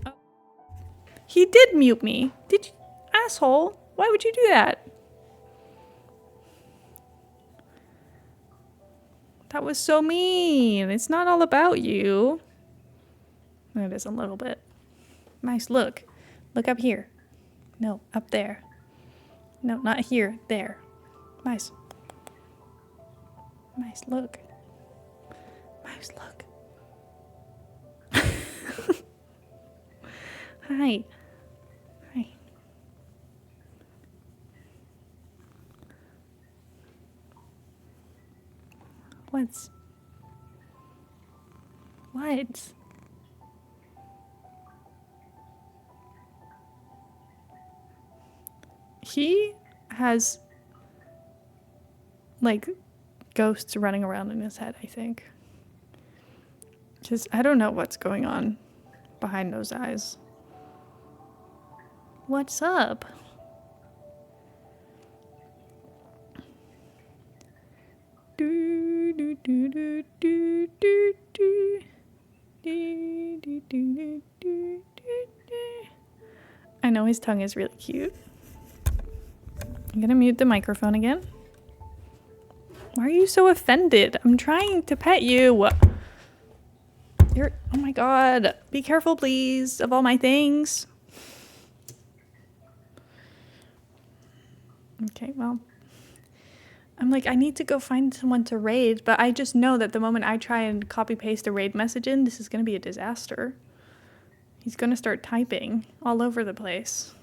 Oh. He did mute me. Did you? Asshole. Why would you do that? That was so mean. It's not all about you. It is a little bit. Nice, look. Look up here. No, up there. No, not here. There. Nice. Nice, look. Nice, look. Hi. Hi. What? He has, like, ghosts running around in his head, I think. Because I don't know what's going on behind those eyes. What's up? I know his tongue is really cute. I'm gonna mute the microphone again. Why are you so offended? I'm trying to pet you. You're, oh my god. Be careful, please, of all my things. Okay, well. I'm like, I need to go find someone to raid, but I just know that the moment I try and copy paste a raid message in, this is gonna be a disaster. He's gonna start typing all over the place.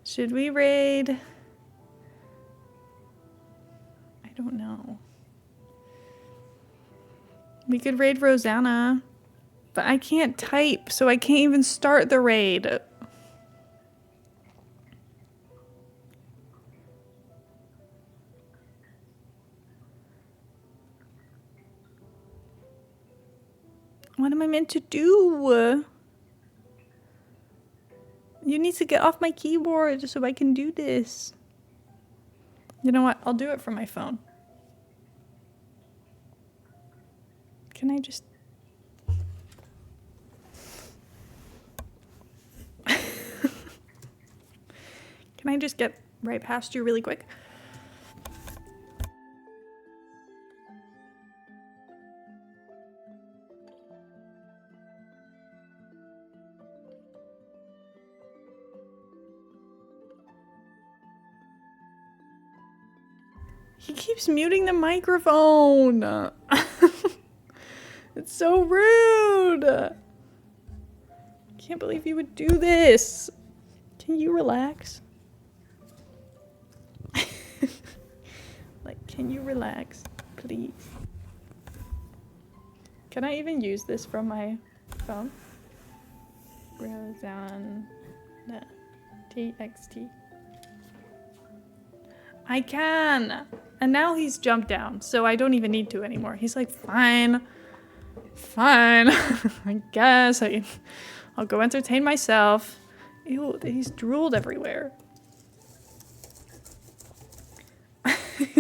Should we raid? I don't know. We could raid Rosanna, but I can't type, so I can't even start the raid. What am I meant to do? You need to get off my keyboard so I can do this. You know what? I'll do it from my phone. Can I just... Can I just get right past you really quick? He keeps muting the microphone. It's so rude. Can't believe you would do this. Can you relax? Like, can you relax, please? Can I even use this from my phone? Rosanna TXT. I can! And now he's jumped down, so I don't even need to anymore. He's like, fine. Fine. I guess I'll go entertain myself. Ew, he's drooled everywhere.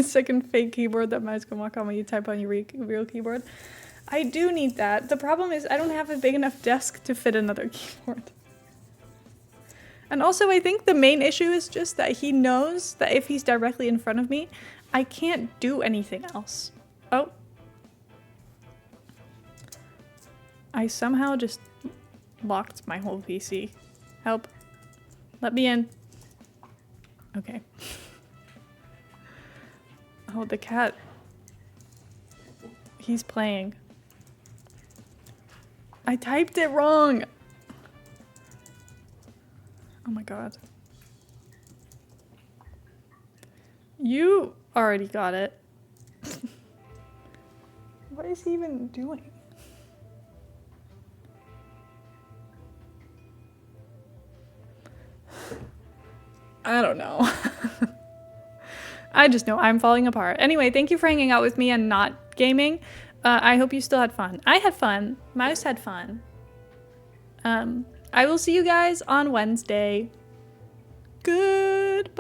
Second fake keyboard that mouse can walk on when you type on your real keyboard. I do need that. The problem is I don't have a big enough desk to fit another keyboard. And also I think the main issue is just that he knows that if he's directly in front of me, I can't do anything else. Oh. I somehow just locked my whole PC. Help. Let me in. Okay. Oh, the cat. He's playing. I typed it wrong. Oh my god. You already got it. What is he even doing? I don't know. I just know I'm falling apart. Anyway, thank you for hanging out with me and not gaming. I hope you still had fun. I had fun. Mouse had fun. I will see you guys on Wednesday. Goodbye.